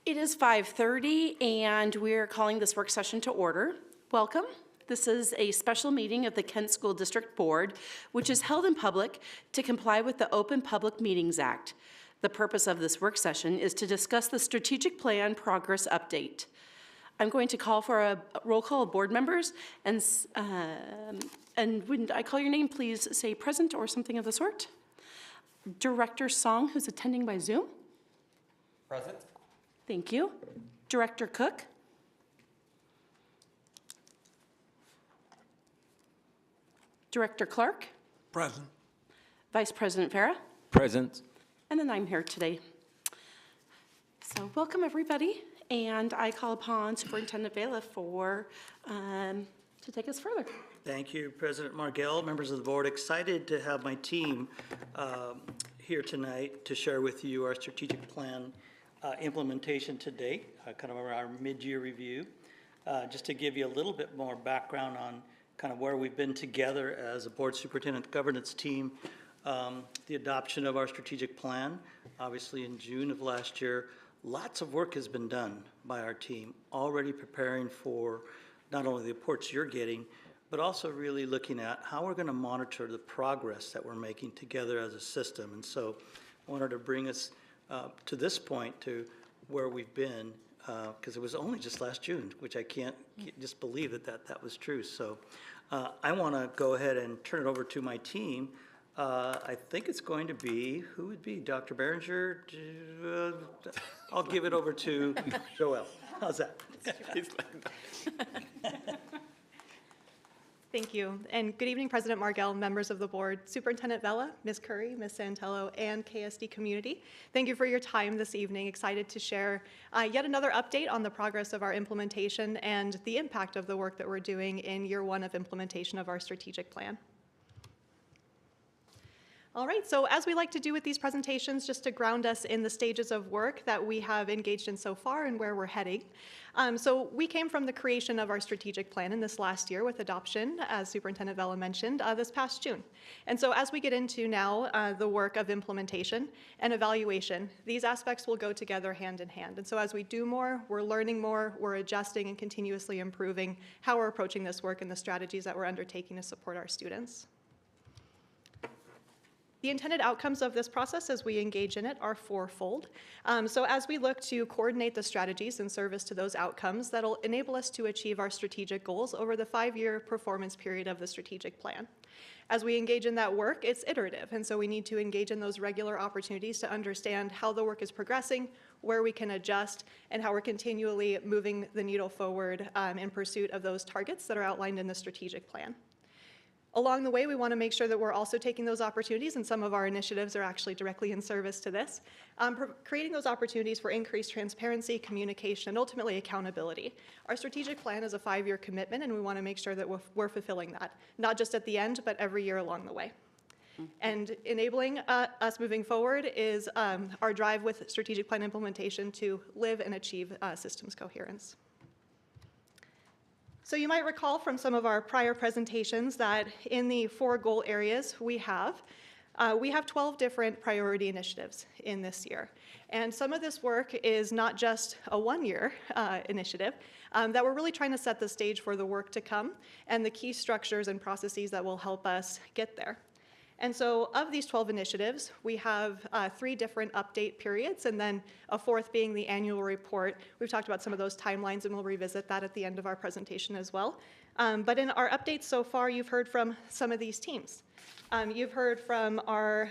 It is 5:30 and we're calling this work session to order. Welcome. This is a special meeting of the Kent School District Board, which is held in public to comply with the Open Public Meetings Act. The purpose of this work session is to discuss the strategic plan progress update. I'm going to call for a roll call of board members, and when I call your name, please say present or something of the sort. Director Song, who's attending by Zoom. Present. Thank you. Director Cook. Director Clark. Present. Vice President Farah. Present. And then I'm here today. So welcome everybody, and I call upon Superintendent Vela to take us further. Thank you, President Margell, members of the board. Excited to have my team here tonight to share with you our strategic plan implementation to date, kind of our mid-year review. Just to give you a little bit more background on kind of where we've been together as a board superintendent governance team. The adoption of our strategic plan, obviously in June of last year. Lots of work has been done by our team, already preparing for not only the reports you're getting, but also really looking at how we're going to monitor the progress that we're making together as a system. And so I wanted to bring us to this point, to where we've been, because it was only just last June, which I can't just believe that was true. So I want to go ahead and turn it over to my team. I think it's going to be, who would be? Dr. Berenger? I'll give it over to Joelle. How's that? Thank you, and good evening, President Margell, members of the board, Superintendent Vela, Ms. Curry, Ms. Santello, and KSD community. Thank you for your time this evening. Excited to share yet another update on the progress of our implementation and the impact of the work that we're doing in year one of implementation of our strategic plan. All right, so as we like to do with these presentations, just to ground us in the stages of work that we have engaged in so far and where we're heading. So we came from the creation of our strategic plan in this last year with adoption, as Superintendent Vela mentioned, this past June. And so as we get into now the work of implementation and evaluation, these aspects will go together hand in hand. And so as we do more, we're learning more, we're adjusting and continuously improving how we're approaching this work and the strategies that we're undertaking to support our students. The intended outcomes of this process as we engage in it are fourfold. So as we look to coordinate the strategies in service to those outcomes, that'll enable us to achieve our strategic goals over the 5-year performance period of the strategic plan. As we engage in that work, it's iterative, and so we need to engage in those regular opportunities to understand how the work is progressing, where we can adjust, and how we're continually moving the needle forward in pursuit of those targets that are outlined in the strategic plan. Along the way, we want to make sure that we're also taking those opportunities, and some of our initiatives are actually directly in service to this, creating those opportunities for increased transparency, communication, and ultimately accountability. Our strategic plan is a 5-year commitment, and we want to make sure that we're fulfilling that, not just at the end, but every year along the way. And enabling us moving forward is our drive with strategic plan implementation to live and achieve systems coherence. So you might recall from some of our prior presentations that in the 4 goal areas we have 12 different priority initiatives in this year. And some of this work is not just a 1-year initiative, that we're really trying to set the stage for the work to come and the key structures and processes that will help us get there. And so of these 12 initiatives, we have 3 different update periods, and then a 4th being the annual report. We've talked about some of those timelines, and we'll revisit that at the end of our presentation as well. But in our updates so far, you've heard from some of these teams. You've heard from our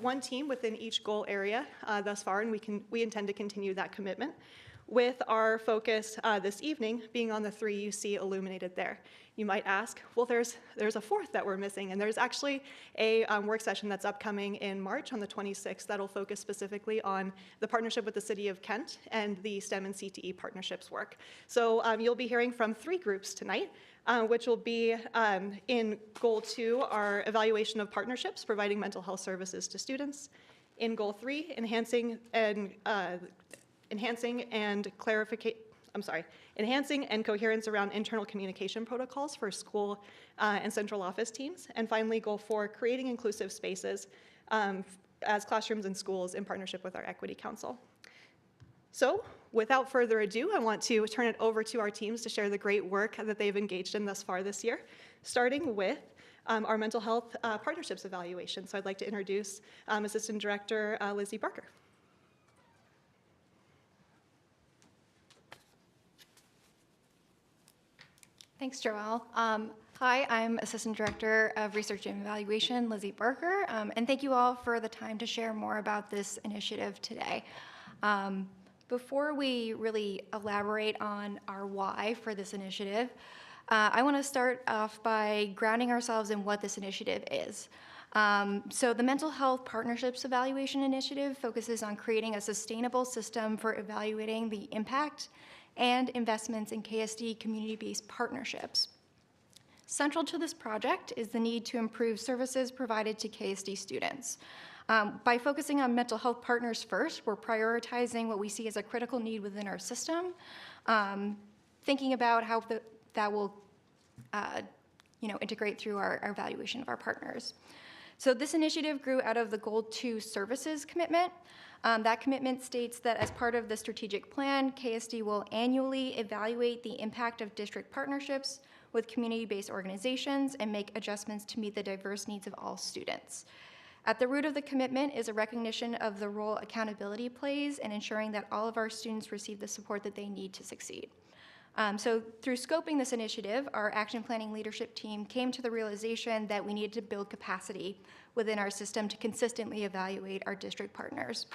one team within each goal area thus far, and we intend to continue that commitment, with our focus this evening being on the 3 you see illuminated there. You might ask, well, there's a 4th that we're missing, and there's actually a work session that's upcoming in March on the 26th that'll focus specifically on the partnership with the City of Kent and the STEM and CTE partnerships work. So you'll be hearing from 3 groups tonight, which will be in Goal 2, our evaluation of partnerships, providing mental health services to students. In Goal 3, enhancing and coherence around internal communication protocols for school and central office teams. And finally, Goal 4, creating inclusive spaces as classrooms and schools in partnership with our Equity Council. So without further ado, I want to turn it over to our teams to share the great work that they've engaged in thus far this year, starting with our mental health partnerships evaluation. So I'd like to introduce Assistant Director Lizzie Barker. Thanks, Joelle. Hi, I'm Assistant Director of Research and Evaluation, Lizzie Barker, and thank you all for the time to share more about this initiative today. Before we really elaborate on our why for this initiative, I want to start off by grounding ourselves in what this initiative is. So the Mental Health Partnerships Evaluation Initiative focuses on creating a sustainable system for evaluating the impact and investments in KSD community-based partnerships. Central to this project is the need to improve services provided to KSD students. By focusing on mental health partners first, we're prioritizing what we see as a critical need within our system, thinking about how that will integrate through our evaluation of our partners. So this initiative grew out of the Goal 2 services commitment. That commitment states that as part of the strategic plan, KSD will annually evaluate the impact of district partnerships with community-based organizations and make adjustments to meet the diverse needs of all students. At the root of the commitment is a recognition of the role accountability plays in ensuring that all of our students receive the support that they need to succeed. So through scoping this initiative, our action planning leadership team came to the realization that we needed to build capacity within our system to consistently evaluate our district partners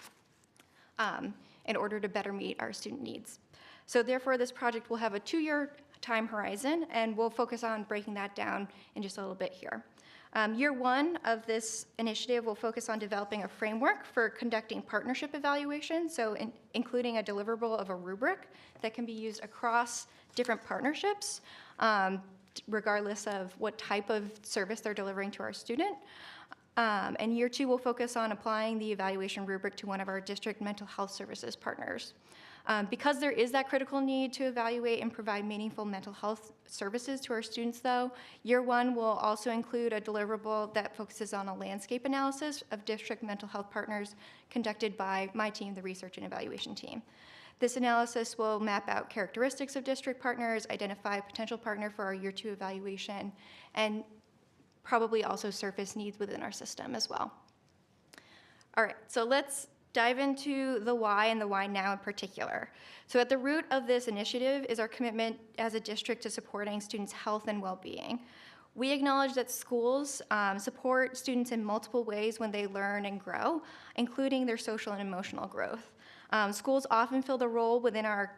in order to better meet our student needs. So therefore, this project will have a 2-year time horizon, and we'll focus on breaking that down in just a little bit here. Year 1 of this initiative will focus on developing a framework for conducting partnership evaluation, so including a deliverable of a rubric that can be used across different partnerships, regardless of what type of service they're delivering to our student. And year 2 will focus on applying the evaluation rubric to one of our district mental health services partners. Because there is that critical need to evaluate and provide meaningful mental health services to our students, though, year 1 will also include a deliverable that focuses on a landscape analysis of district mental health partners conducted by my team, the research and evaluation team. This analysis will map out characteristics of district partners, identify a potential partner for our year 2 evaluation, and probably also surface needs within our system as well. All right, so let's dive into the why and the why now in particular. So at the root of this initiative is our commitment as a district to supporting students' health and well-being. We acknowledge that schools support students in multiple ways when they learn and grow, including their social and emotional growth. Schools often fill the role within our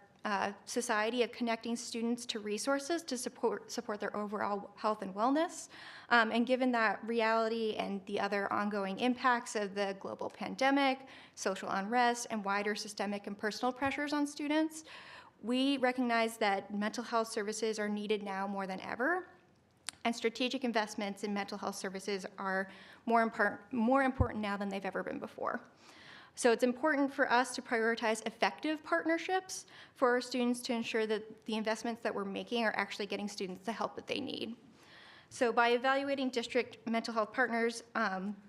society of connecting students to resources to support their overall health and wellness. And given that reality and the other ongoing impacts of the global pandemic, social unrest, and wider systemic and personal pressures on students, we recognize that mental health services are needed now more than ever, and strategic investments in mental health services are more important now than they've ever been before. So it's important for us to prioritize effective partnerships for our students to ensure that the investments that we're making are actually getting students the help that they need. So by evaluating district mental health partners,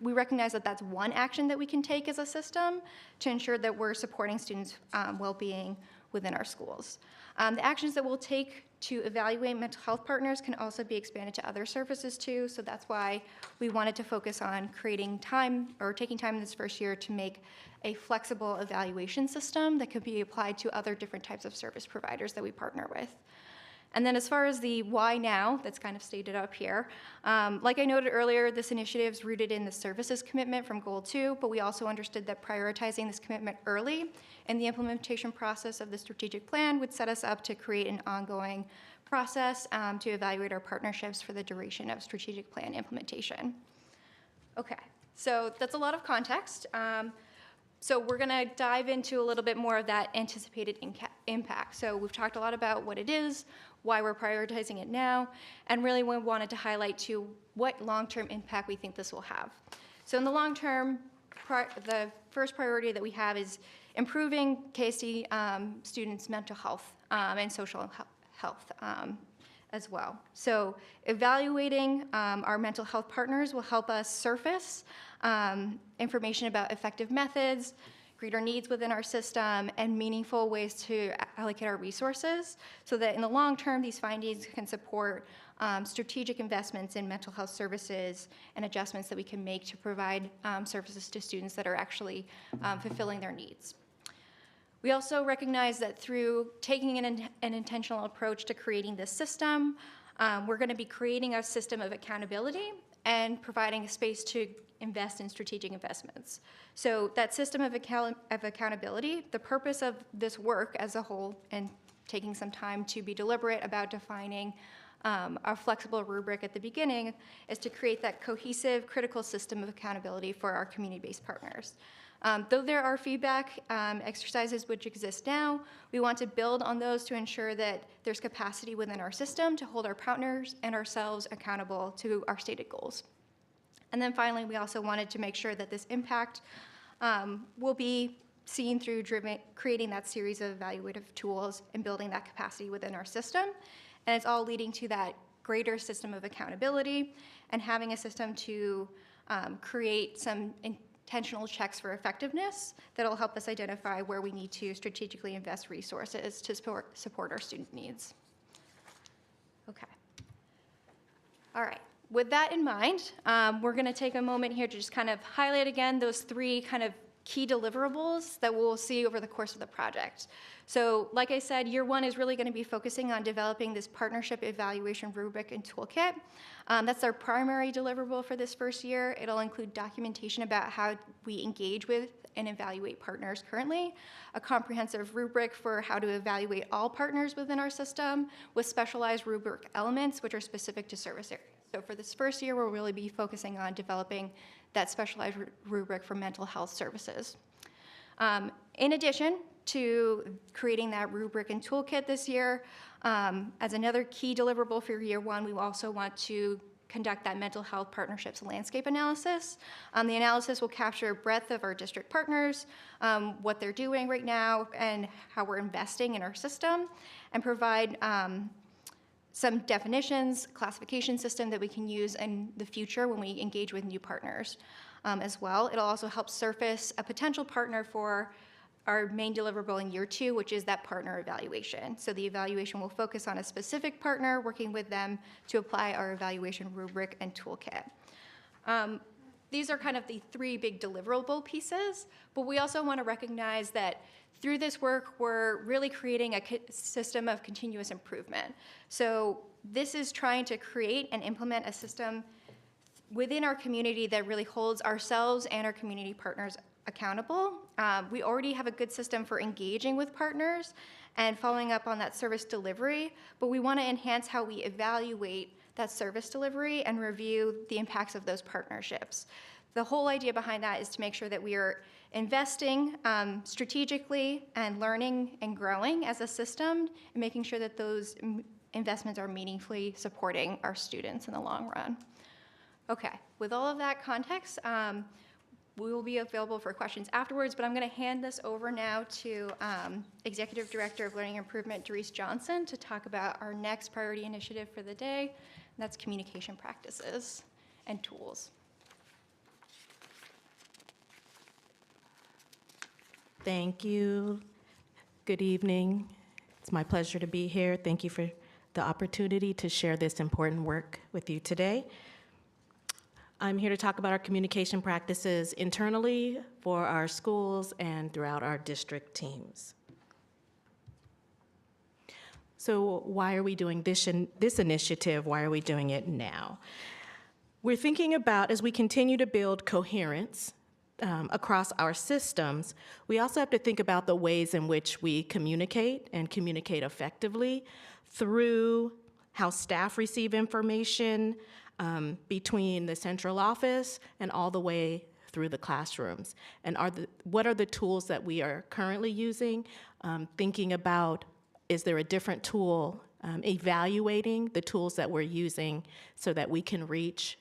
we recognize that that's one action that we can take as a system to ensure that we're supporting students' well-being within our schools. The actions that we'll take to evaluate mental health partners can also be expanded to other services too, so that's why we wanted to focus on creating time or taking time in this first year to make a flexible evaluation system that could be applied to other different types of service providers that we partner with. And then as far as the why now, that's kind of stated up here, like I noted earlier, this initiative is rooted in the services commitment from Goal 2, but we also understood that prioritizing this commitment early in the implementation process of the strategic plan would set us up to create an ongoing process to evaluate our partnerships for the duration of strategic plan implementation. Okay, so that's a lot of context. So we're gonna dive into a little bit more of that anticipated impact. So we've talked a lot about what it is, why we're prioritizing it now, and really we wanted to highlight to what long-term impact we think this will have. So in the long term, the first priority that we have is improving KSD students' mental health and social health as well. So evaluating our mental health partners will help us surface information about effective methods, greater needs within our system, and meaningful ways to allocate our resources so that in the long term, these findings can support strategic investments in mental health services and adjustments that we can make to provide services to students that are actually fulfilling their needs. We also recognize that through taking an intentional approach to creating this system, we're going to be creating a system of accountability and providing a space to invest in strategic investments. So that system of accountability, the purpose of this work as a whole, and taking some time to be deliberate about defining our flexible rubric at the beginning, is to create that cohesive, critical system of accountability for our community-based partners. Though there are feedback exercises which exist now, we want to build on those to ensure that there's capacity within our system to hold our partners and ourselves accountable to our stated goals. And then finally, we also wanted to make sure that this impact will be seen through creating that series of evaluative tools and building that capacity within our system. And it's all leading to that greater system of accountability and having a system to create some intentional checks for effectiveness that'll help us identify where we need to strategically invest resources to support our student needs. Okay. All right. With that in mind, we're going to take a moment here to just kind of highlight again those three kind of key deliverables that we'll see over the course of the project. So like I said, year one is really going to be focusing on developing this partnership evaluation rubric and toolkit. That's our primary deliverable for this first year. It'll include documentation about how we engage with and evaluate partners currently, a comprehensive rubric for how to evaluate all partners within our system with specialized rubric elements which are specific to service areas. So for this first year, we'll really be focusing on developing that specialized rubric for mental health services. In addition to creating that rubric and toolkit this year, as another key deliverable for year one, we also want to conduct that mental health partnerships landscape analysis. The analysis will capture breadth of our district partners, what they're doing right now, and how we're investing in our system, and provide some definitions, classification system that we can use in the future when we engage with new partners as well. It'll also help surface a potential partner for our main deliverable in year two, which is that partner evaluation. So the evaluation will focus on a specific partner, working with them to apply our evaluation rubric and toolkit. These are kind of the three big deliverable pieces, but we also want to recognize that through this work, we're really creating a system of continuous improvement. So this is trying to create and implement a system within our community that really holds ourselves and our community partners accountable. We already have a good system for engaging with partners and following up on that service delivery, but we want to enhance how we evaluate that service delivery and review the impacts of those partnerships. The whole idea behind that is to make sure that we are investing strategically and learning and growing as a system and making sure that those investments are meaningfully supporting our students in the long run. Okay, with all of that context, we will be available for questions afterwards, but I'm going to hand this over now to Executive Director of Learning Improvement, Doris Johnson, to talk about our next priority initiative for the day, and that's communication practices and tools. Thank you. Good evening. It's my pleasure to be here. Thank you for the opportunity to share this important work with you today. I'm here to talk about our communication practices internally for our schools and throughout our district teams. So why are we doing this initiative? Why are we doing it now? We're thinking about, as we continue to build coherence across our systems, we also have to think about the ways in which we communicate and communicate effectively through how staff receive information between the central office and all the way through the classrooms. And what are the tools that we are currently using? Thinking about, is there a different tool? Evaluating the tools that we're using so that we can reach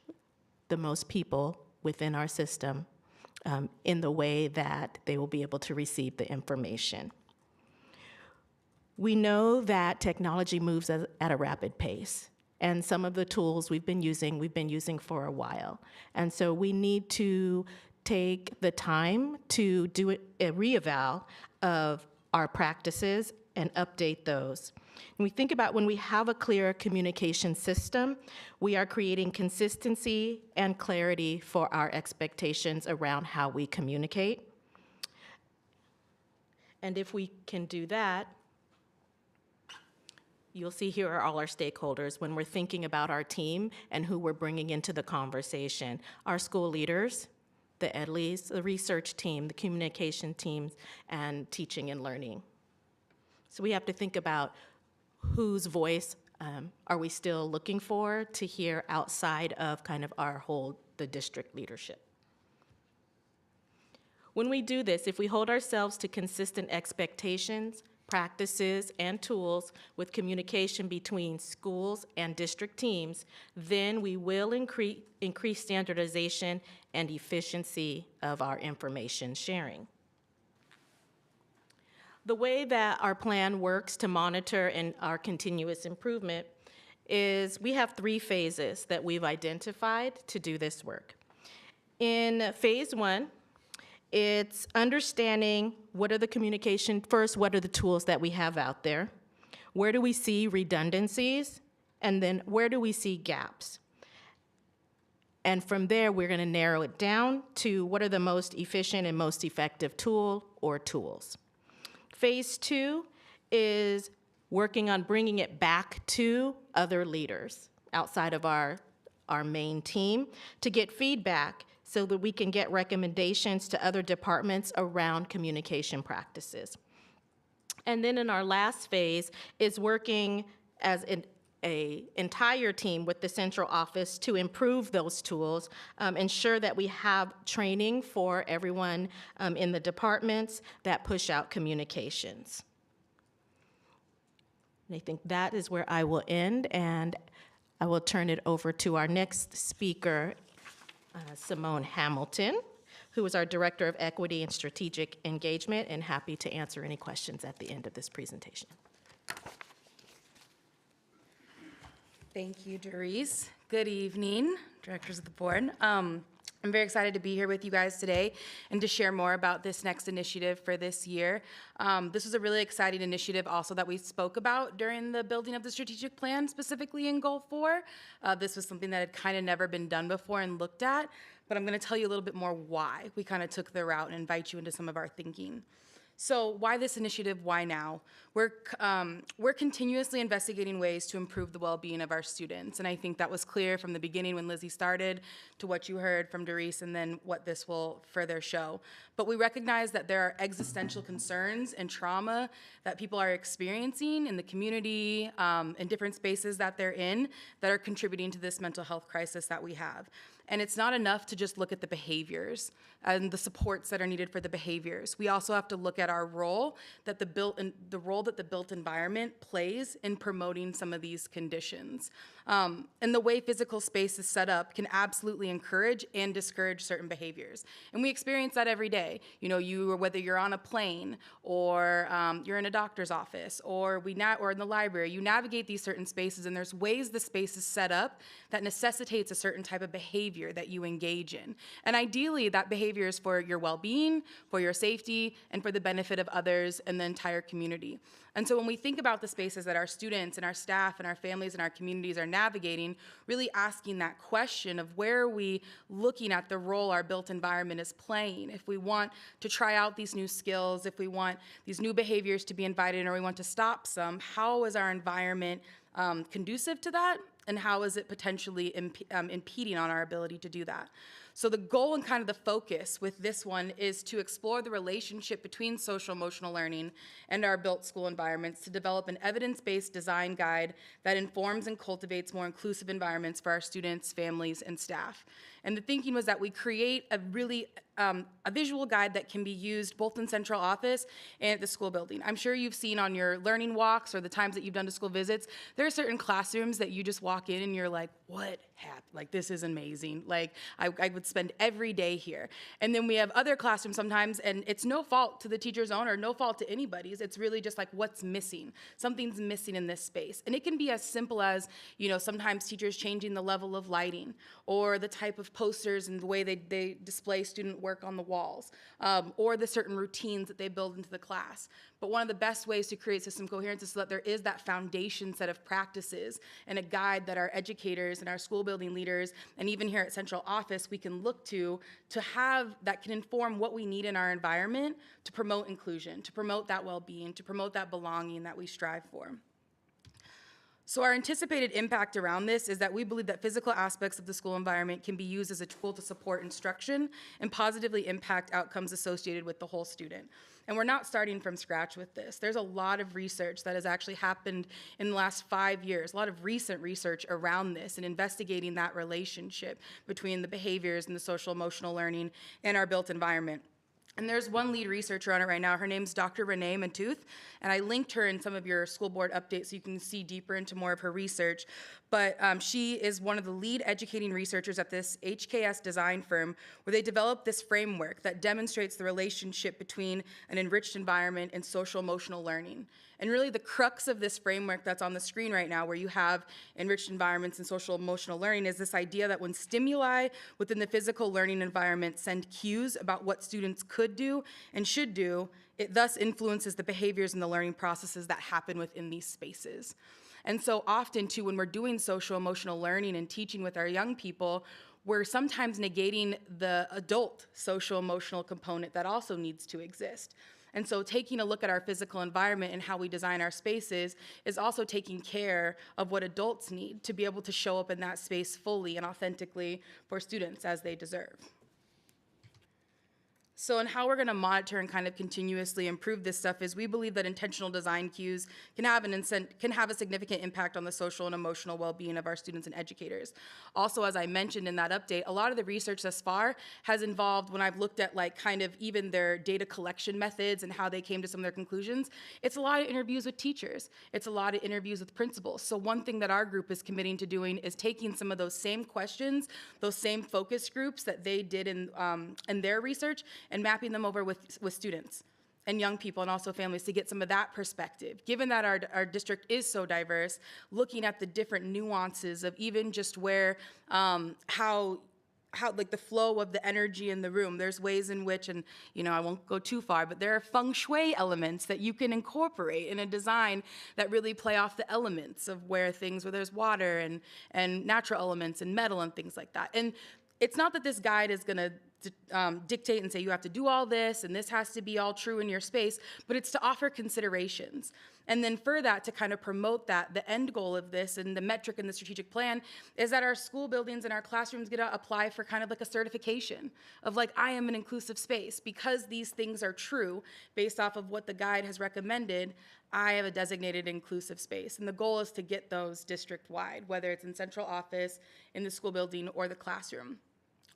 the most people within our system in the way that they will be able to receive the information. We know that technology moves at a rapid pace, and some of the tools we've been using for a while. And so we need to take the time to do a reeval of our practices and update those. When we think about when we have a clear communication system, we are creating consistency and clarity for our expectations around how we communicate. And if we can do that, you'll see here are all our stakeholders when we're thinking about our team and who we're bringing into the conversation. Our school leaders, the EDLEs, the research team, the communication teams, and teaching and learning. So we have to think about whose voice are we still looking for to hear outside of kind of the district leadership. When we do this, if we hold ourselves to consistent expectations, practices, and tools with communication between schools and district teams, then we will increase standardization and efficiency of our information sharing. The way that our plan works to monitor and our continuous improvement is we have 3 phases that we've identified to do this work. In phase 1, it's understanding what are the what are the tools that we have out there, where do we see redundancies, and then where do we see gaps. And from there, we're going to narrow it down to what are the most efficient and most effective tool or tools. Phase 2 is working on bringing it back to other leaders outside of our main team to get feedback so that we can get recommendations to other departments around communication practices. And then in our last phase is working as an entire team with the central office to improve those tools, ensure that we have training for everyone in the departments that push out communications. And I think that is where I will end, and I will turn it over to our next speaker, Simone Hamilton, who is our Director of Equity and Strategic Engagement, and happy to answer any questions at the end of this presentation. Thank you, Doris. Good evening, directors of the board. I'm very excited to be here with you guys today and to share more about this next initiative for this year. This was a really exciting initiative also that we spoke about during the building of the strategic plan, specifically in Goal 4. This was something that had kind of never been done before and looked at, but I'm going to tell you a little bit more why we kind of took the route and invite you into some of our thinking. So why this initiative? Why now? We're continuously investigating ways to improve the well-being of our students, and I think that was clear from the beginning when Lizzie started to what you heard from Doris and then what this will further show. But we recognize that there are existential concerns and trauma that people are experiencing in the community, in different spaces that they're in, that are contributing to this mental health crisis that we have. And it's not enough to just look at the behaviors and the supports that are needed for the behaviors. We also have to look at our role that the built environment plays in promoting some of these conditions. And the way physical space is set up can absolutely encourage and discourage certain behaviors. And we experience that every day. You know, whether you're on a plane or you're in a doctor's office or in the library, you navigate these certain spaces, and there's ways the space is set up that necessitates a certain type of behavior that you engage in. And ideally, that behavior is for your well-being, for your safety, and for the benefit of others and the entire community. And so when we think about the spaces that our students and our staff and our families and our communities are navigating, really asking that question of where are we looking at the role our built environment is playing. If we want to try out these new skills, if we want these new behaviors to be invited in, or we want to stop some, how is our environment conducive to that? And how is it potentially impeding on our ability to do that? So the goal and kind of the focus with this one is to explore the relationship between social emotional learning and our built school environments to develop an evidence-based design guide that informs and cultivates more inclusive environments for our students, families, and staff. And the thinking was that we create a really a visual guide that can be used both in central office and at the school building. I'm sure you've seen on your learning walks or the times that you've done to school visits, there are certain classrooms that you just walk in and you're like, what happened? Like, this is amazing. Like, I would spend every day here. And then we have other classrooms sometimes, and it's no fault to the teacher's own or no fault to anybody's. It's really just like, what's missing? Something's missing in this space. And it can be as simple as, you know, sometimes teachers changing the level of lighting or the type of posters and the way they display student work on the walls, or the certain routines that they build into the class. But one of the best ways to create system coherence is so that there is that foundation set of practices and a guide that our educators and our school building leaders, and even here at central office, we can look to have that can inform what we need in our environment to promote inclusion, to promote that well-being, to promote that belonging that we strive for. So our anticipated impact around this is that we believe that physical aspects of the school environment can be used as a tool to support instruction and positively impact outcomes associated with the whole student. And we're not starting from scratch with this. There's a lot of research that has actually happened in the last 5 years, a lot of recent research around this and investigating that relationship between the behaviors and the social emotional learning and our built environment. And there's one lead researcher on it right now. Her name's Dr. Renee Mantooth, and I linked her in some of your school board updates so you can see deeper into more of her research. But she is one of the lead educating researchers at this HKS design firm, where they developed this framework that demonstrates the relationship between an enriched environment and social emotional learning. And really the crux of this framework that's on the screen right now, where you have enriched environments and social emotional learning, is this idea that when stimuli within the physical learning environment send cues about what students could do and should do, it thus influences the behaviors and the learning processes that happen within these spaces. And so often too, when we're doing social emotional learning and teaching with our young people, we're sometimes negating the adult social emotional component that also needs to exist. And so taking a look at our physical environment and how we design our spaces is also taking care of what adults need to be able to show up in that space fully and authentically for students as they deserve. So, and how we're going to monitor and kind of continuously improve this stuff is we believe that intentional design cues can have a significant impact on the social and emotional well-being of our students and educators. Also, as I mentioned in that update, a lot of the research thus far has involved, when I've looked at like kind of even their data collection methods and how they came to some of their conclusions, it's a lot of interviews with teachers. It's a lot of interviews with principals. So one thing that our group is committing to doing is taking some of those same questions, those same focus groups that they did in their research, and mapping them over with students and young people and also families to get some of that perspective. Given that our district is so diverse, looking at the different nuances of even just where, how like the flow of the energy in the room. There's ways in which, and you know, I won't go too far, but there are feng shui elements that you can incorporate in a design that really play off the elements of where there's water and natural elements and metal and things like that. And it's not that this guide is gonna dictate and say you have to do all this and this has to be all true in your space, but it's to offer considerations. And then for that, to kind of promote that, the end goal of this and the metric in the strategic plan is that our school buildings and our classrooms get to apply for kind of like a certification of like, I am an inclusive space. Because these things are true based off of what the guide has recommended, I have a designated inclusive space. And the goal is to get those district-wide, whether it's in central office, in the school building, or the classroom.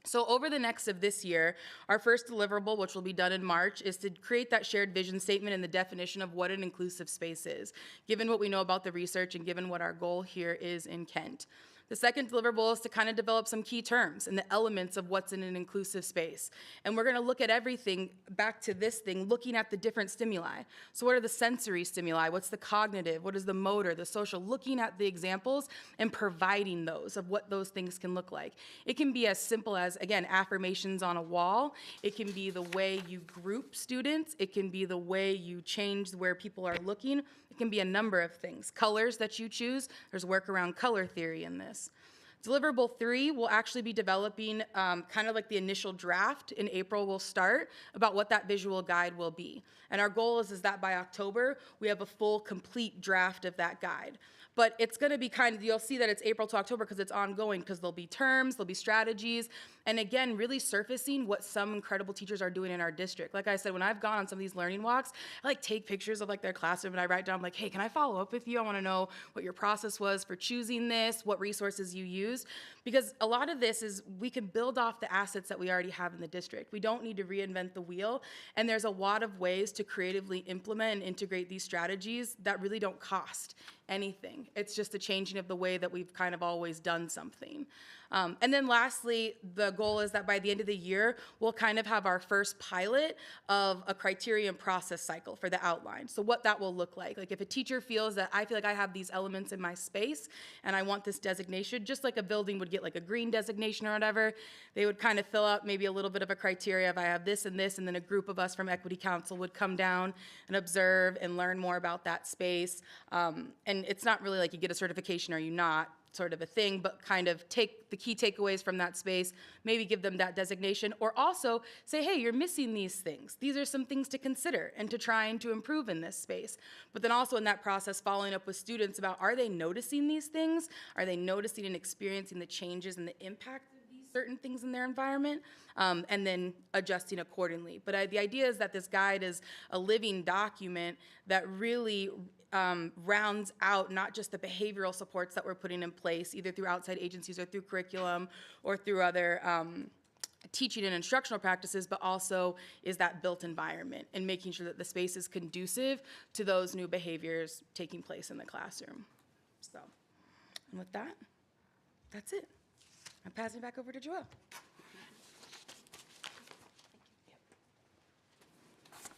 So over the next of this year, our first deliverable, which will be done in March, is to create that shared vision statement and the definition of what an inclusive space is, given what we know about the research and given what our goal here is in Kent. The second deliverable is to kind of develop some key terms and the elements of what's in an inclusive space. And we're going to look at everything back to this thing, looking at the different stimuli. So what are the sensory stimuli? What's the cognitive? What is the motor, the social? Looking at the examples and providing those of what those things can look like. It can be as simple as, again, affirmations on a wall. It can be the way you group students. It can be the way you change where people are looking. It can be a number of things. Colors that you choose. There's work around color theory in this. Deliverable 3 will actually be developing kind of like the initial draft. In April, we'll start about what that visual guide will be. And our goal is that by October, we have a full, complete draft of that guide. But it's going to be kind of, you'll see that it's April to October because it's ongoing, because there'll be terms, there'll be strategies, and again, really surfacing what some incredible teachers are doing in our district. Like I said, when I've gone on some of these learning walks, I like take pictures of like their classroom and I write down like, hey, can I follow up with you? I want to know what your process was for choosing this, what resources you used, because a lot of this is we can build off the assets that we already have in the district. We don't need to reinvent the wheel, and there's a lot of ways to creatively implement and integrate these strategies that really don't cost anything. It's just a changing of the way that we've kind of always done something. And then lastly, the goal is that by the end of the year, we'll kind of have our first pilot of a criterion process cycle for the outline. So what that will look like if a teacher feels that I feel like I have these elements in my space and I want this designation, just like a building would get like a green designation or whatever, they would kind of fill out maybe a little bit of a criteria of I have this, and then a group of us from Equity Council would come down and observe and learn more about that space. And it's not really like you get a certification or you not sort of a thing, but kind of take the key takeaways from that space, maybe give them that designation, or also say, hey, you're missing these things. These are some things to consider and to try and to improve in this space. But then also in that process, following up with students about, are they noticing these things? Are they noticing and experiencing the changes and the impact of these certain things in their environment? And then adjusting accordingly. But the idea is that this guide is a living document that really rounds out not just the behavioral supports that we're putting in place, either through outside agencies or through curriculum or through other teaching and instructional practices, but also is that built environment and making sure that the space is conducive to those new behaviors taking place in the classroom. So, and with that, that's it. I'm passing it back over to Joelle.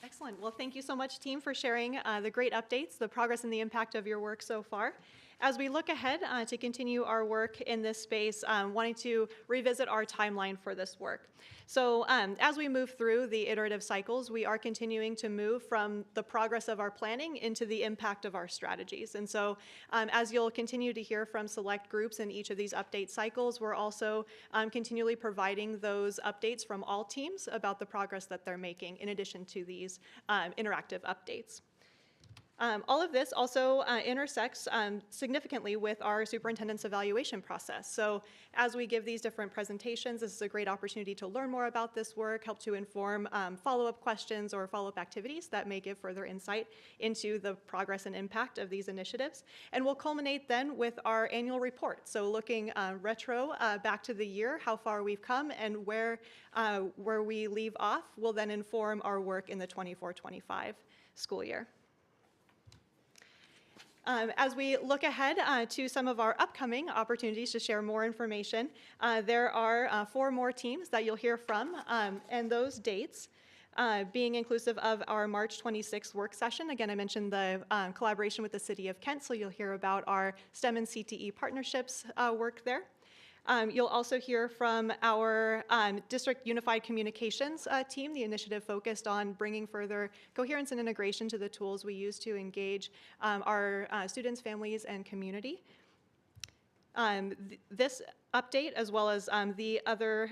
Excellent. Well, thank you so much, team, for sharing the great updates, the progress and the impact of your work so far. As we look ahead to continue our work in this space, wanting to revisit our timeline for this work. So as we move through the iterative cycles, we are continuing to move from the progress of our planning into the impact of our strategies. And so as you'll continue to hear from select groups in each of these update cycles, we're also continually providing those updates from all teams about the progress that they're making in addition to these interactive updates. All of this also intersects significantly with our superintendent's evaluation process. So as we give these different presentations, this is a great opportunity to learn more about this work, help to inform follow-up questions or follow-up activities that may give further insight into the progress and impact of these initiatives. And we'll culminate then with our annual report. So looking retro back to the year, how far we've come, and where we leave off will then inform our work in the 24-25 school year. As we look ahead to some of our upcoming opportunities to share more information, there are 4 more teams that you'll hear from, and those dates being inclusive of our March 26th work session. Again, I mentioned the collaboration with the City of Kent, so you'll hear about our STEM and CTE partnerships work there. You'll also hear from our District Unified Communications team, the initiative focused on bringing further coherence and integration to the tools we use to engage our students, families, and community. This update, as well as the other,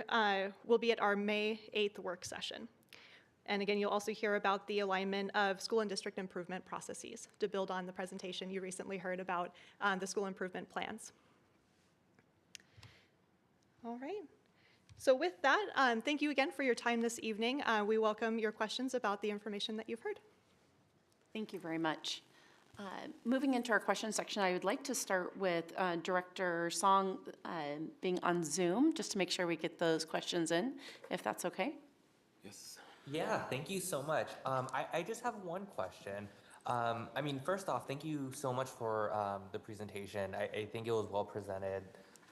will be at our May 8th work session. And again, you'll also hear about the alignment of school and district improvement processes to build on the presentation you recently heard about the school improvement plans. All right. So with that, thank you again for your time this evening. We welcome your questions about the information that you've heard. Thank you very much. Moving into our question section, I would like to start with Director Song being on Zoom, just to make sure we get those questions in, if that's okay. Yes. Yeah, thank you so much. I just have one question. I mean, first off, thank you so much for the presentation. I think it was well presented.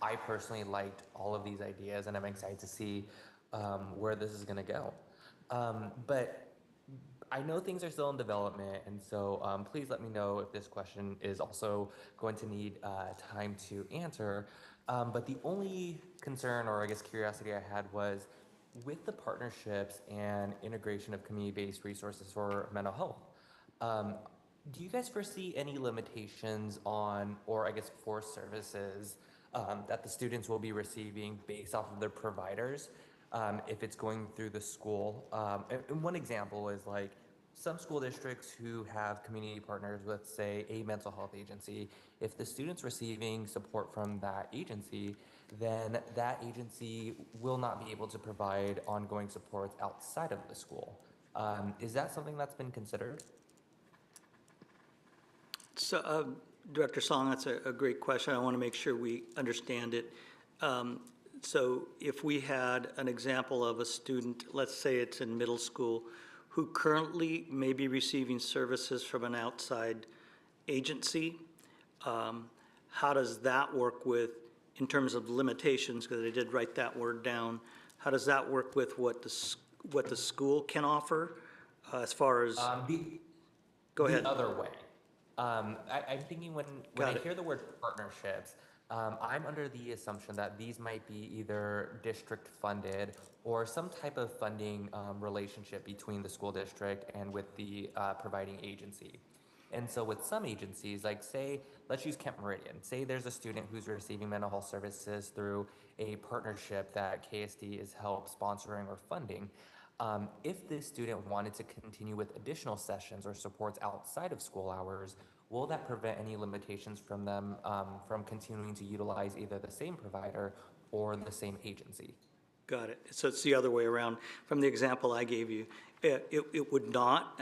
I personally liked all of these ideas, and I'm excited to see where this is going to go. But I know things are still in development, and so please let me know if this question is also going to need time to answer. But the only concern, or I guess curiosity I had, was with the partnerships and integration of community-based resources for mental health. Do you guys foresee any limitations on, or I guess for services that the students will be receiving based off of their providers if it's going through the school? And one example is like some school districts who have community partners with, say, a mental health agency. If the student's receiving support from that agency, then that agency will not be able to provide ongoing supports outside of the school. Is that something that's been considered? So, Director Song, that's a great question. I want to make sure we understand it. So if we had an example of a student, let's say it's in middle school, who currently may be receiving services from an outside agency, How does that work with, in terms of limitations, because I did write that word down, how does that work with what the school can offer as far as, go ahead. The other way. I'm thinking when Got I it. hear the word partnerships, I'm under the assumption that these might be either district funded or some type of funding relationship between the school district and with the providing agency. And so with some agencies, like say, let's use Kent Meridian. Say there's a student who's receiving mental health services through a partnership that KSD is help sponsoring or funding. If this student wanted to continue with additional sessions or supports outside of school hours, will that prevent any limitations from them from continuing to utilize either the same provider or the same agency? Got it. So it's the other way around. From the example I gave you, it would not.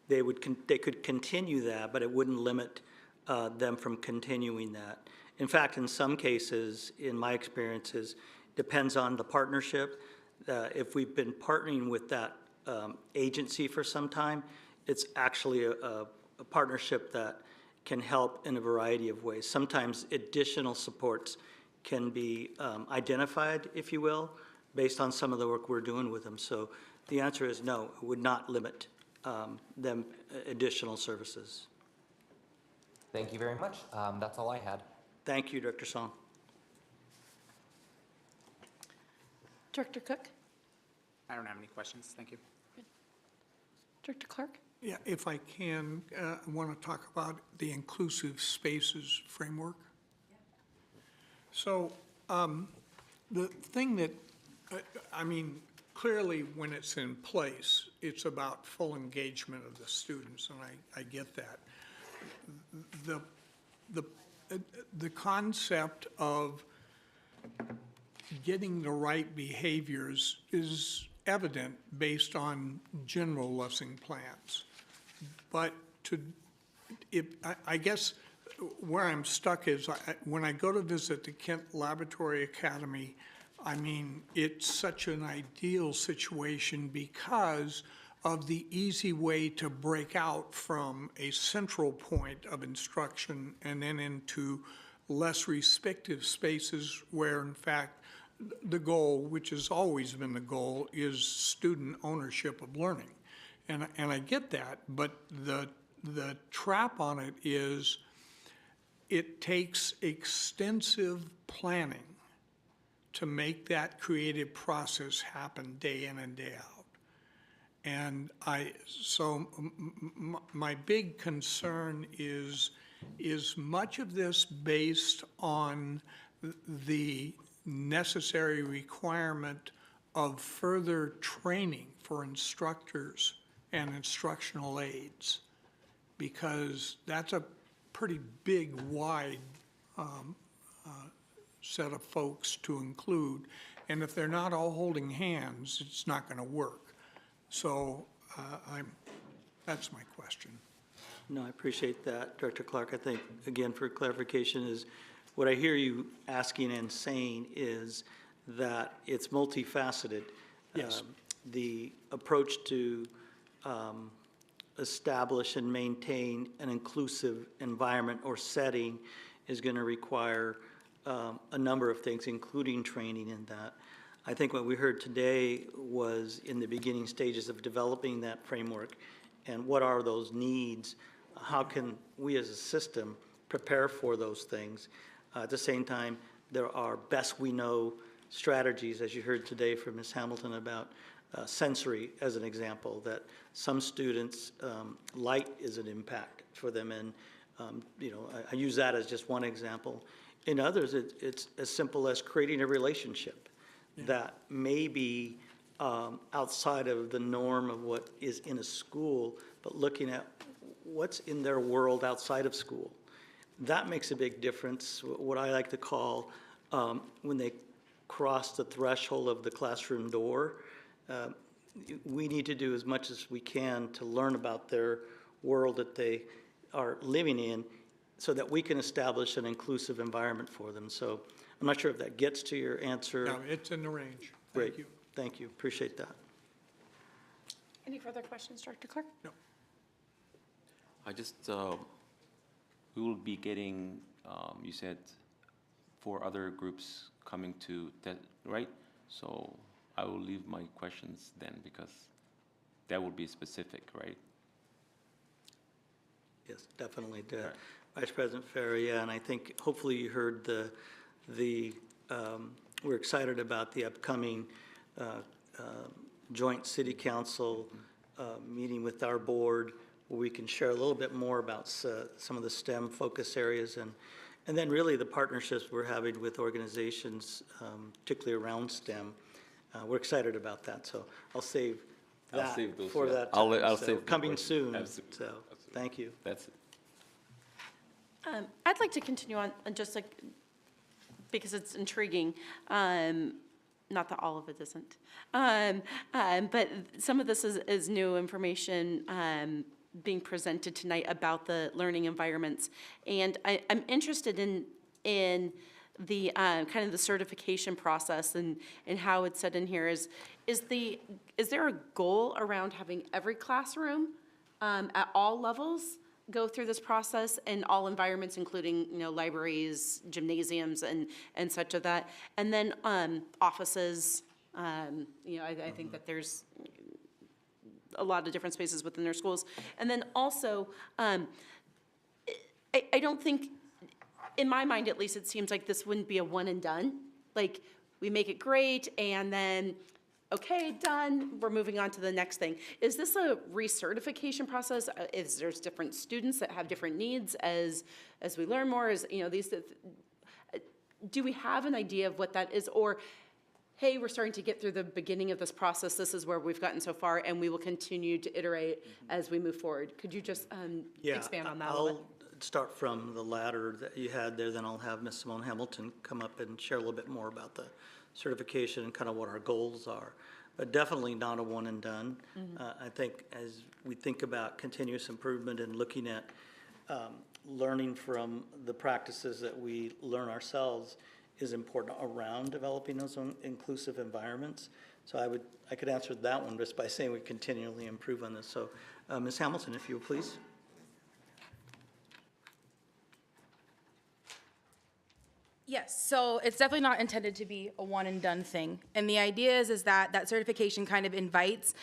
They could continue that, but it wouldn't limit them from continuing that. In fact, in some cases, in my experiences, depends on the partnership. If we've been partnering with that agency for some time, it's actually a partnership that can help in a variety of ways. Sometimes additional supports can be identified, if you will, based on some of the work we're doing with them. So the answer is no, it would not limit them additional services. Thank you very much. That's all I had. Thank you, Director Song. Director Cook? I don't have any questions, thank you. Director Clark? Yeah, if I can, I want to talk about the inclusive spaces framework. So the thing that, I mean, clearly when it's in place, it's about full engagement of the students, and I get that. The concept of getting the right behaviors is evident based on general lesson plans. But I guess where I'm stuck is when I go to visit the Kent Laboratory Academy, I mean, it's such an ideal situation because of the easy way to break out from a central point of instruction and then into less respective spaces where, in fact, the goal, which has always been the goal, is student ownership of learning. And I get that, but the trap on it is it takes extensive planning to make that creative process happen day in and day out. And so my big concern is much of this based on the necessary requirement of further training for instructors and instructional aides, because that's a pretty big, wide set of folks to include. And if they're not all holding hands, it's not going to work. So that's my question. No, I appreciate that, Director Clark. I think, again, for clarification is, what I hear you asking and saying is that it's multifaceted. Yes. The approach to establish and maintain an inclusive environment or setting is going to require a number of things, including training in that. I think what we heard today was in the beginning stages of developing that framework, and what are those needs? How can we as a system prepare for those things? At the same time, there are best we know strategies, as you heard today from Ms. Hamilton about sensory as an example, that some students, light is an impact for them, and I use that as just one example. In others, it's as simple as creating a relationship that may be outside of the norm of what is in a school, but looking at what's in their world outside of school. That makes a big difference, what I like to call when they cross the threshold of the classroom door. We need to do as much as we can to learn about their world that they are living in so that we can establish an inclusive environment for them. So I'm not sure if that gets to your answer. No, it's in the range. Great. Thank you. Thank you. Appreciate that. Any further questions, Director Clark? No. I just we will be getting, you said, 4 other groups coming to that, right? So I will leave my questions then because that will be specific, right? Yes, definitely. Right. Vice President Ferry, yeah, and I think hopefully you heard we're excited about the upcoming joint city council meeting with our board, where we can share a little bit more about some of the STEM focus areas and then really the partnerships we're having with organizations, particularly around STEM. We're excited about that, so I'll save that those, for yeah. that I'll time. save So the coming questions. soon, Absolutely. so thank you. That's it. I'd like to continue on, just like, because it's intriguing, not that all of it isn't. But some of this is new information being presented tonight about the learning environments. And I'm interested in the kind of the certification process and how it's set in here. Is there a goal around having every classroom at all levels go through this process in all environments, including, libraries, gymnasiums, and such of that? And then offices, I think that there's a lot of different spaces within their schools. And then also, I don't think, in my mind at least, it seems like this wouldn't be a one and done. Like, we make it great, and then, okay, done, we're moving on to the next thing. Is this a recertification process? Is there's different students that have different needs as we learn more? Do we have an idea of what that is? Or, hey, we're starting to get through the beginning of this process, this is where we've gotten so far, and we will continue to iterate as we move forward. Could you just expand on that a little bit? I'll start from the latter that you had there, then I'll have Ms. Simone Hamilton come up and share a little bit more about the certification and kind of what our goals are. But definitely not a one and done. I think as we think about continuous improvement and looking at learning from the practices that we learn ourselves is important around developing those own inclusive environments. So I could answer that one just by saying we continually improve on this. So Ms. Hamilton, if you will, please. Yes, so it's definitely not intended to be a one and done thing. And the idea is that certification kind of invites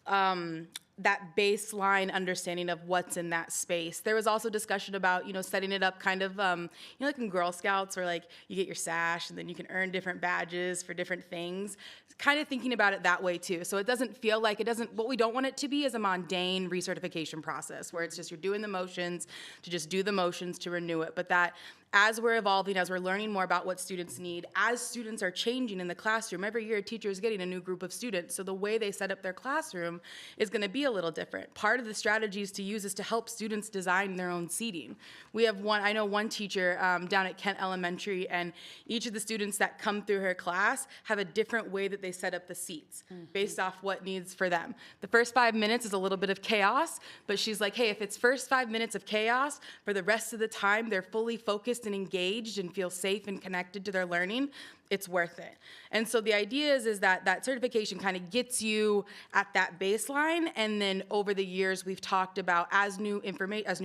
that baseline understanding of what's in that space. There was also discussion about, setting it up kind of, like in Girl Scouts where like you get your sash and then you can earn different badges for different things. Kind of thinking about it that way too. So it doesn't feel like, what we don't want it to be is a mundane recertification process where it's just you're doing the motions to just do the motions to renew it. But that as we're evolving, as we're learning more about what students need, as students are changing in the classroom, every year a teacher is getting a new group of students. So the way they set up their classroom is going to be a little different. Part of the strategies to use is to help students design their own seating. We have I know one teacher down at Kent Elementary, and each of the students that come through her class have a different way that they set up the seats based off what needs for them. The first 5 minutes is a little bit of chaos, but she's like, hey, if it's first 5 minutes of chaos, for the rest of the time they're fully focused and engaged and feel safe and connected to their learning, it's worth it. And so the idea is that certification kind of gets you at that baseline, and then over the years we've talked about as new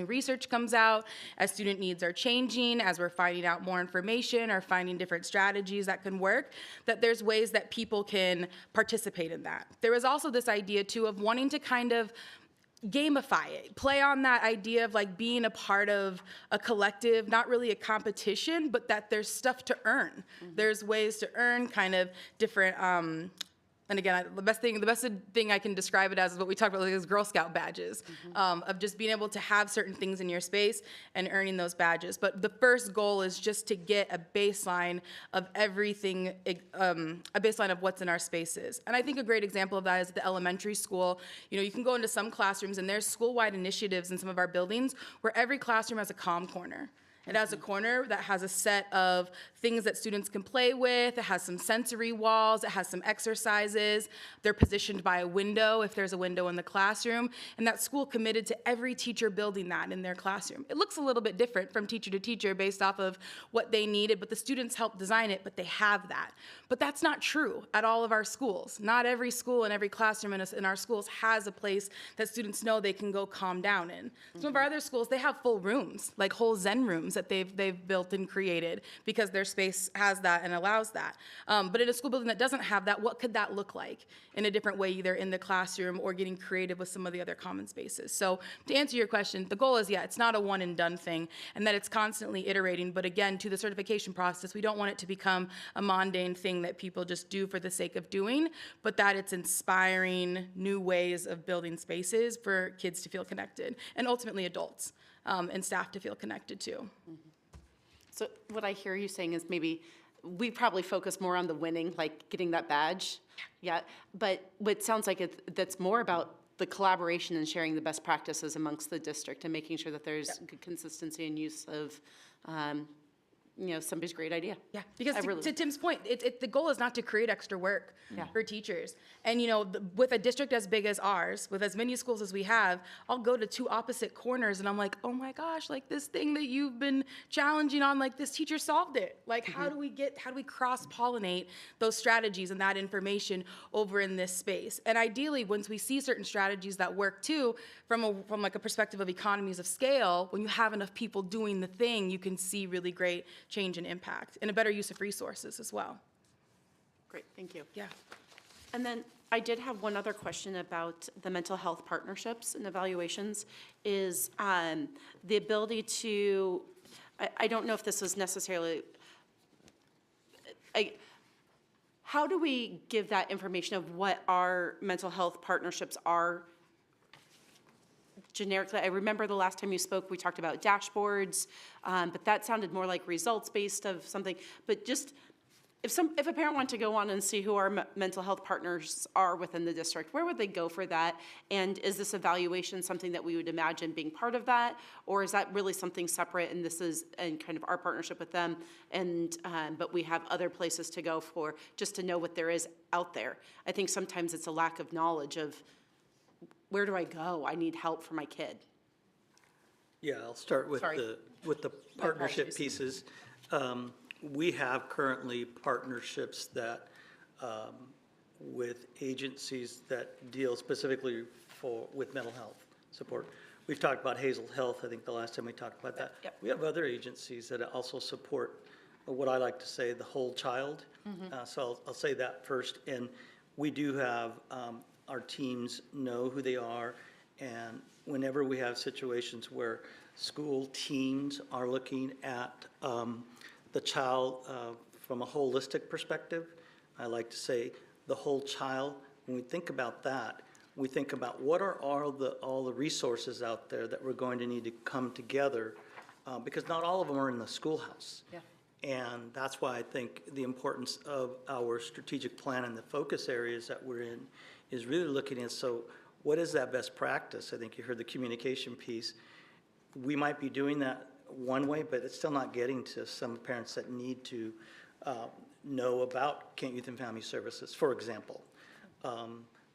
research comes out, as student needs are changing, as we're finding out more information or finding different strategies that can work, that there's ways that people can participate in that. There was also this idea too of wanting to kind of gamify it, play on that idea of like being a part of a collective, not really a competition, but that there's stuff to earn. There's ways to earn kind of different, and again, the best thing I can describe it as is what we talked about, like, is Girl Scout badges, of just being able to have certain things in your space and earning those badges. But the first goal is just to get a baseline of everything, a baseline of what's in our spaces. And I think a great example of that is at the elementary school. You can go into some classrooms and there's school-wide initiatives in some of our buildings where every classroom has a comm corner. It has a corner that has a set of things that students can play with. It has some sensory walls. It has some exercises. They're positioned by a window if there's a window in the classroom. And that school committed to every teacher building that in their classroom. It looks a little bit different from teacher to teacher based off of what they needed, but the students helped design it, but they have that. But that's not true at all of our schools. Not every school and every classroom in our schools has a place that students know they can go calm down in. Some of our other schools, they have full rooms, like whole Zen rooms that they've built and created because their space has that and allows that. But in a school building that doesn't have that, what could that look like in a different way, either in the classroom or getting creative with some of the other common spaces? So to answer your question, the goal is, yeah, it's not a one and done thing, and that it's constantly iterating. But again, to the certification process, we don't want it to become a mundane thing that people just do for the sake of doing, but that it's inspiring new ways of building spaces for kids to feel connected, and ultimately adults and staff to feel connected too. So what I hear you saying is maybe we probably focus more on the winning, like getting that badge. Yeah, but what sounds like that's more about the collaboration and sharing the best practices amongst the district and making sure that there's good consistency and use of, somebody's great idea. Yeah, because to Tim's point, the goal is not to create extra work for teachers. And with a district as big as ours, with as many schools as we have, I'll go to two opposite corners and I'm like, oh my gosh, like this thing that you've been challenging on, like this teacher solved it. Like how do we cross-pollinate those strategies and that information over in this space? And ideally, once we see certain strategies that work too, from like a perspective of economies of scale, when you have enough people doing the thing, you can see really great change and impact and a better use of resources as well. Great, thank you. Yeah. And then I did have one other question about the mental health partnerships and evaluations, is the ability to, I don't know if this was necessarily, how do we give that information of what our mental health partnerships are generically? I remember the last time you spoke, we talked about dashboards, but that sounded more like results-based of something. But just, if a parent wanted to go on and see who our mental health partners are within the district, where would they go for that? And is this evaluation something that we would imagine being part of that? Or is that really something separate, and this is in kind of our partnership with them, and but we have other places to go for, just to know what there is out there? I think sometimes it's a lack of knowledge of, where do I go? I need help for my kid. Yeah, I'll start with Sorry. the partnership pieces. We have currently partnerships that, with agencies that deal specifically with mental health support. We've talked about Hazel Health, I think the last time we talked about that. Yep. We have other agencies that also support what I like to say, the whole child. So I'll say that first. And we do have, our teams know who they are, and whenever we have situations where school teams are looking at the child from a holistic perspective, I like to say the whole child. When we think about that, we think about what are all the resources out there that we're going to need to come together, because not all of them are in the schoolhouse. Yeah. And that's why I think the importance of our strategic plan and the focus areas that we're in is really looking at, so what is that best practice? I think you heard the communication piece. We might be doing that one way, but it's still not getting to some parents that need to know about Kent Youth and Family Services, for example.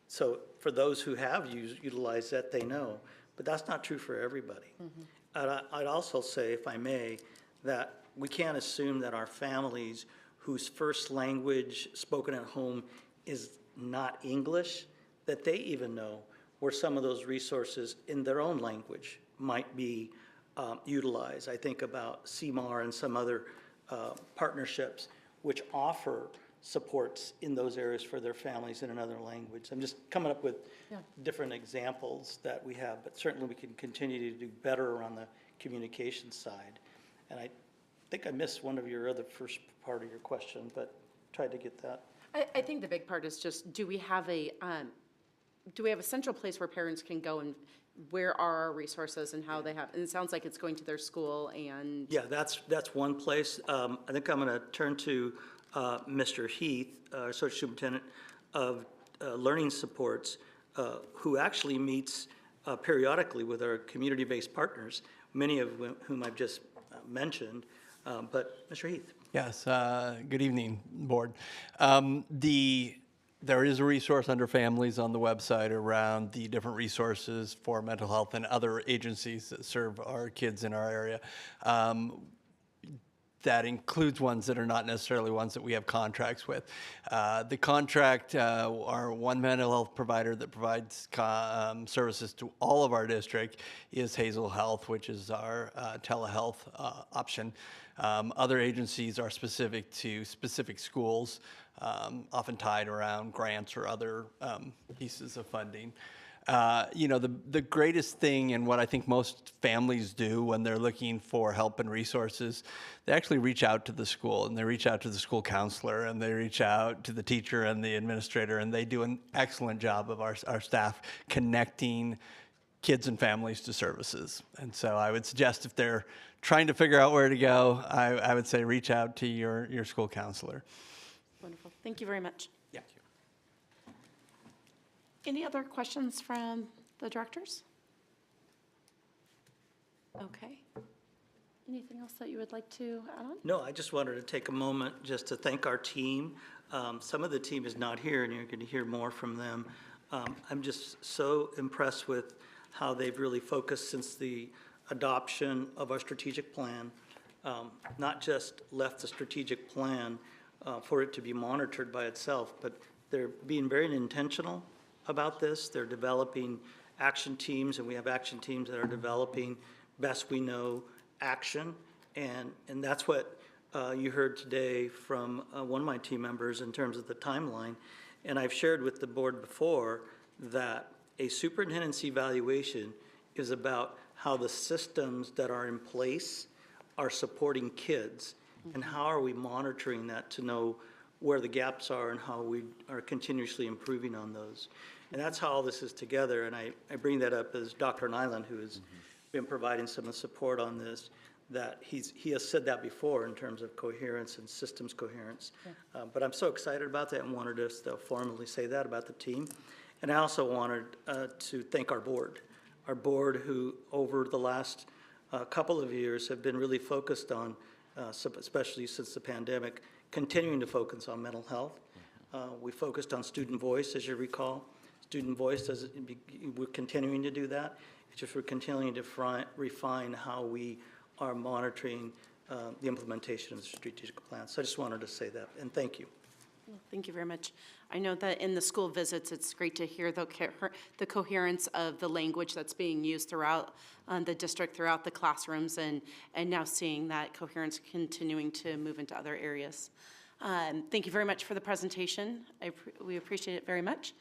So for those who have utilized that, they know, but that's not true for everybody. I'd also say, if I may, that we can't assume that our families whose first language spoken at home is not English, that they even know where some of those resources in their own language might be utilized. I think about CMAR and some other partnerships which offer supports in those areas for their families in another language. I'm just coming up with different examples that we have, but certainly we can continue to do better on the communication side. And I think I missed one of your other first part of your question, but tried to get that. I think the big part is just, do we have a central place where parents can go, and where are our resources and how they have, and it sounds like it's going to their school and. Yeah, that's one place. I think I'm gonna turn to Mr. Heath, Associate Superintendent of Learning Supports, who actually meets periodically with our community-based partners, many of whom I've just mentioned. But Mr. Heath. Yes, good evening, Board. There is a resource under families on the website around the different resources for mental health and other agencies that serve our kids in our area. That includes ones that are not necessarily ones that we have contracts with. The contract, our one mental health provider that provides services to all of our district is Hazel Health, which is our telehealth option. Other agencies are specific to specific schools, often tied around grants or other pieces of funding. The greatest thing and what I think most families do when they're looking for help and resources, they actually reach out to the school, and they reach out to the school counselor, and they reach out to the teacher and the administrator, and they do an excellent job of our staff connecting kids and families to services. And so I would suggest if they're trying to figure out where to go, I would say reach out to your school counselor. Wonderful. Thank you very much. Yeah. Any other questions from the directors? Okay. Anything else that you would like to add on? No, I just wanted to take a moment just to thank our team. Some of the team is not here, and you're going to hear more from them. I'm just so impressed with how they've really focused since the adoption of our strategic plan, not just left the strategic plan for it to be monitored by itself, but they're being very intentional about this. They're developing action teams, and we have action teams that are developing best we know action, and that's what you heard today from one of my team members in terms of the timeline. And I've shared with the board before that a superintendency evaluation is about how the systems that are in place are supporting kids, and how are we monitoring that to know where the gaps are and how we are continuously improving on those. And that's how all this is together, and I bring that up as Dr. Nyland, who has been providing some support on this, that he has said that before in terms of coherence and systems coherence. Yeah. But I'm so excited about that and wanted us to formally say that about the team. And I also wanted to thank our board who over the last couple of years have been really focused on, especially since the pandemic, continuing to focus on mental health. We focused on student voice, as you recall. Student voice, we're continuing to do that. It's just we're continuing to refine how we are monitoring the implementation of the strategic plan. So I just wanted to say that, and thank you. Thank you very much. I know that in the school visits, it's great to hear the coherence of the language that's being used throughout the district, throughout the classrooms, and now seeing that coherence continuing to move into other areas. Thank you very much for the presentation. We appreciate it very much.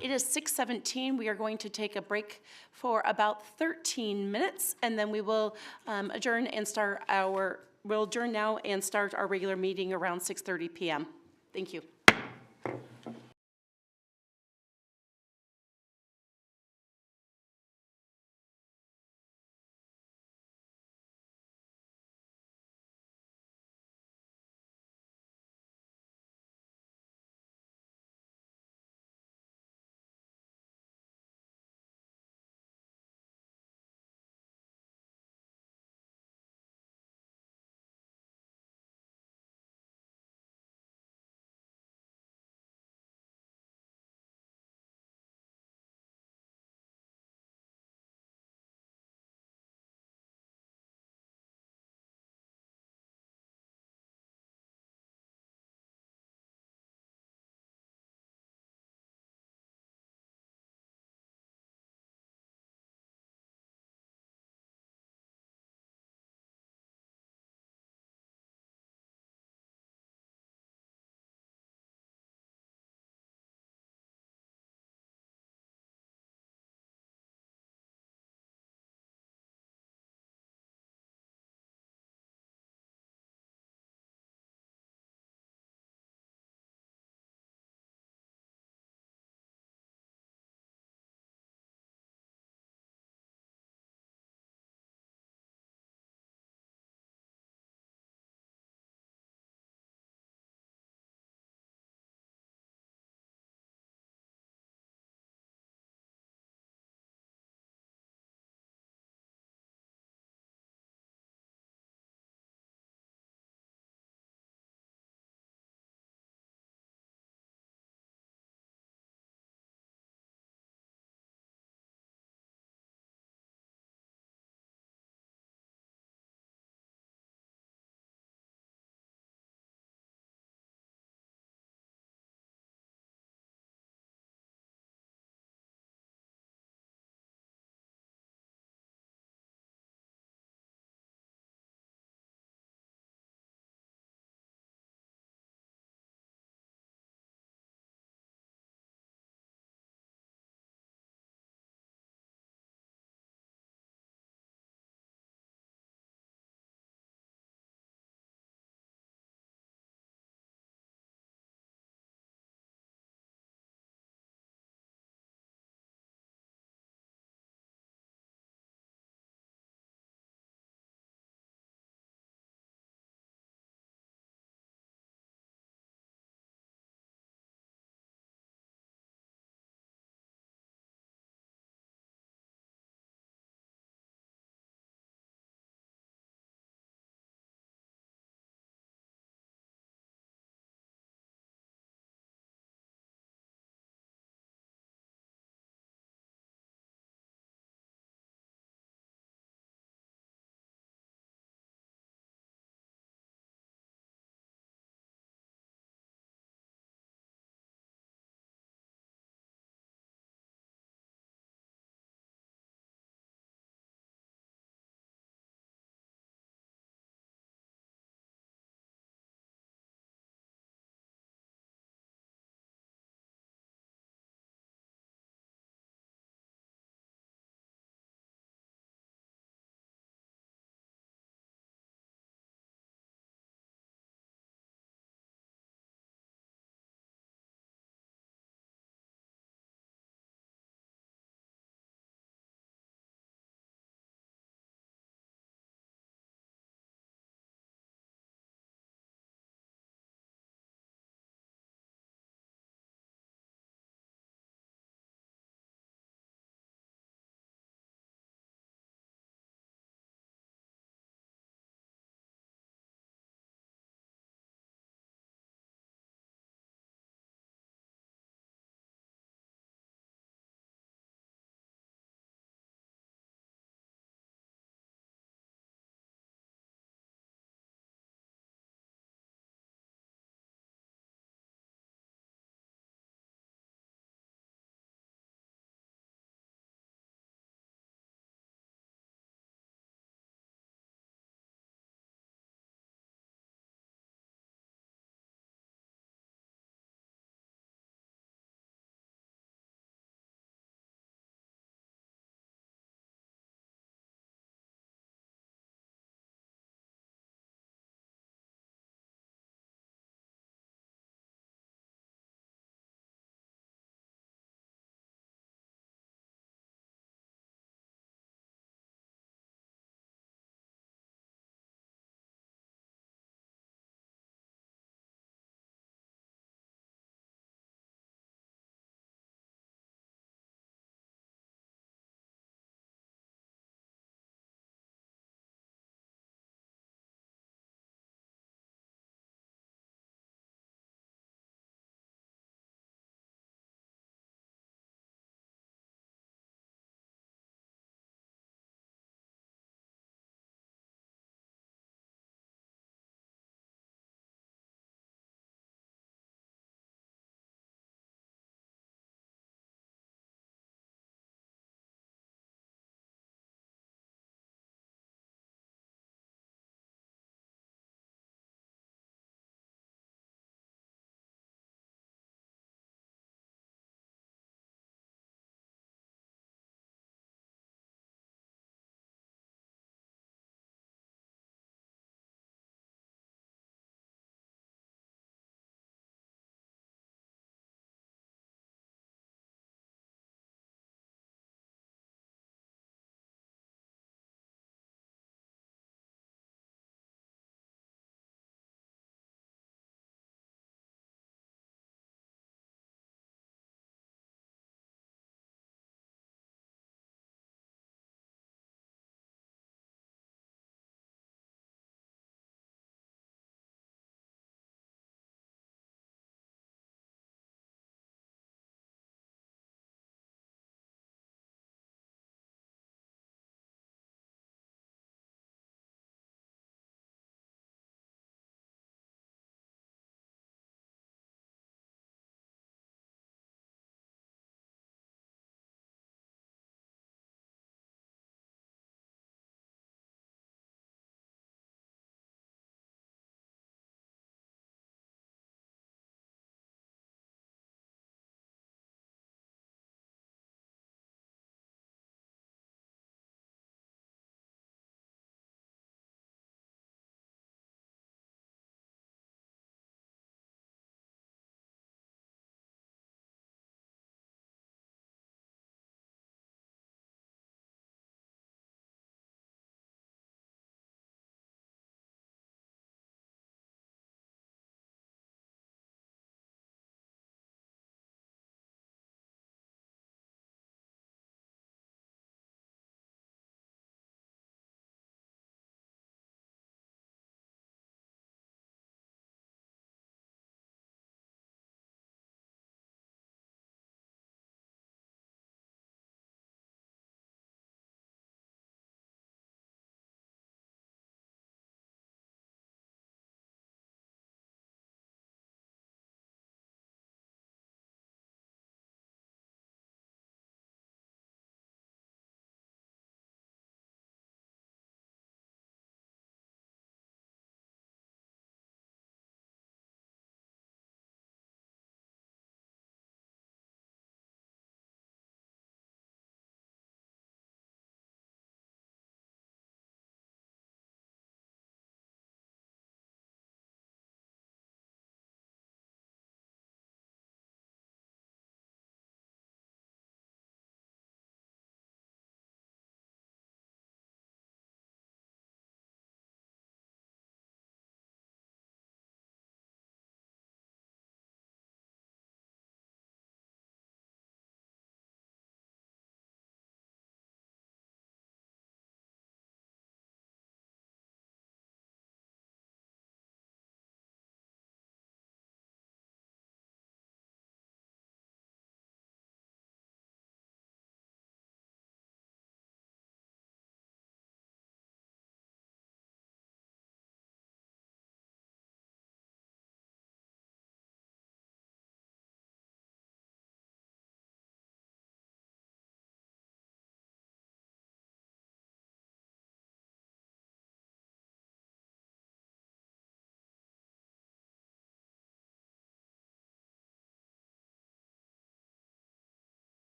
It is 6:17. We are going to take a break for about 13 minutes, and then we will adjourn now and start our regular meeting around 6:30 p.m. Thank you.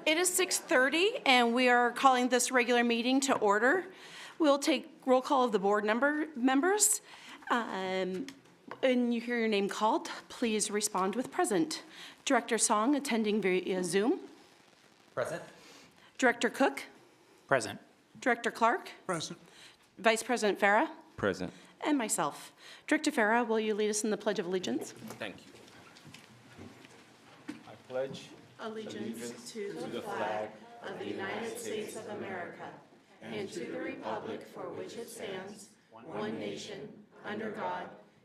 It is 6:30, and we are calling this regular meeting to order. We'll take roll call of the board members. When you hear your name called, please respond with present. Director Song attending via Zoom. Present. Director Cook. Present. Director Clark. Present. Vice President Farah. Present. And myself. Director Farah, will you lead us in the Pledge of Allegiance? Thank you. I pledge Allegiance to the flag of the United States of America and to the republic for which it stands, one nation, under God,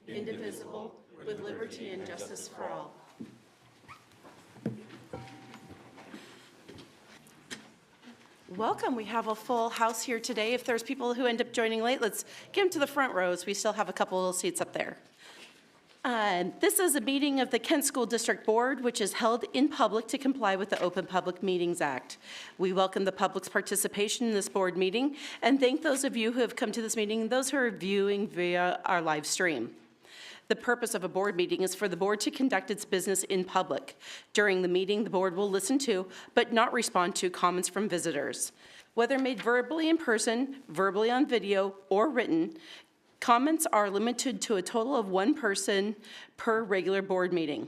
indivisible, with liberty and justice for all. Welcome. We have a full house here today. If there's people who end up joining late, let's get them to the front rows. We still have a couple little seats up there. This is a meeting of the Kent School District Board, which is held in public to comply with the Open Public Meetings Act. We welcome the public's participation in this board meeting and thank those of you who have come to this meeting and those who are viewing via our live stream. The purpose of a board meeting is for the board to conduct its business in public. During the meeting, the board will listen to, but not respond to, comments from visitors. Whether made verbally in person, verbally on video, or written, comments are limited to a total of one person per regular board meeting.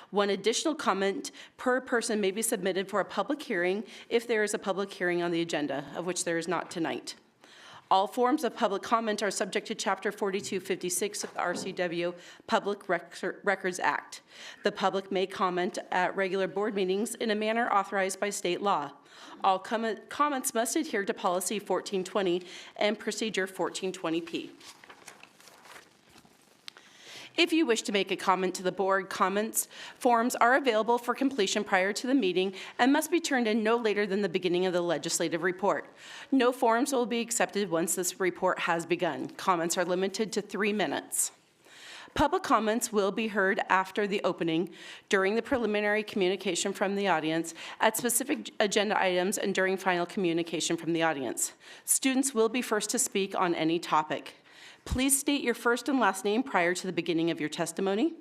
One additional comment per person may be submitted for a public hearing if there is a public hearing on the agenda, of which there is not tonight. All forms of public comment are subject to Chapter 4256 of the RCW Public Records Act. The public may comment at regular board meetings in a manner authorized by state law. All comments must adhere to Policy 1420 and Procedure 1420P. If you wish to make a comment to the board, comments forms are available for completion prior to the meeting and must be turned in no later than the beginning of the legislative report. No forms will be accepted once this report has begun. Comments are limited to 3 minutes. Public comments will be heard after the opening, during the preliminary communication from the audience, at specific agenda items, and during final communication from the audience. Students will be first to speak on any topic. Please state your first and last name prior to the beginning of your testimony.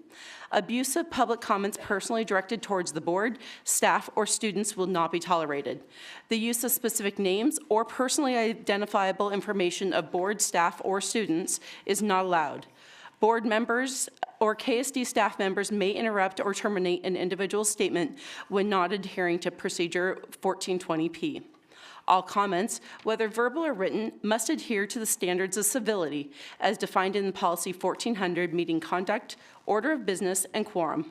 Abusive public comments personally directed towards the board, staff, or students will not be tolerated. The use of specific names or personally identifiable information of board, staff, or students is not allowed. Board members or KSD staff members may interrupt or terminate an individual's statement when not adhering to Procedure 1420P. All comments, whether verbal or written, must adhere to the standards of civility as defined in Policy 1400, Meeting Conduct, Order of Business, and Quorum.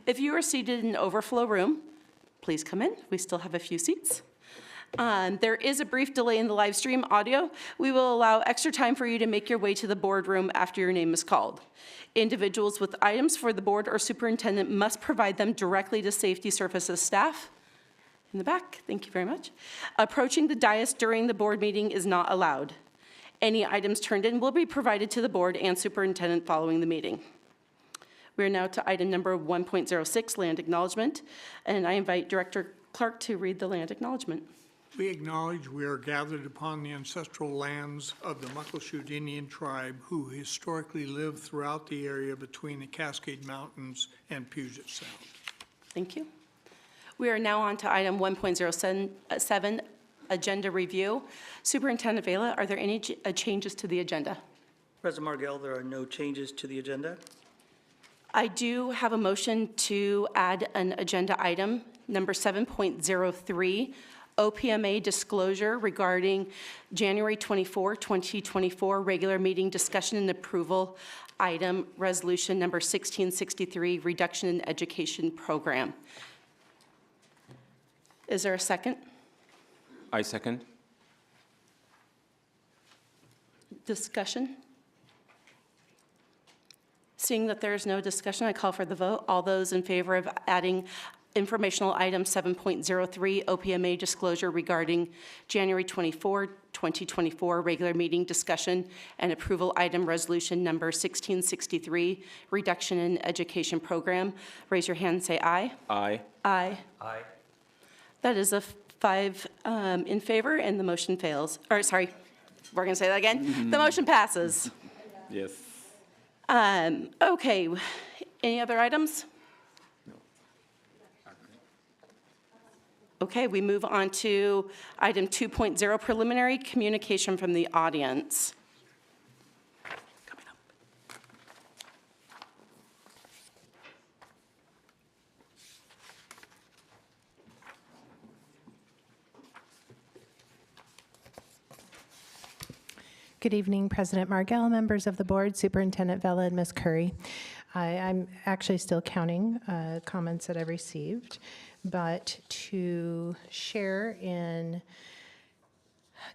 If you are seated in an overflow room, please come in. We still have a few seats. There is a brief delay in the live stream audio. We will allow extra time for you to make your way to the boardroom after your name is called. Individuals with items for the board or superintendent must provide them directly to Safety Services staff. In the back, thank you very much. Approaching the dais during the board meeting is not allowed. Any items turned in will be provided to the board and superintendent following the meeting. We are now to item number 1.06, land acknowledgement, and I invite Director Clark to read the land acknowledgement. We acknowledge we are gathered upon the ancestral lands of the Muckleshoot Indian tribe who historically lived throughout the area between the Cascade Mountains and Puget Sound. Thank you. We are now on to item 1.07, agenda review. Superintendent Vela, are there any changes to the agenda? President Margell, there are no changes to the agenda. I do have a motion to add an agenda item, number 7.03, OPMA disclosure regarding January 24, 2024 regular meeting discussion and approval item, resolution number 1663, reduction in education program. Is there a second? I second. Discussion? Seeing that there is no discussion, I call for the vote. All those in favor of adding informational item 7.03, OPMA disclosure regarding January 24, 2024 regular meeting discussion and approval item, resolution number 1663, reduction in education program, raise your hand and say aye. Aye. Aye. Aye. That is a 5 in favor, and the motion fails. Or, sorry, we're going to say that again. The motion passes. Yes. Okay, any other items? Okay, we move on to item 2.0, preliminary communication from the audience. Coming up. Good evening, President Margell, members of the board, Superintendent Vela, and Ms. Curry. I'm actually still counting comments that I've received, but to share in,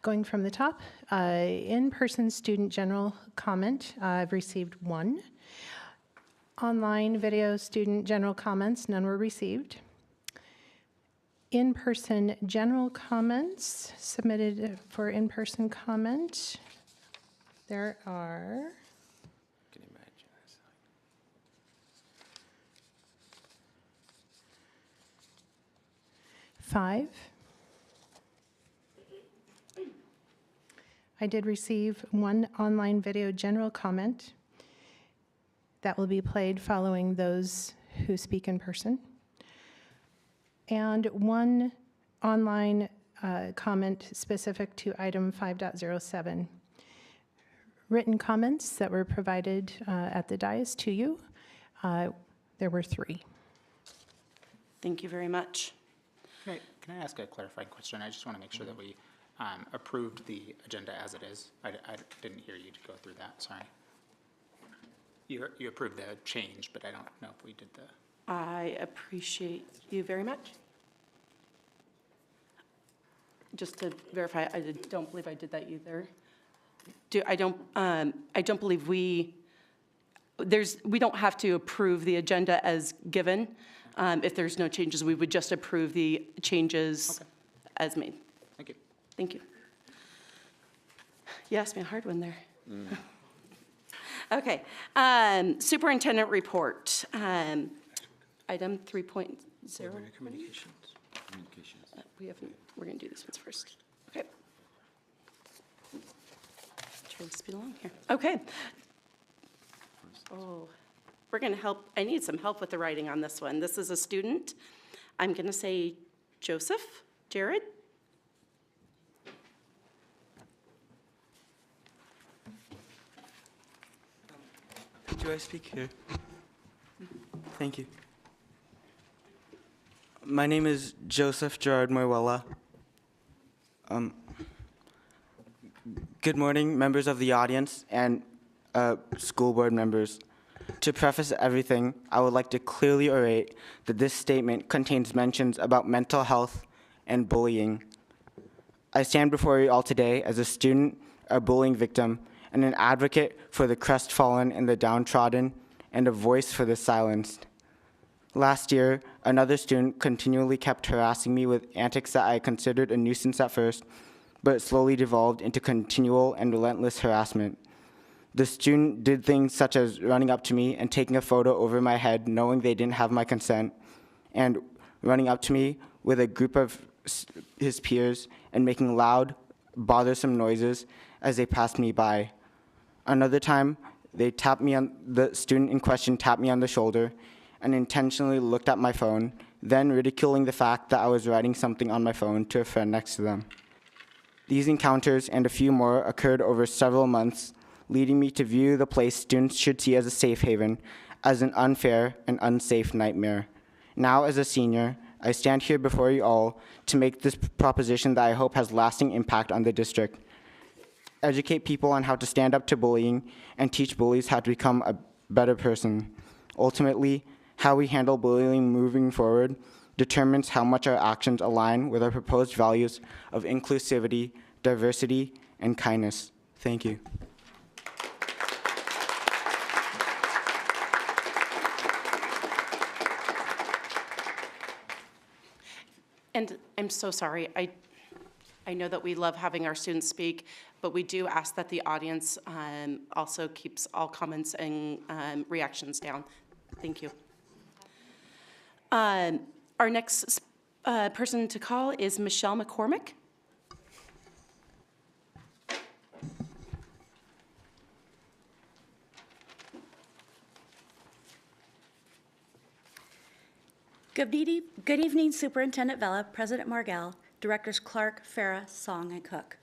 going from the top, in-person student general comment, I've received 1. Online video student general comments, none were received. In-person general comments submitted for in-person comment. There are Can you imagine this? 5. I did receive 1 online video general comment that will be played following those who speak in person, and 1 online comment specific to item 5.07. Written comments that were provided at the dais to you, there were 3. Thank you very much. Can I ask a clarifying question? I just want to make sure that we approved the agenda as it is. I didn't hear you go through that, sorry. You approved the change, but I don't know if we did the... I appreciate you very much. Just to verify, I don't believe I did that either. I don't believe we don't have to approve the agenda as given. If there's no changes, we would just approve the changes as made. Thank you. Thank you. You asked me a hard one there. Okay, superintendent report. Item 3.0. Communications. We're gonna do these ones first. Okay. Trying to speed along here. Okay. Oh, we're gonna help, I need some help with the writing on this one. This is a student. I'm gonna say Joseph, Jared. Do I speak here? Thank you. My name is Joseph Gerard Moruela. Good morning, members of the audience and school board members. To preface everything, I would like to clearly orate that this statement contains mentions about mental health and bullying. I stand before you all today as a student, a bullying victim, and an advocate for the crestfallen and the downtrodden, and a voice for the silenced. Last year, another student continually kept harassing me with antics that I considered a nuisance at first, but it slowly devolved into continual and relentless harassment. The student did things such as running up to me and taking a photo over my head knowing they didn't have my consent, and running up to me with a group of his peers and making loud, bothersome noises as they passed me by. Another time, the student in question tapped me on the shoulder and intentionally looked at my phone, then ridiculing the fact that I was writing something on my phone to a friend next to them. These encounters and a few more occurred over several months, leading me to view the place students should see as a safe haven as an unfair and unsafe nightmare. Now, as a senior, I stand here before you all to make this proposition that I hope has lasting impact on the district. Educate people on how to stand up to bullying and teach bullies how to become a better person. Ultimately, how we handle bullying moving forward determines how much our actions align with our proposed values of inclusivity, diversity, and kindness. Thank you. And I'm so sorry. I know that we love having our students speak, but we do ask that the audience also keeps all comments and reactions down. Thank you. Our next person to call is Michelle McCormick. Good evening, Superintendent Vela, President Margell, Directors Clark, Farah, Song, and Cook.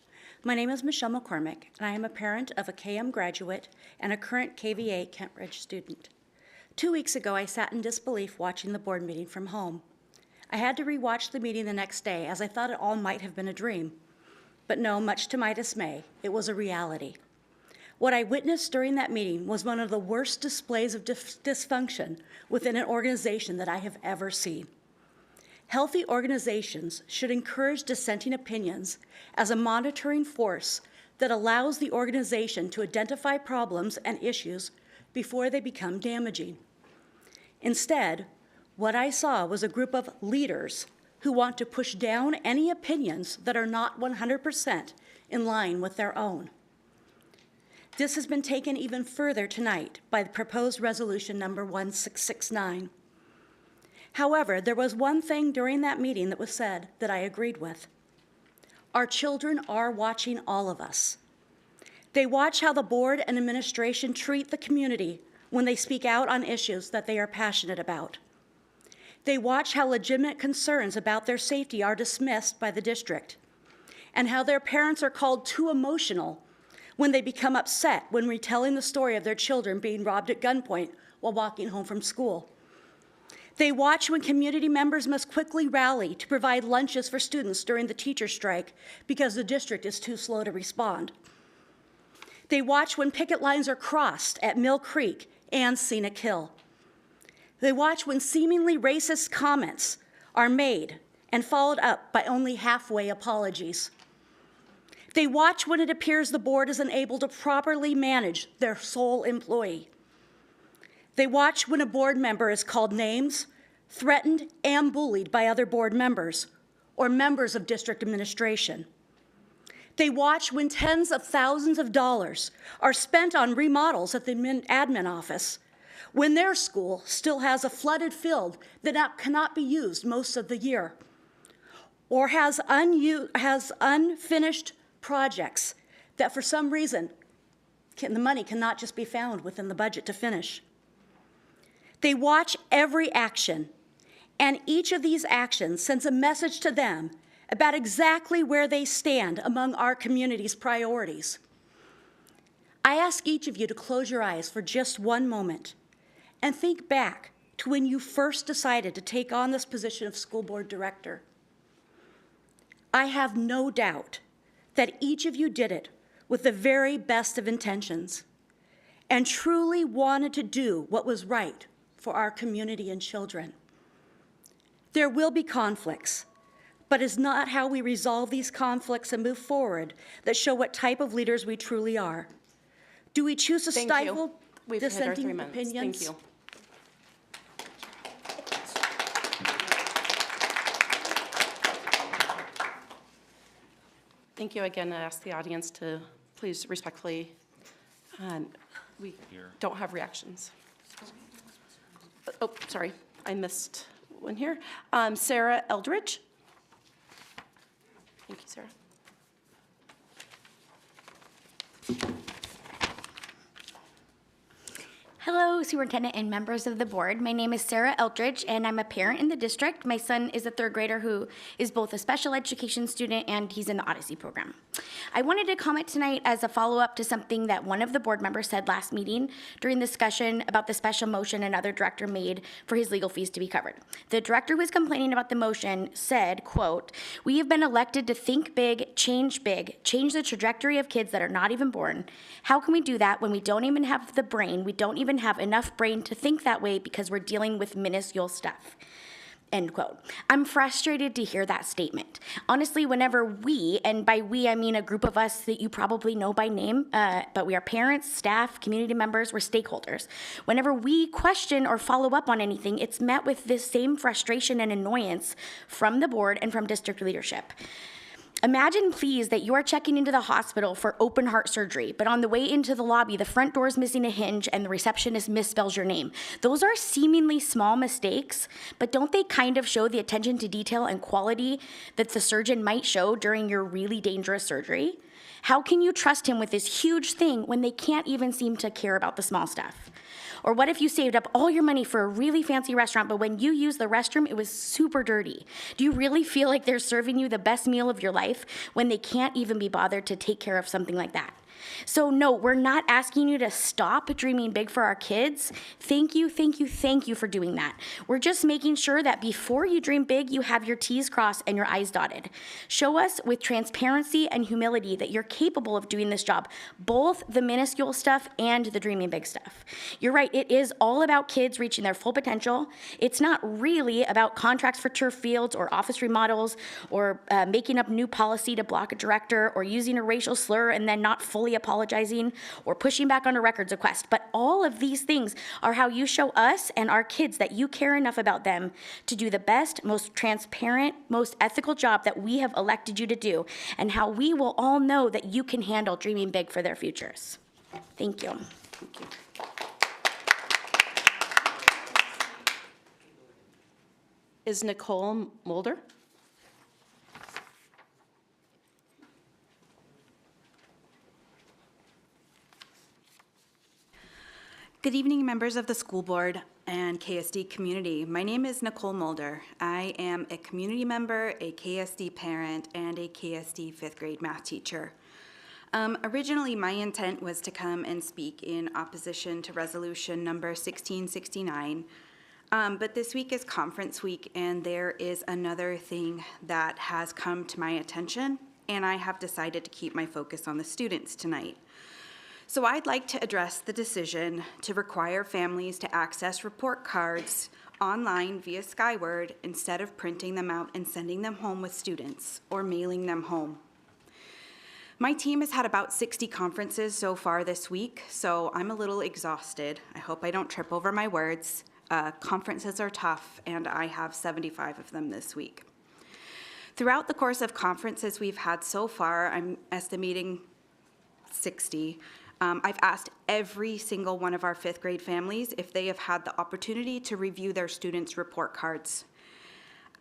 My name is Michelle McCormick, and I am a parent of a KM graduate and a current KVA Kent Ridge student. 2 weeks ago, I sat in disbelief watching the board meeting from home. I had to rewatch the meeting the next day as I thought it all might have been a dream. But no, much to my dismay, it was a reality. What I witnessed during that meeting was one of the worst displays of dysfunction within an organization that I have ever seen. Healthy organizations should encourage dissenting opinions as a monitoring force that allows the organization to identify problems and issues before they become damaging. Instead, what I saw was a group of leaders who want to push down any opinions that are not 100% in line with their own. This has been taken even further tonight by the proposed resolution number 1669. However, there was one thing during that meeting that was said that I agreed with. Our children are watching all of us. They watch how the board and administration treat the community when they speak out on issues that they are passionate about. They watch how legitimate concerns about their safety are dismissed by the district, and how their parents are called too emotional when they become upset when retelling the story of their children being robbed at gunpoint while walking home from school. They watch when community members must quickly rally to provide lunches for students during the teacher strike because the district is too slow to respond. They watch when picket lines are crossed at Mill Creek and Scenic Hill. They watch when seemingly racist comments are made and followed up by only halfway apologies. They watch when it appears the board is unable to properly manage their sole employee. They watch when a board member is called names, threatened, and bullied by other board members or members of district administration. They watch when tens of thousands of dollars are spent on remodels at the admin office when their school still has a flooded field that cannot be used most of the year, or has unfinished projects that for some reason the money cannot just be found within the budget to finish. They watch every action, and each of these actions sends a message to them about exactly where they stand among our community's priorities. I ask each of you to close your eyes for just one moment and think back to when you first decided to take on this position of school board director. I have no doubt that each of you did it with the very best of intentions and truly wanted to do what was right for our community and children. There will be conflicts, but it's not how we resolve these conflicts and move forward that show what type of leaders we truly are. Do we choose to stifle dissenting opinions? Thank you. Thank you again. I ask the audience to please respectfully, we don't have reactions. Oh, sorry, I missed one here. Sarah Eldridge. Thank you, Sarah. Hello, Superintendent and members of the board. My name is Sarah Eldridge, and I'm a parent in the district. My son is a third grader who is both a special education student and he's in the Odyssey program. I wanted to comment tonight as a follow-up to something that one of the board members said last meeting during discussion about the special motion another director made for his legal fees to be covered. The director who was complaining about the motion said, quote, "We have been elected to think big, change the trajectory of kids that are not even born. How can we do that when we don't even have the brain, we don't even have enough brain to think that way because we're dealing with minuscule stuff?" End quote. I'm frustrated to hear that statement. Honestly, whenever we, and by we I mean a group of us that you probably know by name, but we are parents, staff, community members, we're stakeholders. Whenever we question or follow up on anything, it's met with this same frustration and annoyance from the board and from district leadership. Imagine, please, that you are checking into the hospital for open heart surgery, but on the way into the lobby, the front door is missing a hinge and the receptionist misspells your name. Those are seemingly small mistakes, but don't they kind of show the attention to detail and quality that the surgeon might show during your really dangerous surgery? How can you trust him with this huge thing when they can't even seem to care about the small stuff? Or what if you saved up all your money for a really fancy restaurant, but when you used the restroom, it was super dirty? Do you really feel like they're serving you the best meal of your life when they can't even be bothered to take care of something like that? So no, we're not asking you to stop dreaming big for our kids. Thank you, thank you, thank you for doing that. We're just making sure that before you dream big, you have your T's crossed and your I's dotted. Show us with transparency and humility that you're capable of doing this job, both the minuscule stuff and the dreaming big stuff. You're right, it is all about kids reaching their full potential. It's not really about contracts for turf fields or office remodels or making up new policy to block a director or using a racial slur and then not fully apologizing or pushing back on a records request. But all of these things are how you show us and our kids that you care enough about them to do the best, most transparent, most ethical job that we have elected you to do, and how we will all know that you can handle dreaming big for their futures. Thank you. Thank you. Is Nicole Mulder? Good evening, members of the school board and KSD community. My name is Nicole Mulder. I am a community member, a KSD parent, and a KSD fifth grade math teacher. Originally, my intent was to come and speak in opposition to resolution number 1669, but this week is conference week, and there is another thing that has come to my attention, and I have decided to keep my focus on the students tonight. So I'd like to address the decision to require families to access report cards online via Skyward instead of printing them out and sending them home with students or mailing them home. My team has had about 60 conferences so far this week, so I'm a little exhausted. I hope I don't trip over my words. Conferences are tough, and I have 75 of them this week. Throughout the course of conferences we've had so far, I'm estimating 60, I've asked every single one of our fifth grade families if they have had the opportunity to review their students' report cards.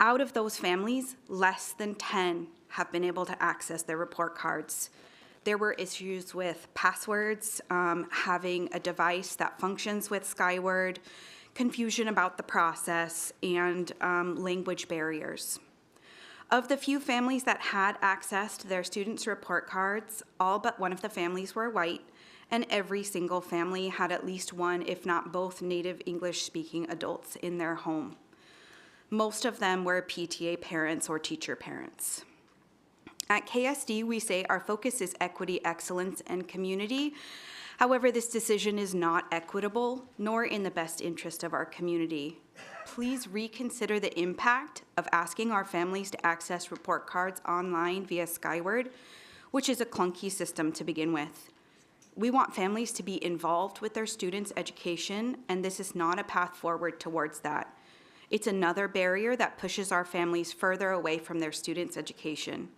Out of those families, less than 10 have been able to access their report cards. There were issues with passwords, having a device that functions with Skyward, confusion about the process, and language barriers. Of the few families that had access to their students' report cards, all but one of the families were white, and every single family had at least one, if not both, native English-speaking adults in their home. Most of them were PTA parents or teacher parents. At KSD, we say our focus is equity, excellence, and community. However, this decision is not equitable, nor in the best interest of our community. Please reconsider the impact of asking our families to access report cards online via Skyward, which is a clunky system to begin with. We want families to be involved with their students' education, and this is not a path forward towards that. It's another barrier that pushes our families further away from their students' education.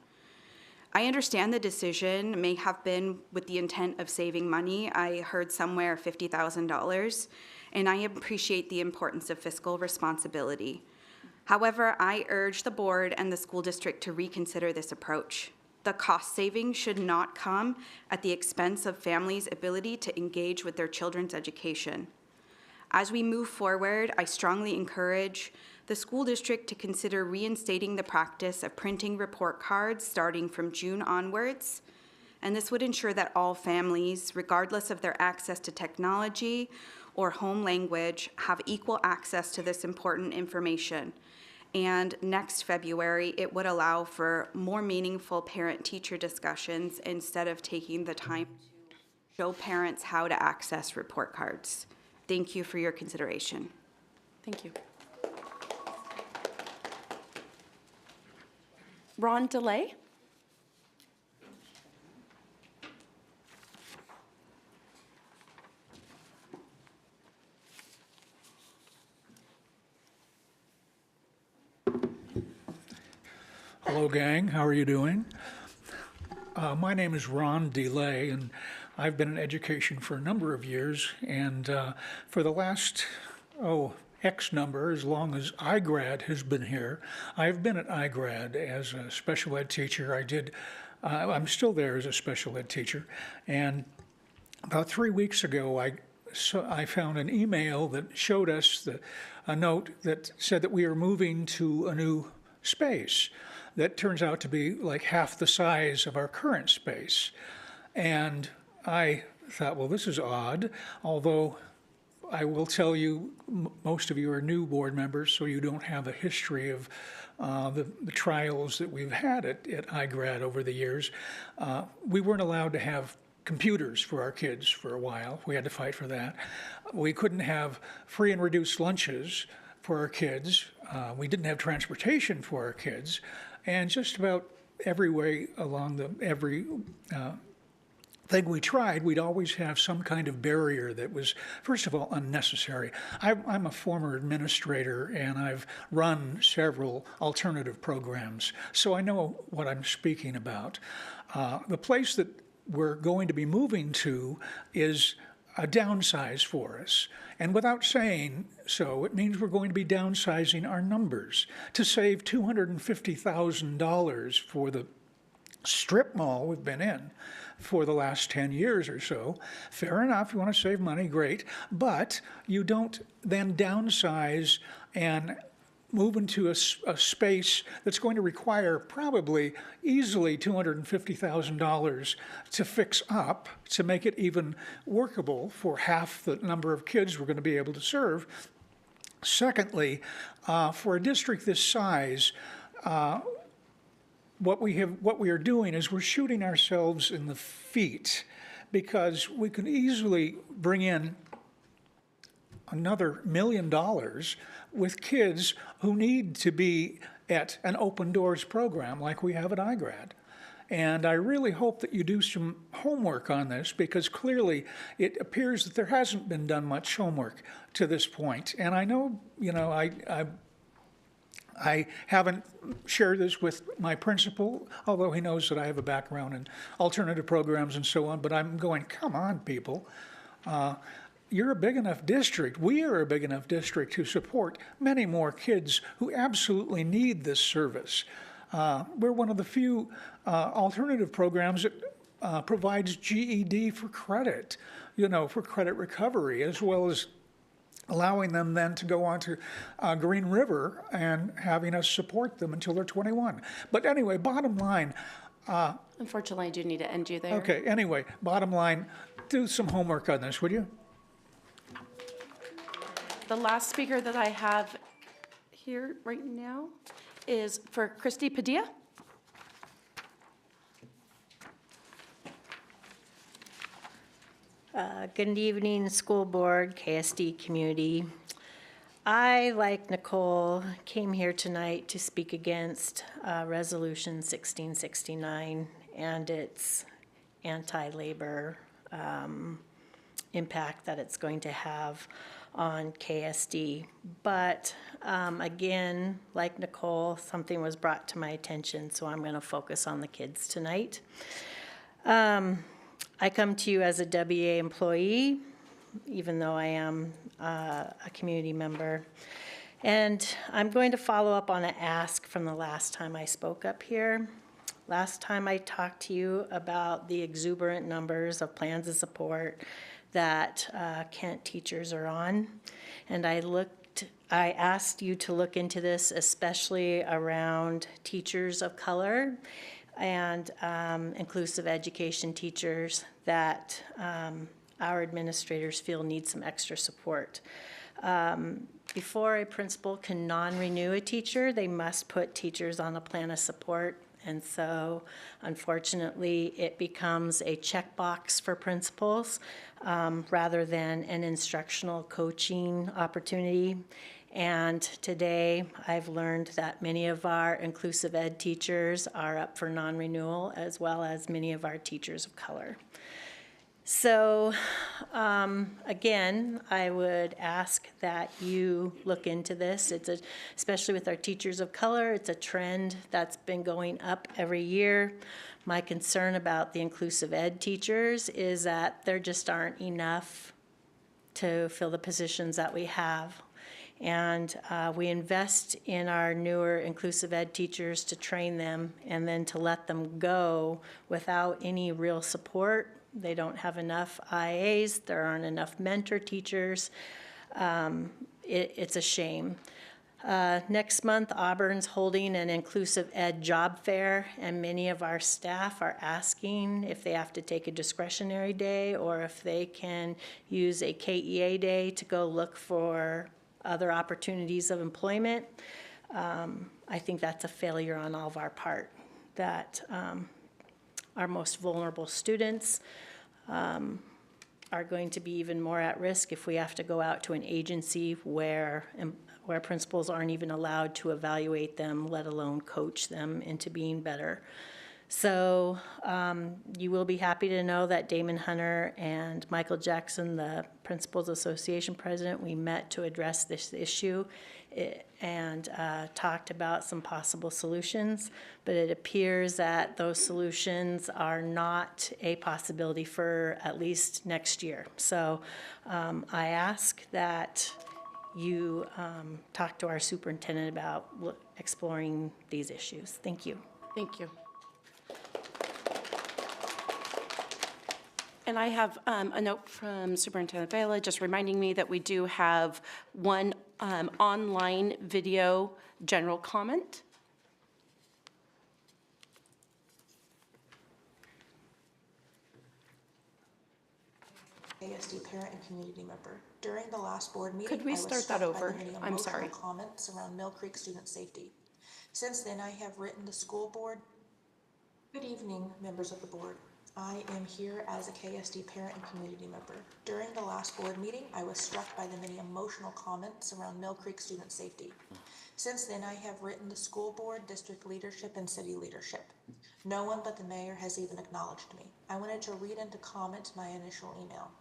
I understand the decision may have been with the intent of saving money. I heard somewhere $50,000, and I appreciate the importance of fiscal responsibility. However, I urge the board and the school district to reconsider this approach. The cost savings should not come at the expense of families' ability to engage with their children's education. As we move forward, I strongly encourage the school district to consider reinstating the practice of printing report cards starting from June onwards, and this would ensure that all families, regardless of their access to technology or home language, have equal access to this important information. And next February, it would allow for more meaningful parent-teacher discussions instead of taking the time to show parents how to access report cards. Thank you for your consideration. Thank you. Ron DeLay? Hello, gang. How are you doing? My name is Ron DeLay, and I've been in education for a number of years. And for the last, X number, as long as iGrad has been here, I've been at iGrad as a special ed teacher. I'm still there as a special ed teacher. And about 3 weeks ago, I I found an email that showed us a note that said that we are moving to a new space that turns out to be like half the size of our current space. And I thought, well, this is odd, although I will tell you, most of you are new board members, so you don't have a history of the trials that we've had at iGrad over the years. We weren't allowed to have computers for our kids for a while. We had to fight for that. We couldn't have free and reduced lunches for our kids. We didn't have transportation for our kids. And just about every way along every thing we tried, we'd always have some kind of barrier that was, first of all, unnecessary. I'm a former administrator, and I've run several alternative programs, so I know what I'm speaking about. The place that we're going to be moving to is a downsize for us. And without saying so, it means we're going to be downsizing our numbers to save $250,000 for the strip mall we've been in for the last 10 years or so. Fair enough, you want to save money, great, but you don't then downsize and move into a space that's going to require probably easily $250,000 to fix up, to make it even workable for half the number of kids we're going to be able to serve. Secondly, for a district this size, what we are doing is we're shooting ourselves in the feet, because we can easily bring in another $1 million with kids who need to be at an open doors program like we have at iGrad. And I really hope that you do some homework on this, because clearly it appears that there hasn't been done much homework to this point. And I know, I haven't shared this with my principal, although he knows that I have a background in alternative programs and so on, but I'm going, come on, people. You're a big enough district, we are a big enough district to support many more kids who absolutely need this service. We're one of the few alternative programs that provides GED for credit, for credit recovery, as well as allowing them then to go on to Green River and having us support them until they're 21. But anyway, bottom line. Unfortunately, I do need to end you there. Okay, anyway, bottom line, do some homework on this, would you? The last speaker that I have here right now is for Christy Padilla. Good evening, school board, KSD community. I, like Nicole, came here tonight to speak against Resolution 1669 and its anti-labor impact that it's going to have on KSD. But again, like Nicole, something was brought to my attention, so I'm going to focus on the kids tonight. I come to you as a WA employee, even though I am a community member. And I'm going to follow up on an ask from the last time I spoke up here. Last time I talked to you about the exuberant numbers of plans of support that Kent teachers are on. And I asked you to look into this, especially around teachers of color and inclusive education teachers that our administrators feel need some extra support. Before a principal can non-renew a teacher, they must put teachers on a plan of support. And so, unfortunately, it becomes a checkbox for principals rather than an instructional coaching opportunity. And today, I've learned that many of our inclusive ed teachers are up for non-renewal, as well as many of our teachers of color. So, again, I would ask that you look into this. Especially with our teachers of color, it's a trend that's been going up every year. My concern about the inclusive ed teachers is that there just aren't enough to fill the positions that we have. And we invest in our newer inclusive ed teachers to train them and then to let them go without any real support They don't have enough IAs, there aren't enough mentor teachers. It's a shame. Next month, Auburn's holding an inclusive ed job fair, and many of our staff are asking if they have to take a discretionary day or if they can use a KEA day to go look for other opportunities of employment. I think that's a failure on all of our part, that our most vulnerable students are going to be even more at risk if we have to go out to an agency where principals aren't even allowed to evaluate them, let alone coach them into being better. So you will be happy to know that Damon Hunter and Michael Jackson, the Principals Association president, we met to address this issue and talked about some possible solutions, but it appears that those solutions are not a possibility for at least next year. So I ask that you talk to our superintendent about exploring these issues. Thank you. Thank you. And I have a note from Superintendent Vela just reminding me that we do have one online video general comment. KSD parent and community member. During the last board meeting, Could we start that over? I'm sorry. Comments around Mill Creek student safety. Since then, I have written the school board. Good evening, members of the board. I am here as a KSD parent and community member. During the last board meeting, I was struck by the many emotional comments around Mill Creek student safety. Since then, I have written the school board, district leadership, and city leadership. No one but the mayor has even acknowledged me. I wanted to read into comment my initial email.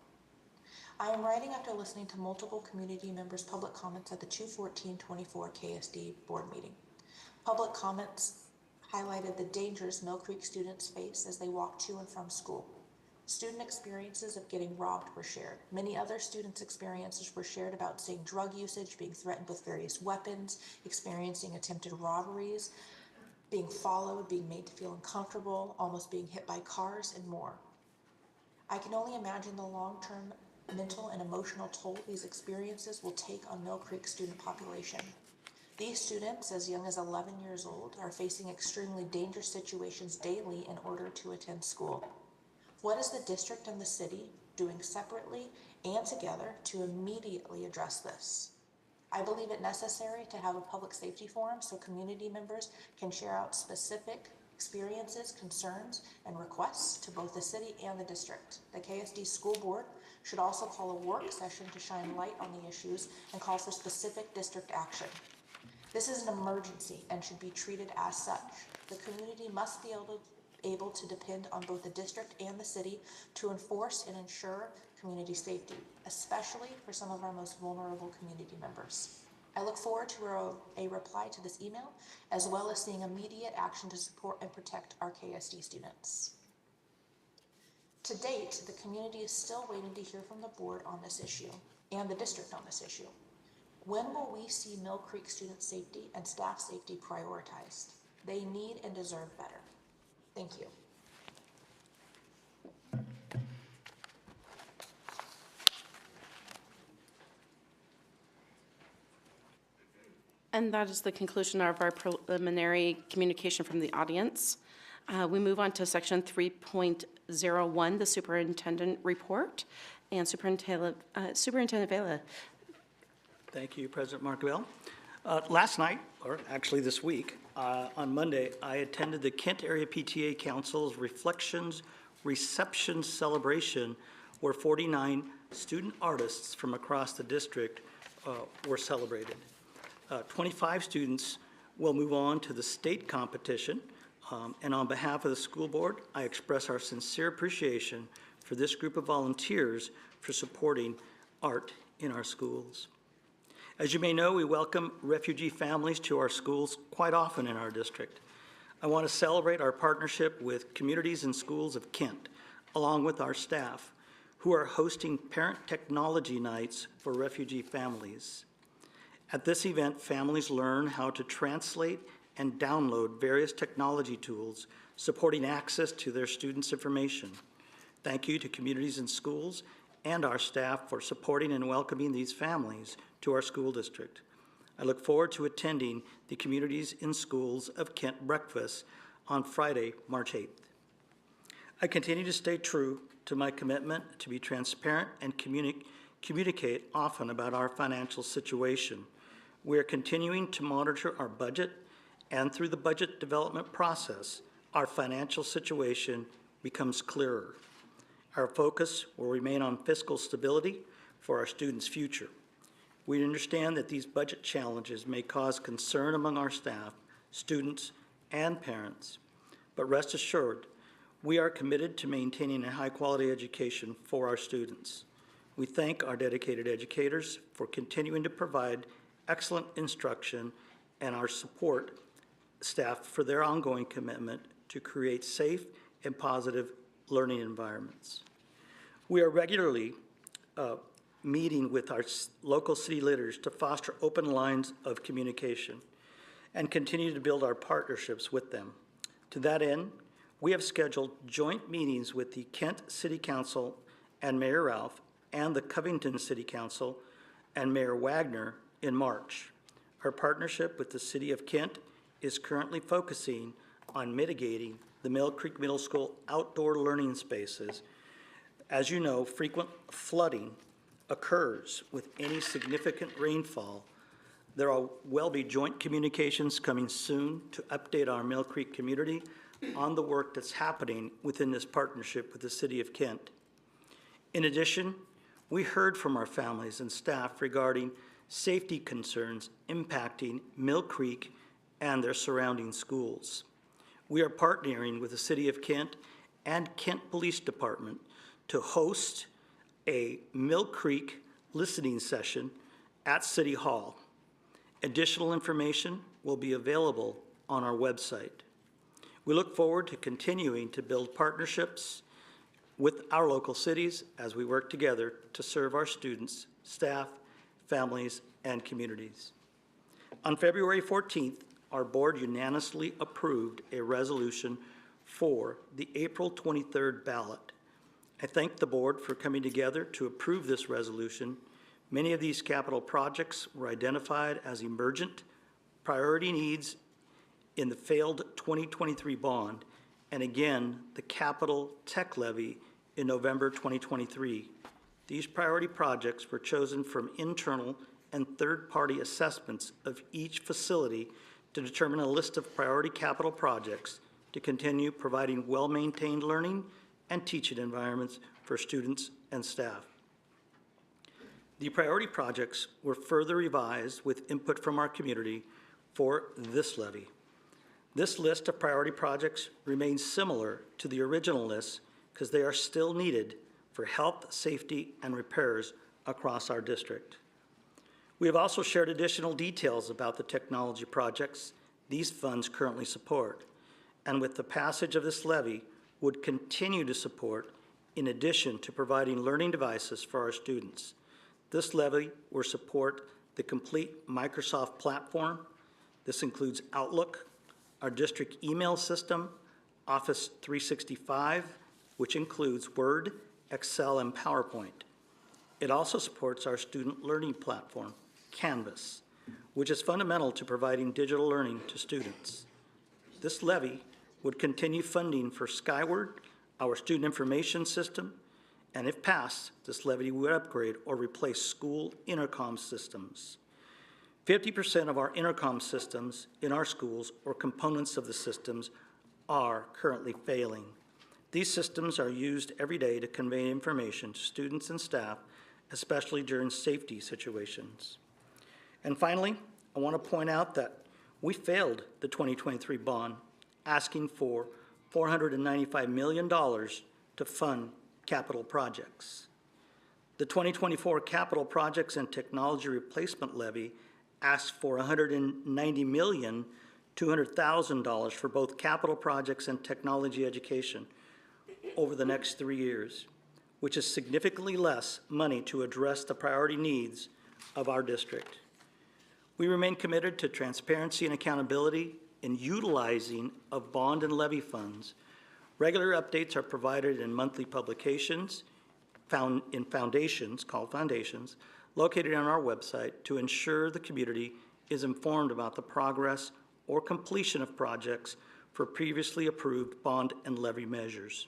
I am writing after listening to multiple community members' public comments at the 2/14/24 KSD board meeting. Public comments highlighted the dangers Mill Creek students face as they walk to and from school. Student experiences of getting robbed were shared. Many other students' experiences were shared about seeing drug usage, being threatened with various weapons, experiencing attempted robberies, being followed, being made to feel uncomfortable, almost being hit by cars, and more. I can only imagine the long-term mental and emotional toll these experiences will take on Mill Creek student population. These students, as young as 11 years old, are facing extremely dangerous situations daily in order to attend school. What is the district and the city doing separately and together to immediately address this? I believe it necessary to have a public safety forum so community members can share out specific experiences, concerns, and requests to both the city and the district. The KSD school board should also call a work session to shine light on the issues and call for specific district action. This is an emergency and should be treated as such. The community must be able to depend on both the district and the city to enforce and ensure community safety, especially for some of our most vulnerable community members. I look forward to a reply to this email, as well as seeing immediate action to support and protect our KSD students. To date, the community is still waiting to hear from the board on this issue and the district on this issue. When will we see Mill Creek student safety and staff safety prioritized? They need and deserve better. Thank you. And that is the conclusion of our preliminary communication from the audience. We move on to section 3.01, the superintendent report. And Superintendent Vela. Thank you, President Markville. Last night, or actually this week, on Monday, I attended the Kent Area PTA Council's Reflections Reception Celebration, where 49 student artists from across the district were celebrated. 25 students will move on to the state competition, and on behalf of the school board, I express our sincere appreciation for this group of volunteers for supporting art in our schools. As you may know, we welcome refugee families to our schools quite often in our district. I want to celebrate our partnership with communities and schools of Kent, along with our staff, who are hosting parent technology nights for refugee families. At this event, families learn how to translate and download various technology tools supporting access to their students' information. Thank you to communities and schools and our staff for supporting and welcoming these families to our school district. I look forward to attending the Communities in Schools of Kent breakfast on Friday, March 8th. I continue to stay true to my commitment to be transparent and communicate often about our financial situation. We are continuing to monitor our budget, and through the budget development process, our financial situation becomes clearer. Our focus will remain on fiscal stability for our students' future. We understand that these budget challenges may cause concern among our staff, students, and parents, but rest assured, we are committed to maintaining a high-quality education for our students. We thank our dedicated educators for continuing to provide excellent instruction and our support staff for their ongoing commitment to create safe and positive learning environments. We are regularly meeting with our local city leaders to foster open lines of communication and continue to build our partnerships with them. To that end, we have scheduled joint meetings with the Kent City Council and Mayor Ralph and the Covington City Council and Mayor Wagner in March. Our partnership with the City of Kent is currently focusing on mitigating the Mill Creek Middle School outdoor learning spaces. As you know, frequent flooding occurs with any significant rainfall. There will be joint communications coming soon to update our Mill Creek community on the work that's happening within this partnership with the City of Kent. In addition, we heard from our families and staff regarding safety concerns impacting Mill Creek and their surrounding schools. We are partnering with the City of Kent and Kent Police Department to host a Mill Creek listening session at City Hall. Additional information will be available on our website. We look forward to continuing to build partnerships with our local cities as we work together to serve our students, staff, families, and communities. On February 14th, our board unanimously approved a resolution for the April 23rd ballot. I thank the board for coming together to approve this resolution. Many of these capital projects were identified as emergent priority needs in the failed 2023 bond, and again, the capital tech levy in November 2023. These priority projects were chosen from internal and third-party assessments of each facility to determine a list of priority capital projects to continue providing well-maintained learning and teaching environments for students and staff. The priority projects were further revised with input from our community for this levy. This list of priority projects remains similar to the original list because they are still needed for health, safety, and repairs across our district. We have also shared additional details about the technology projects these funds currently support, and with the passage of this levy, would continue to support in addition to providing learning devices for our students. This levy will support the complete Microsoft platform. This includes Outlook, our district email system, Office 365, which includes Word, Excel, and PowerPoint. It also supports our student learning platform, Canvas, which is fundamental to providing digital learning to students. This levy would continue funding for Skyward, our student information system, and if passed, this levy would upgrade or replace school intercom systems. 50% of our intercom systems in our schools or components of the systems are currently failing. These systems are used every day to convey information to students and staff, especially during safety situations. And finally, I want to point out that we failed the 2023 bond, asking for $495 million to fund capital projects. The 2024 Capital Projects and Technology Replacement Levy asked for $190,200,000 for both capital projects and technology education over the next 3 years, which is significantly less money to address the priority needs of our district. We remain committed to transparency and accountability in utilizing of bond and levy funds. Regular updates are provided in monthly publications found in foundations, called foundations, located on our website to ensure the community is informed about the progress or completion of projects for previously approved bond and levy measures.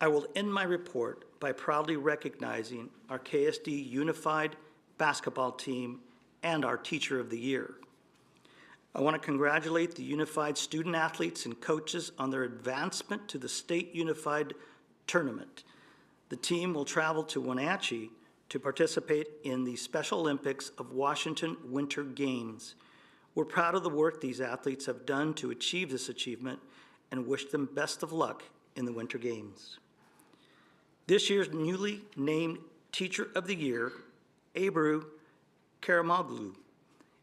I will end my report by proudly recognizing our KSD Unified Basketball Team and our Teacher of the Year. I want to congratulate the Unified student athletes and coaches on their advancement to the State Unified Tournament. The team will travel to Wenatchee to participate in the Special Olympics of Washington Winter Games. We're proud of the work these athletes have done to achieve this achievement and wish them best of luck in the Winter Games. This year's newly named Teacher of the Year, Ebru Karamoglu,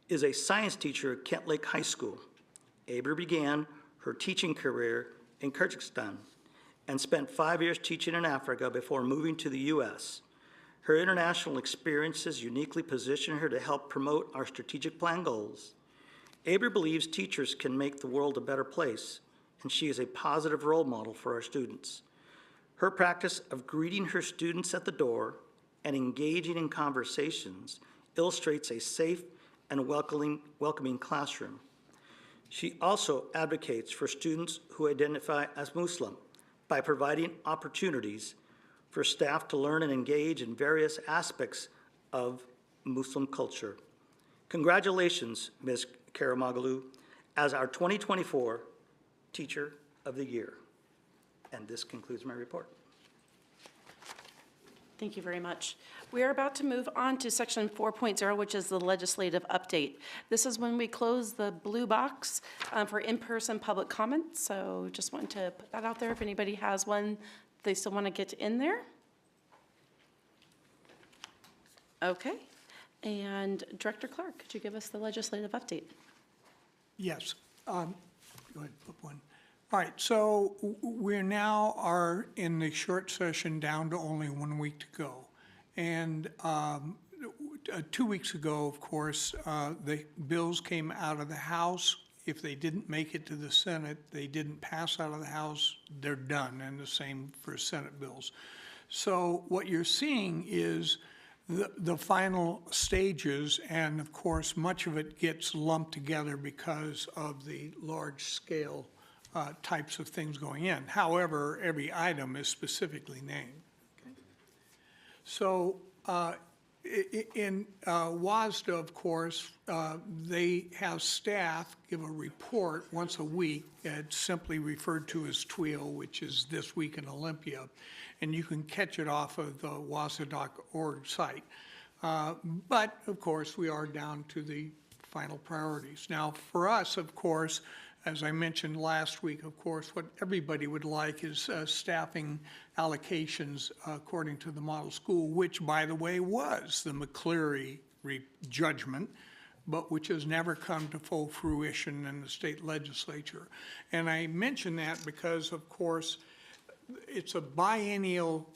is a science teacher at Kent Lake High School. Ebru began her teaching career in Kyrgyzstan and spent 5 years teaching in Africa before moving to the U.S. Her international experiences uniquely position her to help promote our strategic plan goals. Ebru believes teachers can make the world a better place, and she is a positive role model for our students. Her practice of greeting her students at the door and engaging in conversations illustrates a safe and welcoming classroom. She also advocates for students who identify as Muslim by providing opportunities for staff to learn and engage in various aspects of Muslim culture. Congratulations, Ms. Karamoglu, as our 2024 Teacher of the Year. And this concludes my report. Thank you very much. We are about to move on to section 4.0, which is the legislative update. This is when we close the blue box for in-person public comment. So just wanted to put that out there if anybody has one they still want to get in there. Okay. And Director Clark, could you give us the legislative update? Yes. Go ahead, flip one. All right, so we now are in the short session down to only 1 week to go. And 2 weeks ago, of course, the bills came out of the House. If they didn't make it to the Senate, they didn't pass out of the House, they're done, and the same for Senate bills. So what you're seeing is the final stages, and of course, much of it gets lumped together because of the large scale types of things going in. However, every item is specifically named. Okay. So in WASDA, of course, they have staff give a report once a week. It's simply referred to as TWEAL, which is This Week in Olympia, and you can catch it off of the wasda.org site. But, of course, we are down to the final priorities. Now, for us, of course, as I mentioned last week, of course, what everybody would like is staffing allocations according to the model school, which, by the way, was the McCleary judgment, but which has never come to full fruition in the state legislature. And I mention that because, of course, it's a biennial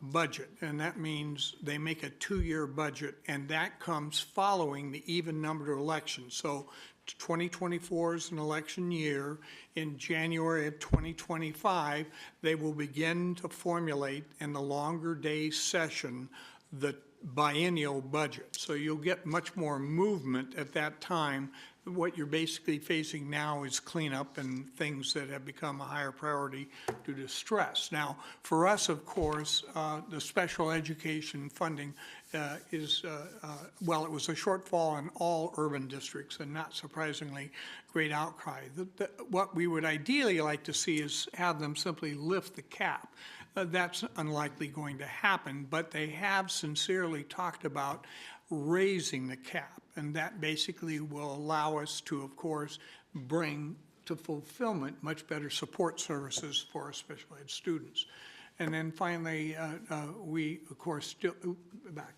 budget, and that means they make a 2-year budget, and that comes following the even-numbered election. So 2024 is an election year. In January of 2025, they will begin to formulate in the longer day session the biennial budget. So you'll get much more movement at that time. What you're basically facing now is cleanup and things that have become a higher priority due to stress. Now, for us, of course, the special education funding well, it was a shortfall in all urban districts, and not surprisingly, great outcry. What we would ideally like to see is have them simply lift the cap. That's unlikely going to happen, but they have sincerely talked about raising the cap, and that basically will allow us to, of course, bring to fulfillment much better support services for our special ed students. And then finally, we, of course, still,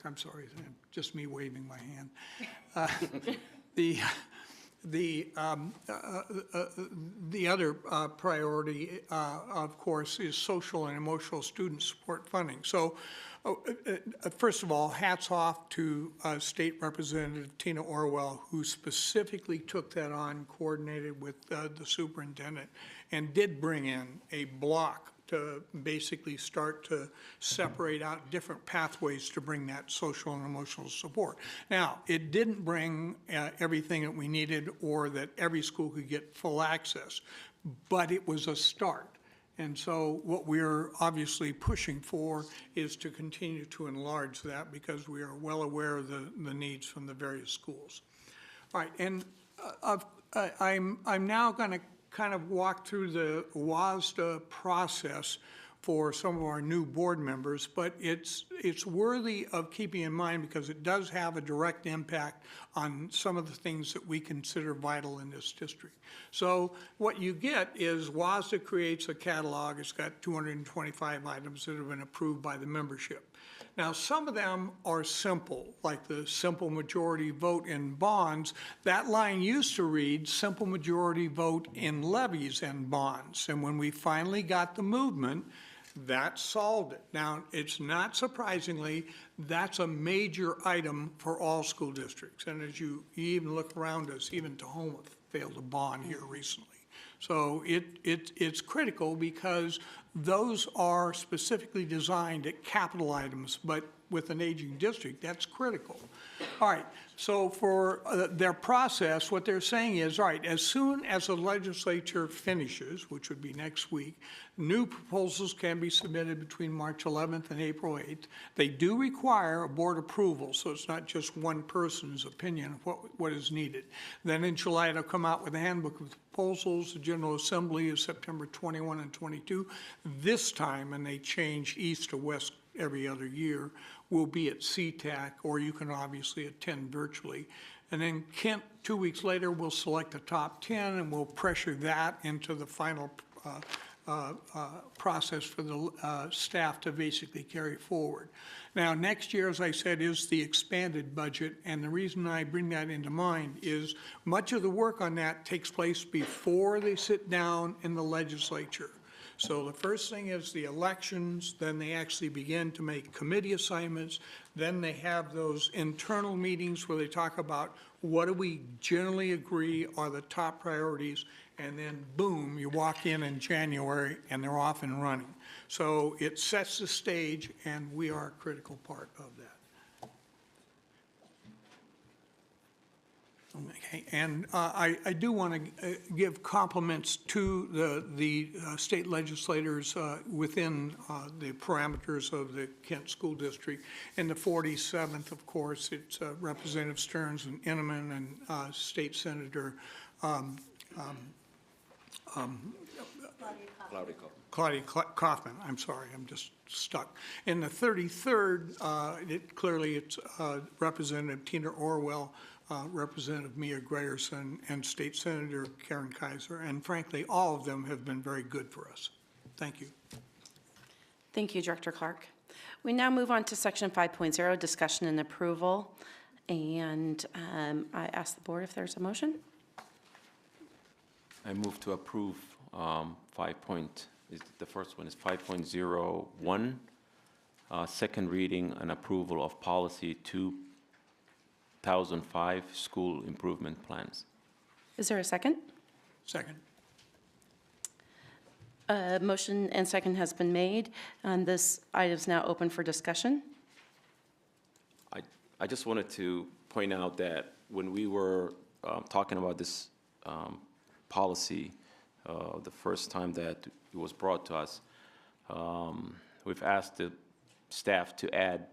I'm sorry, just me waving my hand. The other priority, of course, is social and emotional student support funding. So First of all, hats off to State Representative Tina Orwell, who specifically took that on, coordinated with the superintendent, and did bring in a block to basically start to separate out different pathways to bring that social and emotional support. Now, it didn't bring everything that we needed or that every school could get full access, but it was a start. And so what we're obviously pushing for is to continue to enlarge that, because we are well aware of the needs from the various schools. All right, and I'm now going to kind of walk through the WASDA process for some of our new board members, but it's worthy of keeping in mind because it does have a direct impact on some of the things that we consider vital in this district. So what you get is WASDA creates a catalog. It's got 225 items that have been approved by the membership. Now, some of them are simple, like the simple majority vote in bonds. That line used to read simple majority vote in levies and bonds. And when we finally got the movement, that solved it. Now, it's not surprisingly, that's a major item for all school districts. And as you even look around us, even Tahoma failed a bond here recently. So it's critical because those are specifically designed at capital items, but with an aging district, that's critical. All right, so for their process, what they're saying is, all right, as soon as the legislature finishes, which would be next week, new proposals can be submitted between March 11th and April 8th. They do require a board approval, so it's not just one person's opinion of what is needed. Then in July, they'll come out with a handbook of proposals. The General Assembly is September 21 and 22. This time, and they change east to west every other year, will be at CTAC, or you can obviously attend virtually. And then Kent, 2 weeks later, will select the top 10, and we'll pressure that into the final process for the staff to basically carry forward. Now, next year, as I said, is the expanded budget, and the reason I bring that into mind is much of the work on that takes place before they sit down in the legislature. So the first thing is the elections, then they actually begin to make committee assignments, then they have those internal meetings where they talk about what do we generally agree are the top priorities, and then boom, you walk in January and they're off and running. So it sets the stage, and we are a critical part of that. Okay, and I do want to give compliments to the state legislators within the parameters of the Kent School District. In the 47th, of course, it's Representative Stearns and Inneman and State Senator Claudia Kaufman. I'm sorry, I'm just stuck. In the 33rd, clearly it's Representative Tina Orwell, Representative Mia Grayerson, and State Senator Karen Kaiser, and frankly, all of them have been very good for us. Thank you. Thank you, Director Clark. We now move on to Section 5.0, discussion and approval. And I ask the board if there's a motion. I move to approve the first one is 5.01, second reading and approval of policy 2005 school improvement plans. Is there a second? Second. Motion and second has been made, and this item is now open for discussion. I just wanted to point out that when we were talking about this policy, the first time that it was brought to us, we've asked the staff to add,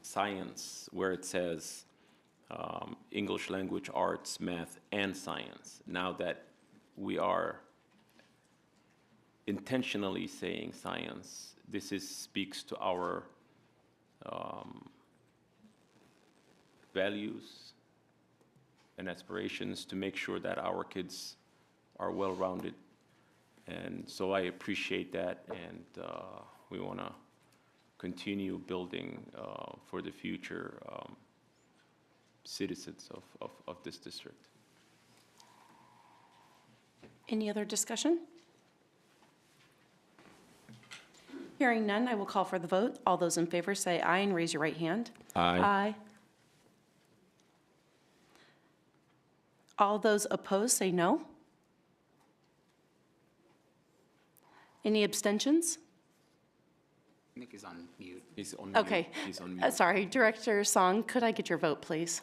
science where it says English language, arts, math, and science. Now that we are intentionally saying science, this speaks to our values and aspirations to make sure that our kids are well-rounded. And so I appreciate that, and we want to continue building for the future citizens of this district. Any other discussion? Hearing none, I will call for the vote. All those in favor say aye and raise your right hand. Aye. Aye. All those opposed say no. Any abstentions? Nick is on mute. He's on Okay. mute. He's on mute. Sorry, Director Song, could I get your vote, please?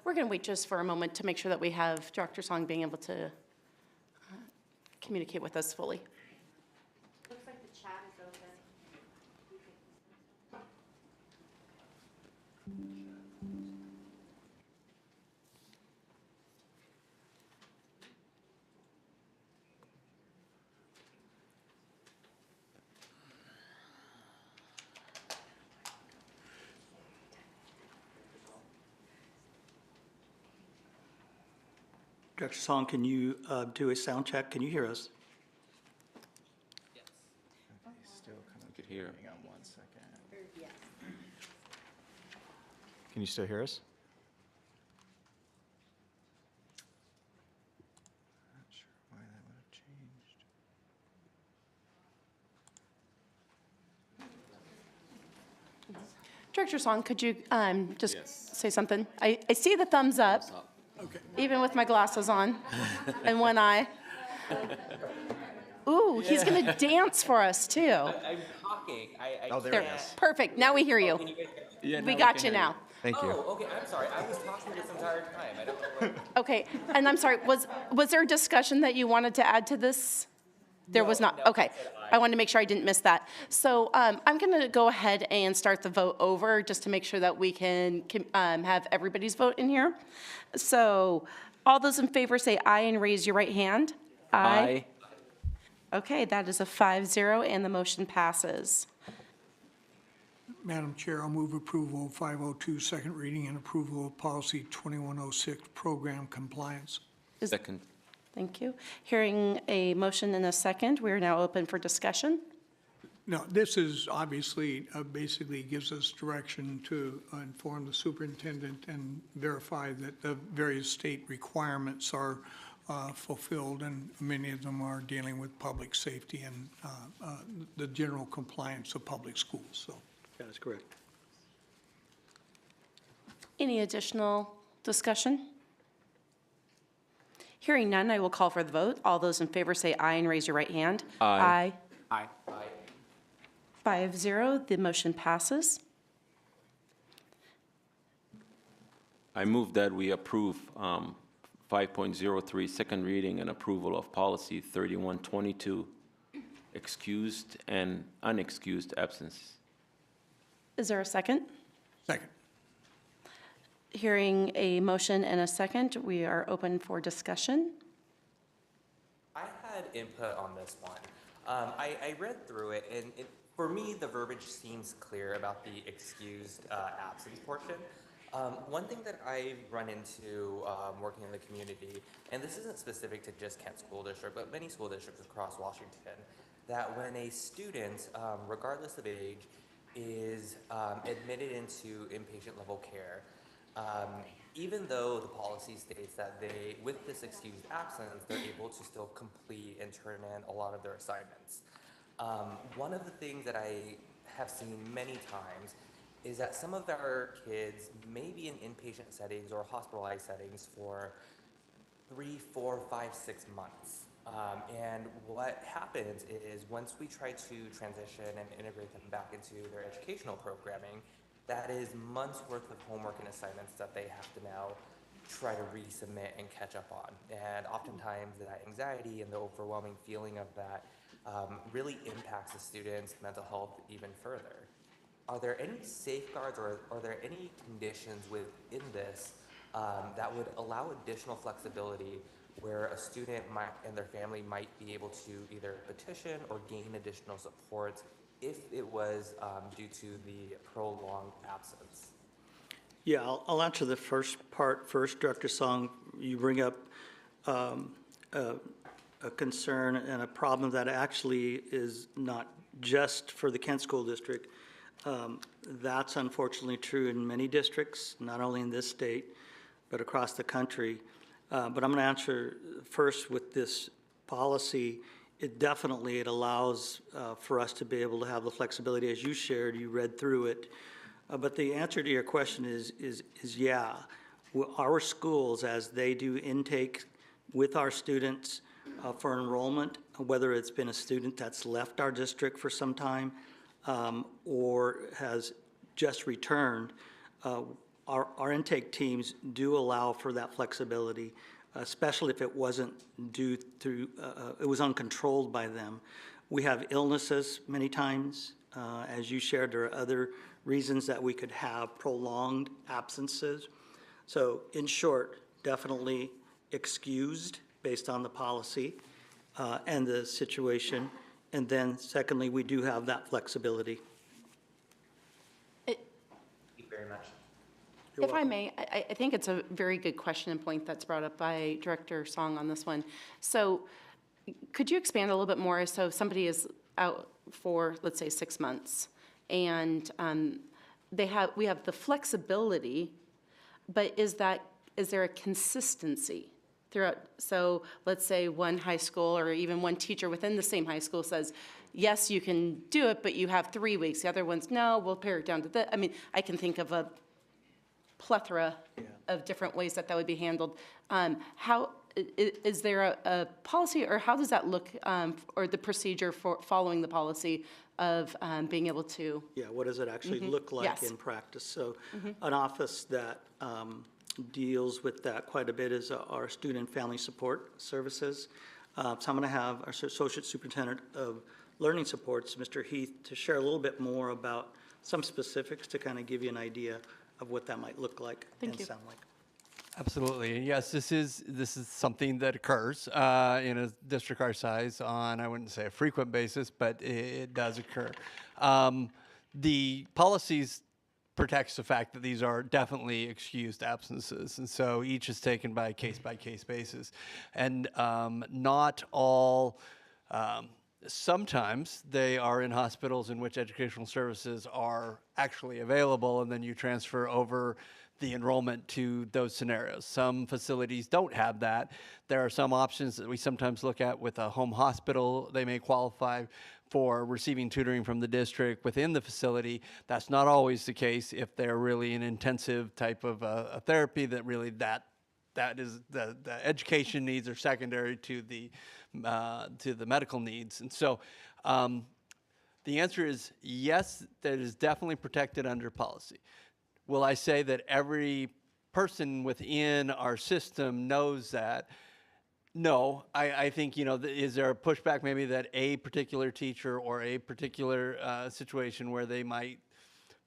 We're going to wait just for a moment to make sure that we have Director Song being able to communicate with us fully. Looks like the chat is open. Director Song, can you do a sound check? Can you hear us? You could hear. Hang on one second. Can you still hear us? Not sure why that would have changed. Director Song, could you just say something? I see the thumbs up, even with my glasses on and one eye. Ooh, he's going to dance for us, too. I'm talking. Oh, there There, it is. perfect. Now we hear you. Can you guys Yeah, We now got can you hear now. Thank you. Oh, okay, I'm sorry. I was talking this entire time. I don't know what. Okay, and I'm sorry, was there a discussion that you wanted to add to this? There was not, okay. I wanted to make sure I didn't miss that. So I'm going to go ahead and start the vote over, just to make sure that we can have everybody's vote in here. So all those in favor say aye and raise your right hand. Aye. Okay, that is a 5-0, and the motion passes. Madam Chair, I'll move approval of 502, second reading, and approval of policy 2106, program compliance. Second. Thank you. Hearing a motion and a second, we are now open for discussion. No, this is obviously, basically gives us direction to inform the superintendent and verify that the various state requirements are fulfilled, and many of them are dealing with public safety and the general compliance of public schools, so. That is correct. Any additional discussion? Hearing none, I will call for the vote. All those in favor say aye and raise your right hand. Aye. Aye. 5-0, the motion passes. I move that we approve 5.03, second reading and approval of policy 3122, excused and unexcused absence. Is there a second? Second. Hearing a motion and a second, we are open for discussion. I had input on this one. I read through it, and for me, the verbiage seems clear about the excused absence portion. One thing that I've run into working in the community, and this isn't specific to just Kent School District, but many school districts across Washington, that when a student, regardless of age, is admitted into inpatient level care, even though the policy states that they, with this excused absence, they're able to still complete and turn in a lot of their assignments. One of the things that I have seen many times is that some of our kids may be in inpatient settings or hospitalized settings for 3, 4, 5, 6 months. And what happens is once we try to transition and integrate them back into their educational programming, that is months worth of homework and assignments that they have to now try to resubmit and catch up on. And oftentimes that anxiety and the overwhelming feeling of that really impacts the student's mental health even further. Are there any safeguards or are there any conditions within this that would allow additional flexibility where a student and their family might be able to either petition or gain additional support if it was due to the prolonged absence? Yeah, I'll answer the first part first, Director Song. You bring up a concern and a problem that actually is not just for the Kent School District. That's unfortunately true in many districts, not only in this state, but across the country. But I'm going to answer first with this policy. It allows for us to be able to have the flexibility, as you shared, you read through it. But the answer to your question is yeah. Our schools, as they do intake with our students for enrollment, whether it's been a student that's left our district for some time or has just returned, our intake teams do allow for that flexibility, especially if it wasn't due through, it was uncontrolled by them. We have illnesses many times. As you shared, there are other reasons that we could have prolonged absences. So in short, definitely excused based on the policy and the situation. And then secondly, we do have that flexibility. Thank you very much. If I may, I think it's a very good question and point that's brought up by Director Song on this one. So could you expand a little bit more? So if somebody is out for, let's say, 6 months, and we have the flexibility, but is there a consistency throughout? So let's say one high school or even one teacher within the same high school says, yes, you can do it, but you have 3 weeks. The other one's, no, we'll pare it down to that. I mean, I can think of a plethora of different ways that would be handled. How is there a policy, or how does that look, or the procedure for following the policy of being able to? Yeah, what does it actually look like in practice? So an office that deals with that quite a bit is our Student Family Support Services. So I'm going to have our Associate Superintendent of Learning Supports, Mr. Heath, to share a little bit more about some specifics to kind of give you an idea of what that might look like and sound like. Absolutely. And yes, this is something that occurs in a district our size on, I wouldn't say a frequent basis, but it does occur. The policies protects the fact that these are definitely excused absences, and so each is taken by case basis. And not all, sometimes they are in hospitals in which educational services are actually available, and then you transfer over the enrollment to those scenarios. Some facilities don't have that. There are some options that we sometimes look at with a home hospital. They may qualify for receiving tutoring from the district within the facility. That's not always the case if they're really an intensive type of a therapy that really that is the education needs are secondary to the medical needs. And so the answer is yes, that is definitely protected under policy. Will I say that every person within our system knows that? No, I think, is there a pushback maybe that a particular teacher or a particular situation where they might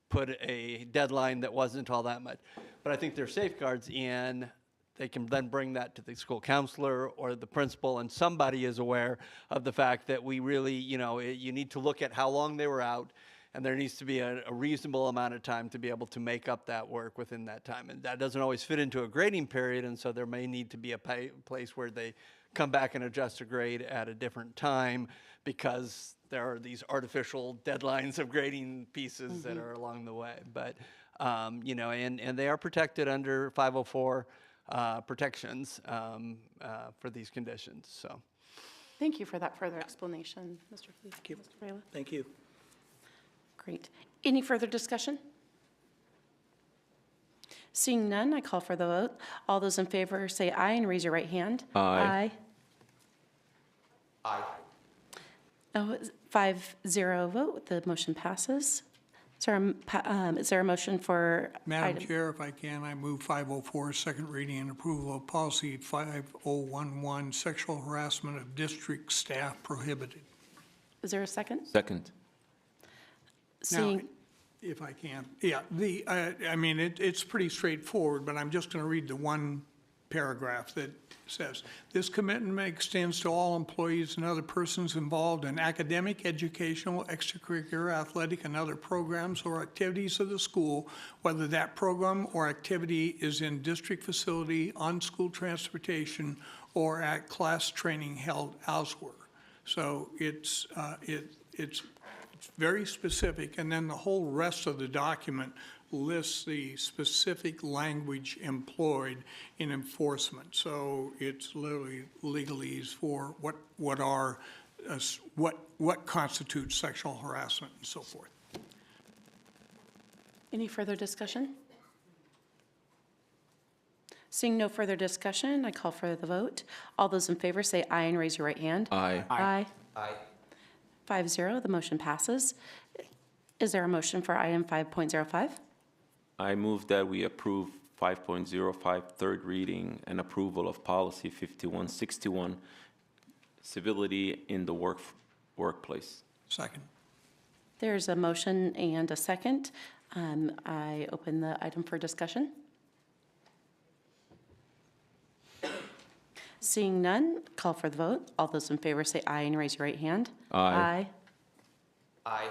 put a deadline that wasn't all that much? But I think there are safeguards in. They can then bring that to the school counselor or the principal, and somebody is aware of the fact that we really, you need to look at how long they were out, and there needs to be a reasonable amount of time to be able to make up that work within that time. And that doesn't always fit into a grading period, and so there may need to be a place where they come back and adjust a grade at a different time because there are these artificial deadlines of grading pieces that are along the way. But, and they are protected under 504 protections for these conditions, so. Thank you for that further explanation, Mr. Fleet. Thank you. Mr. Brayla. Thank you. Great. Any further discussion? Seeing none, I call for the vote. All those in favor say aye and raise your right hand. Aye. Aye. Oh, 5-0 vote. The motion passes. Is there a motion for Madam Chair, if I can, I move 504, second reading and approval of policy 5011, sexual harassment of district staff prohibited. Is there a second? Second. Seeing. Now, if I can, yeah, it's pretty straightforward, but I'm just going to read the one paragraph that says, "This commitment extends to all employees and other persons involved in academic, educational, extracurricular, athletic, and other programs or activities of the school, whether that program or activity is in district facility, on school transportation, or at class training held elsewhere." So it's very specific, and then the whole rest of the document lists the specific language employed in enforcement. So it's literally legalese for what constitutes sexual harassment and so forth. Any further discussion? Seeing no further discussion, I call for the vote. All those in favor say aye and raise your right hand. Aye. Aye. Aye. 5-0, the motion passes. Is there a motion for item 5.05? I move that we approve 5.05, third reading and approval of policy 5161, civility in the workplace. Second. There's a motion and a second. I open the item for discussion. Seeing none, call for the vote. All those in favor say aye and raise your right hand. Aye. Aye.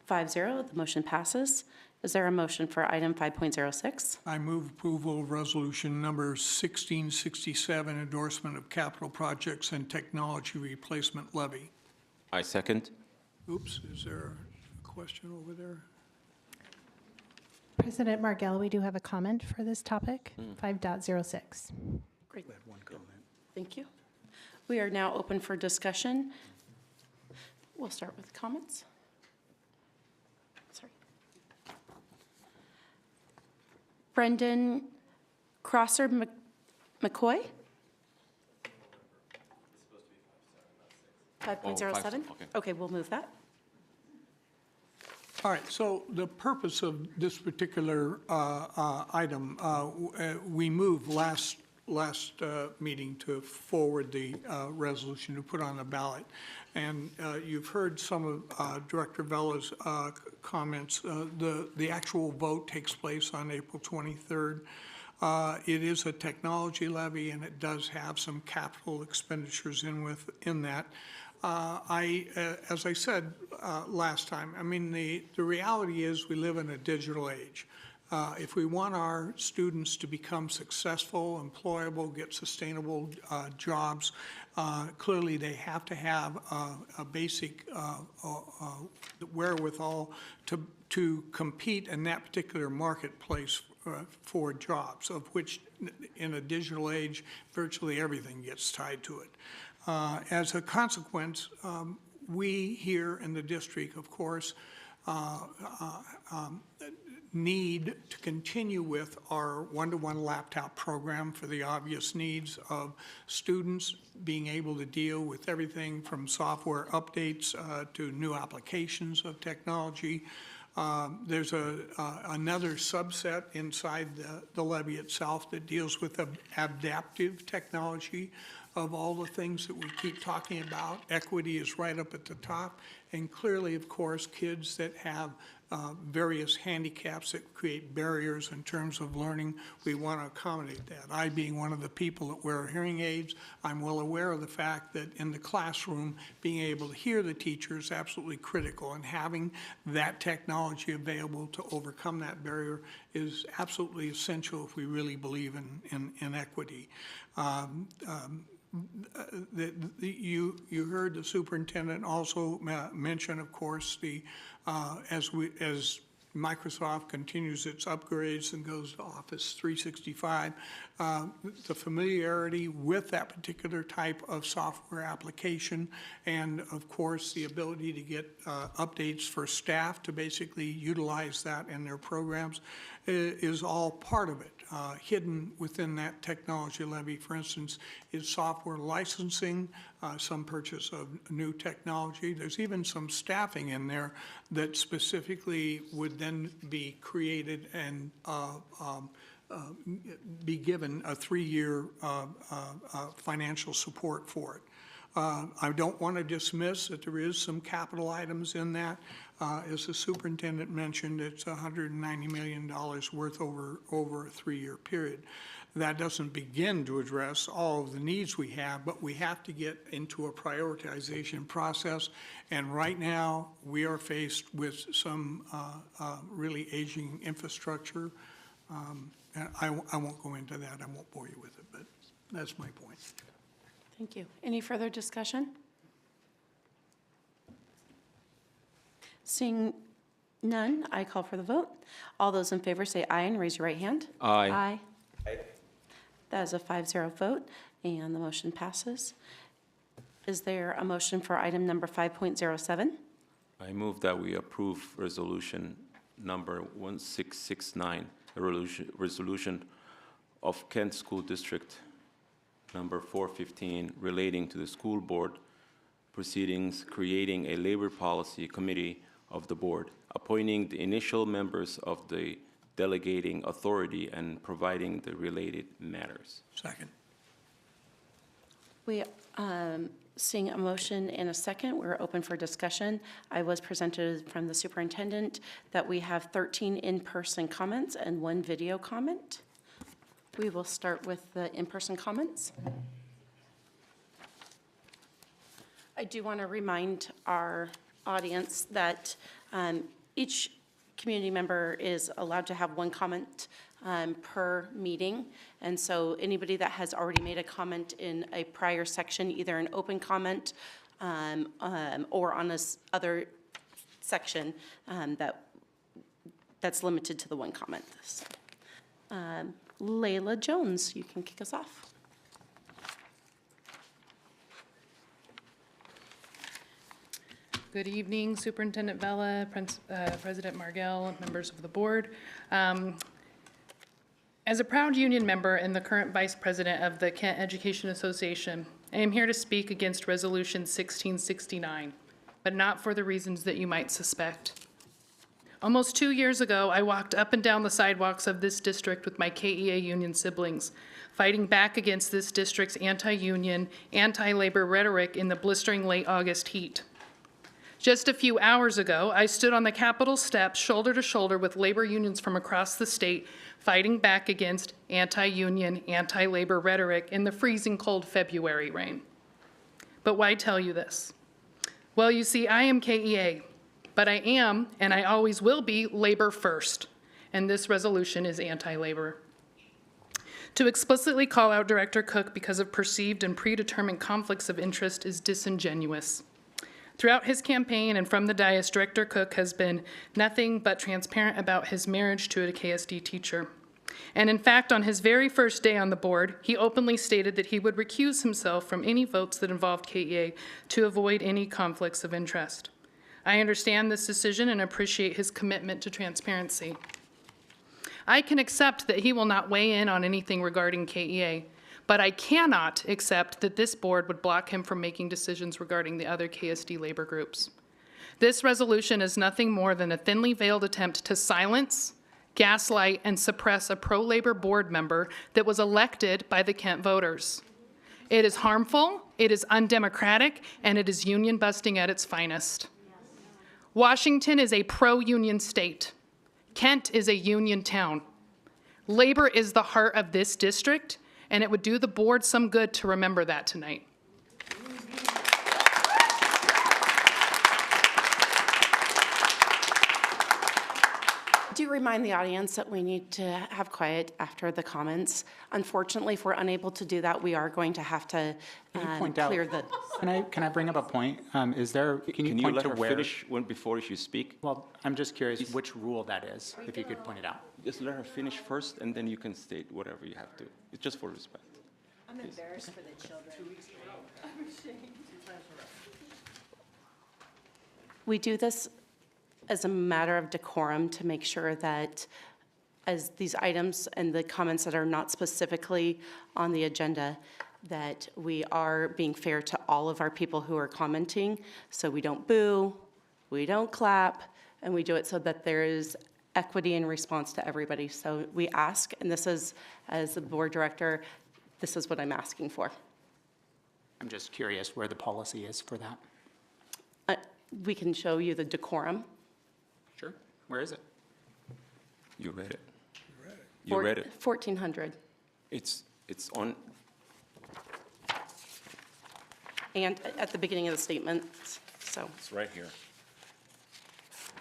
5-0, the motion passes. Is there a motion for item 5.06? I move approval of resolution number 1667, endorsement of capital projects and technology replacement levy. I second. Oops, is there a question over there? President Margell, we do have a comment for this topic, 5.06. Great. Thank you. We are now open for discussion. We'll start with comments. Sorry. Brendan Crosser McCoy? 5.07? Okay, we'll move that. All right, so the purpose of this particular item, we moved last meeting to forward the resolution to put on the ballot. And you've heard some of Director Vella's comments. The actual vote takes place on April 23rd. It is a technology levy, and it does have some capital expenditures in that. As I said last time, I mean, the reality is we live in a digital age. If we want our students to become successful, employable, get sustainable jobs, clearly they have to have a basic wherewithal to compete in that particular marketplace for jobs, of which in a digital age, virtually everything gets tied to it. As a consequence, we here in the district, of course, need to continue with our one-to-one laptop program for the obvious needs of students being able to deal with everything from software updates to new applications of technology. There's another subset inside the levy itself that deals with adaptive technology. Of all the things that we keep talking about, equity is right up at the top. And clearly, of course, kids that have various handicaps that create barriers in terms of learning, we want to accommodate that. I, being one of the people that wear hearing aids, I'm well aware of the fact that in the classroom, being able to hear the teacher is absolutely critical, and having that technology available to overcome that barrier is absolutely essential if we really believe in equity. You heard the superintendent also mention, of course, as Microsoft continues its upgrades and goes to Office 365, the familiarity with that particular type of software application, and of course the ability to get updates for staff to basically utilize that in their programs is all part of it. Hidden within that technology levy, for instance, is software licensing, some purchase of new technology. There's even some staffing in there that specifically would then be created and be given a 3-year financial support for it. I don't want to dismiss that there is some capital items in that. As the superintendent mentioned, it's $190 million worth over a 3-year period. that doesn't begin to address all of the needs we have, but we have to get into a prioritization process. And right now, we are faced with some really aging infrastructure. And I won't go into that. I won't bore you with it, but that's my point. Thank you. Any further discussion? Seeing none, I call for the vote. All those in favor say aye and raise your right hand. Aye. Aye. That is a 5-0 vote, and the motion passes. Is there a motion for item number 5.07? I move that we approve resolution number 1669, a resolution of Kent School District number 415 relating to the school board proceedings, creating a labor policy committee of the board, appointing the initial members of the delegating authority, and providing the related matters. Second. We, seeing a motion in a second, we're open for discussion. I was presented from the superintendent that we have 13 in-person comments and 1 video comment. We will start with the in-person comments. I do want to remind our audience that each community member is allowed to have 1 comment per meeting. And so anybody that has already made a comment in a prior section, either an open comment or on this other section, that's limited to the 1 comment. So, Layla Jones, you can kick us off. Good evening, Superintendent Vela, President Margell, members of the board. As a proud union member and the current vice president of the Kent Education Association, I am here to speak against Resolution 1669, but not for the reasons that you might suspect. Almost 2 years ago, I walked up and down the sidewalks of this district with my KEA union siblings, fighting back against this district's anti-union, anti-labor rhetoric in the blistering late August heat. Just a few hours ago, I stood on the Capitol steps shoulder to shoulder with labor unions from across the state, fighting back against anti-union, anti-labor rhetoric in the freezing cold February rain. But why tell you this? Well, you see, I am KEA, but I am, and I always will be, labor first, and this resolution is anti-labor. To explicitly call out Director Cook because of perceived and predetermined conflicts of interest is disingenuous. Throughout his campaign and from the dais, Director Cook has been nothing but transparent about his marriage to a KSD teacher. And in fact, on his very first day on the board, he openly stated that he would recuse himself from any votes that involved KEA to avoid any conflicts of interest. I understand this decision and appreciate his commitment to transparency. I can accept that he will not weigh in on anything regarding KEA, but I cannot accept that this board would block him from making decisions regarding the other KSD labor groups. This resolution is nothing more than a thinly veiled attempt to silence, gaslight, and suppress a pro-labor board member that was elected by the Kent voters. It is harmful, it is undemocratic, and it is union busting at its finest. Washington is a pro-union state. Kent is a union town. Labor is the heart of this district, and it would do the board some good to remember that tonight. Do remind the audience that we need to have quiet after the comments. Unfortunately, if we're unable to do that, we are going to have to clear the. Can I bring up a point? Can you point let to her where? finish before you speak? Well, I'm just curious which rule that is, if you could point it out. Just let her finish first, and then you can state whatever you have to. It's just for respect. I'm embarrassed for the children. 2 weeks ago. I'm ashamed. We do this as a matter of decorum to make sure that as these items and the comments that are not specifically on the agenda, that we are being fair to all of our people who are commenting. So we don't boo, we don't clap, and we do it so that there is equity in response to everybody. So we ask, and this is, as the board director, this is what I'm asking for. I'm just curious where the policy is for that. We can show you the decorum. Sure. Where is it? You read it. You read it. 1400. It's on, And at the beginning of the statement, so. it's right here.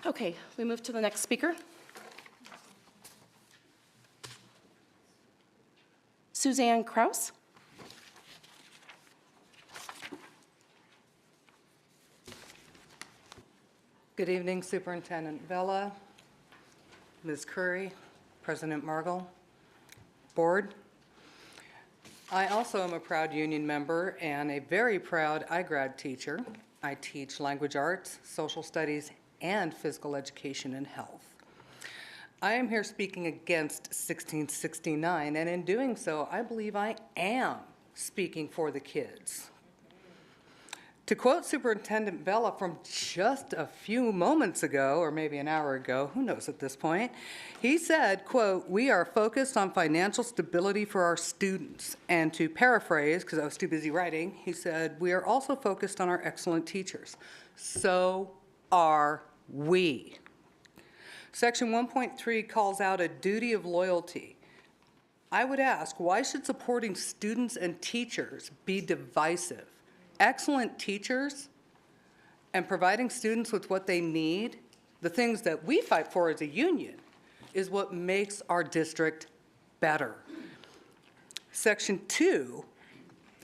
Okay, we move to the next speaker. Suzanne Kraus. Good evening, Superintendent Vella, Ms. Curry, President Margell, Board. I also am a proud union member and a very proud iGrad teacher. I teach language arts, social studies, and physical education and health. I am here speaking against 1669, and in doing so, I believe I am speaking for the kids. To quote Superintendent Vella from just a few moments ago, or maybe an hour ago, who knows at this point, he said, quote, "We are focused on financial stability for our students." And to paraphrase, because I was too busy writing, he said, "We are also focused on our excellent teachers." So are we. Section 1.3 calls out a duty of loyalty. I would ask, why should supporting students and teachers be divisive? Excellent teachers and providing students with what they need, the things that we fight for as a union, is what makes our district better. Section 2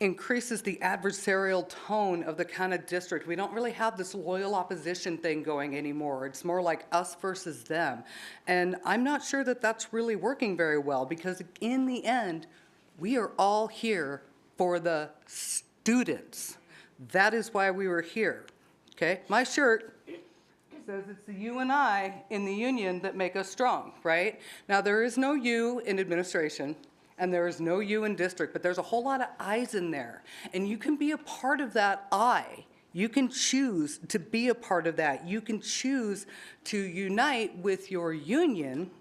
increases the adversarial tone of the kind of district. We don't really have this loyal opposition thing going anymore. It's more like us versus them. And I'm not sure that that's really working very well, because in the end, we are all here for the students. That is why we were here, okay? My shirt says it's the you and I in the union that make us strong, right? Now, there is no you in administration, and there is no you in district, but there's a whole lot of I's in there. And you can be a part of that I. You can choose to be a part of that. You can choose to unite with your union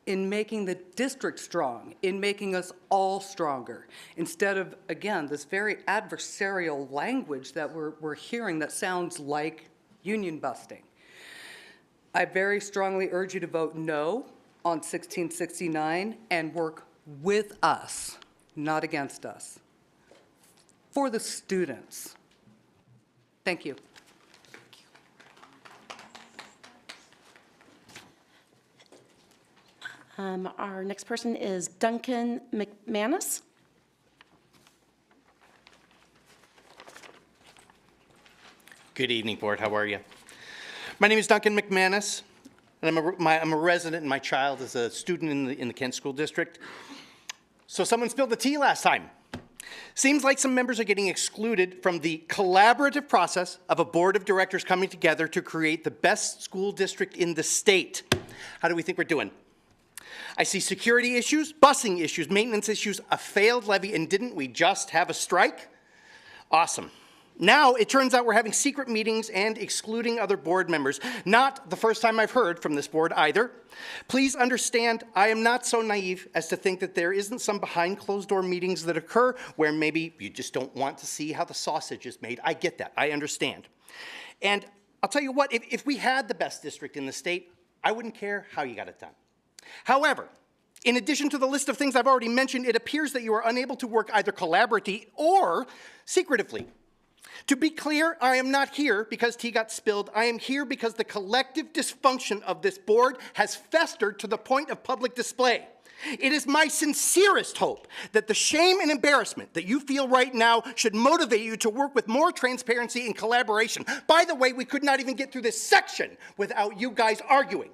in making the district strong, in making us all stronger, instead of, again, this very adversarial language that we're hearing that sounds like union busting. I very strongly urge you to vote no on 1669 and work with us, not against us, for the students. Thank you. Our next person is Duncan McManus. Good evening, Board. How are you? My name is Duncan McManus, and I'm a resident, and my child is a student in the Kent School District. So someone spilled the tea last time. Seems like some members are getting excluded from the collaborative process of a board of directors coming together to create the best school district in the state. How do we think we're doing? I see security issues, busing issues, maintenance issues, a failed levy, and didn't we just have a strike? Awesome. Now it turns out we're having secret meetings and excluding other board members. Not the first time I've heard from this board either. Please understand, I am not so naive as to think that there isn't some behind closed door meetings that occur where maybe you just don't want to see how the sausage is made. I get that, I understand. And I'll tell you what, if we had the best district in the state, I wouldn't care how you got it done. However, in addition to the list of things I've already mentioned, it appears that you are unable to work either collaboratively or secretively. To be clear, I am not here because tea got spilled. I am here because the collective dysfunction of this board has festered to the point of public display. It is my sincerest hope that the shame and embarrassment that you feel right now should motivate you to work with more transparency and collaboration. By the way, we could not even get through this section without you guys arguing.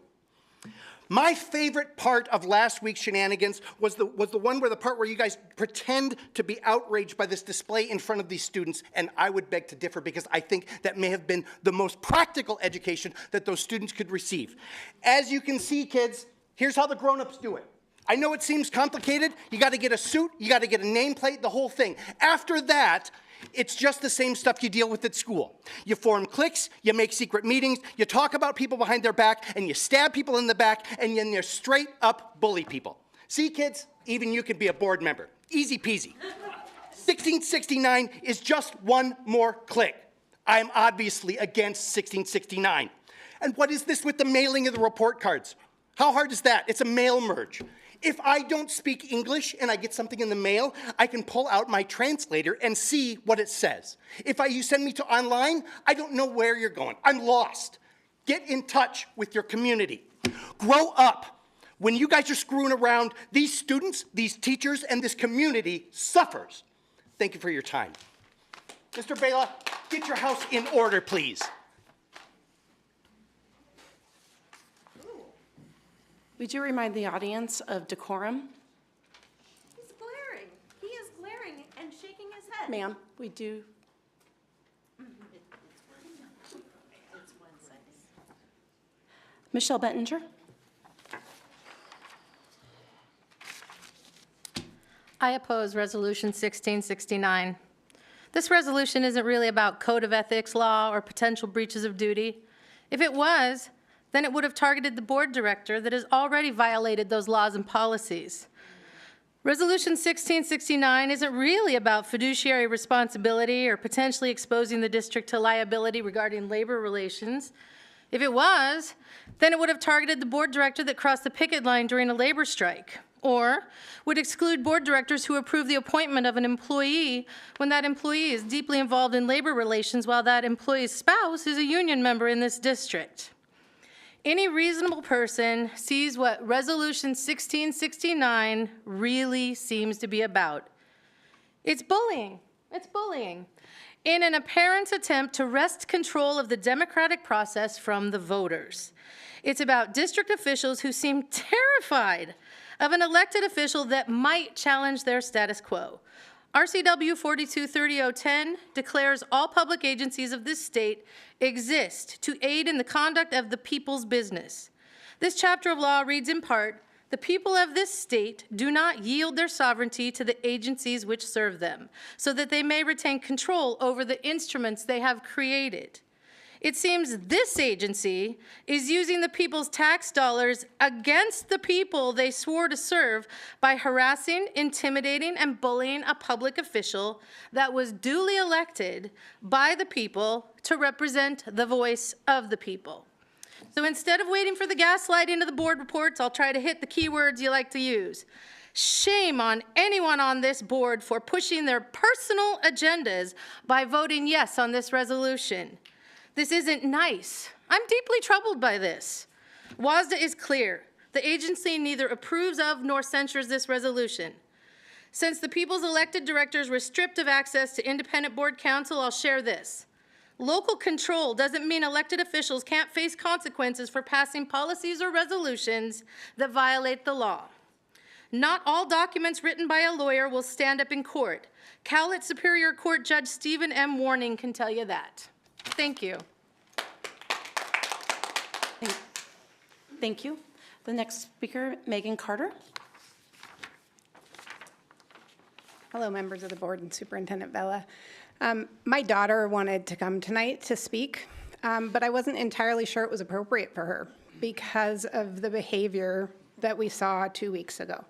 My favorite part of last week's shenanigans was the one where the part where you guys pretend to be outraged by this display in front of these students, and I would beg to differ because I think that may have been the most practical education that those students could receive. As you can see, kids, here's how the grown-ups do it. I know it seems complicated. You got to get a suit, you got to get a nameplate, the whole thing. After that, it's just the same stuff you deal with at school. You form cliques, you make secret meetings, you talk about people behind their back, and you stab people in the back, and then you straight up bully people. See, kids, even you can be a board member. Easy peasy. 1669 is just one more clique. I am obviously against 1669. And what is this with the mailing of the report cards? How hard is that? It's a mail merge. If I don't speak English and I get something in the mail, I can pull out my translator and see what it says. If you send me to online, I don't know where you're going. I'm lost. Get in touch with your community. Grow up. When you guys are screwing around, these students, these teachers, and this community suffers. Thank you for your time. Mr. Bela, get your house in order, please. Would you remind the audience of decorum? He's glaring. He is glaring and shaking his head. Ma'am, we do. Michelle Bettinger? I oppose Resolution 1669. This resolution isn't really about code of ethics law or potential breaches of duty. If it was, then it would have targeted the board director that has already violated those laws and policies. Resolution 1669 isn't really about fiduciary responsibility or potentially exposing the district to liability regarding labor relations. If it was, then it would have targeted the board director that crossed the picket line during a labor strike, or would exclude board directors who approve the appointment of an employee when that employee is deeply involved in labor relations while that employee's spouse is a union member in this district. Any reasonable person sees what Resolution 1669 really seems to be about. It's bullying. It's bullying. In an apparent attempt to wrest control of the democratic process from the voters. It's about district officials who seem terrified of an elected official that might challenge their status quo. RCW 423010 declares all public agencies of this state exist to aid in the conduct of the people's business. This chapter of law reads in part, the people of this state do not yield their sovereignty to the agencies which serve them, so that they may retain control over the instruments they have created. It seems this agency is using the people's tax dollars against the people they swore to serve by harassing, intimidating, and bullying a public official that was duly elected by the people to represent the voice of the people. So instead of waiting for the gaslighting of the board reports, I'll try to hit the keywords you like to use. Shame on anyone on this board for pushing their personal agendas by voting yes on this resolution. This isn't nice. I'm deeply troubled by this. WASDA is clear. The agency neither approves of nor censures this resolution. Since the people's elected directors were stripped of access to independent board counsel, I'll share this. Local control doesn't mean elected officials can't face consequences for passing policies or resolutions that violate the law. Not all documents written by a lawyer will stand up in court. Cowlitz Superior Court Judge Stephen M. Warning can tell you that. Thank you. Thank you. The next speaker, Megan Carter. Hello, members of the board and Superintendent Vela. My daughter wanted to come tonight to speak, but I wasn't entirely sure it was appropriate for her because of the behavior that we saw 2 weeks ago.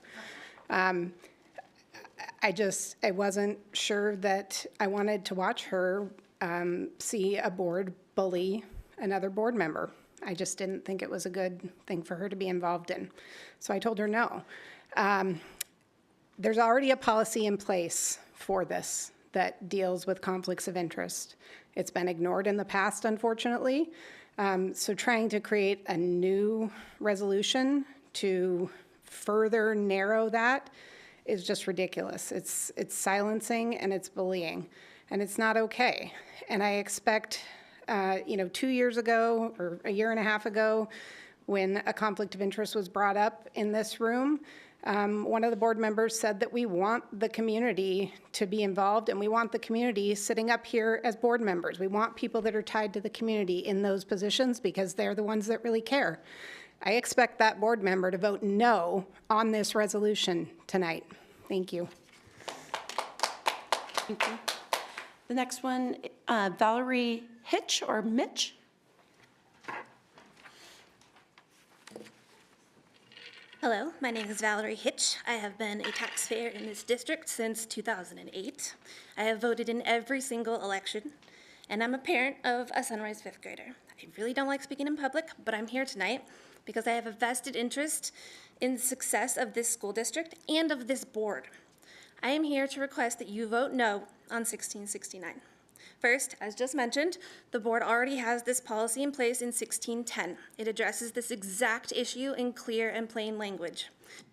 I wasn't sure that I wanted to watch her see a board bully another board member. I just didn't think it was a good thing for her to be involved in. So I told her no. There's already a policy in place for this that deals with conflicts of interest. It's been ignored in the past, unfortunately. So trying to create a new resolution to further narrow that is just ridiculous. It's silencing and it's bullying, and it's not okay. And I expect, 2 years ago or a year and a half ago, when a conflict of interest was brought up in this room, one of the board members said that we want the community to be involved, and we want the community sitting up here as board members. We want people that are tied to the community in those positions because they're the ones that really care. I expect that board member to vote no on this resolution tonight. Thank you. Thank you. The next one, Valerie Hitch or Mitch. Hello, my name is Valerie Hitch. I have been a taxpayer in this district since 2008. I have voted in every single election, and I'm a parent of a Sunrise fifth grader. I really don't like speaking in public, but I'm here tonight because I have a vested interest in the success of this school district and of this board. I am here to request that you vote no on 1669. First, as just mentioned, the board already has this policy in place in 1610. It addresses this exact issue in clear and plain language.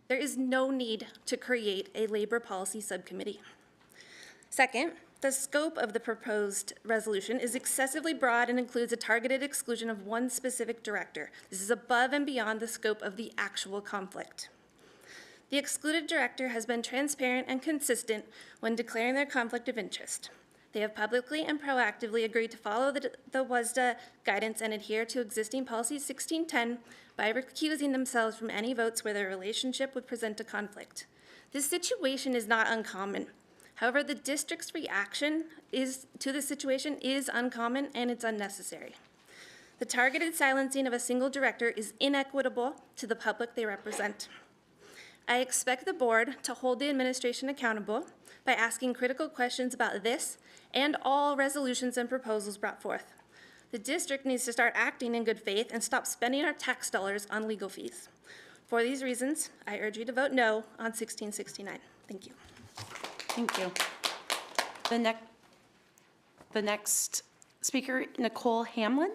There is no need to create a labor policy subcommittee. Second, the scope of the proposed resolution is excessively broad and includes a targeted exclusion of one specific director. This is above and beyond the scope of the actual conflict. The excluded director has been transparent and consistent when declaring their conflict of interest. They have publicly and proactively agreed to follow the WSDA guidance and adhere to existing policy 1610 by recusing themselves from any votes where their relationship would present a conflict. This situation is not uncommon. However, the district's reaction to the situation is uncommon and it's unnecessary. The targeted silencing of a single director is inequitable to the public they represent. I expect the board to hold the administration accountable by asking critical questions about this and all resolutions and proposals brought forth. The district needs to start acting in good faith and stop spending our tax dollars on legal fees. For these reasons, I urge you to vote no on 1669. Thank you. Thank you. The next speaker, Nicole Hamlin.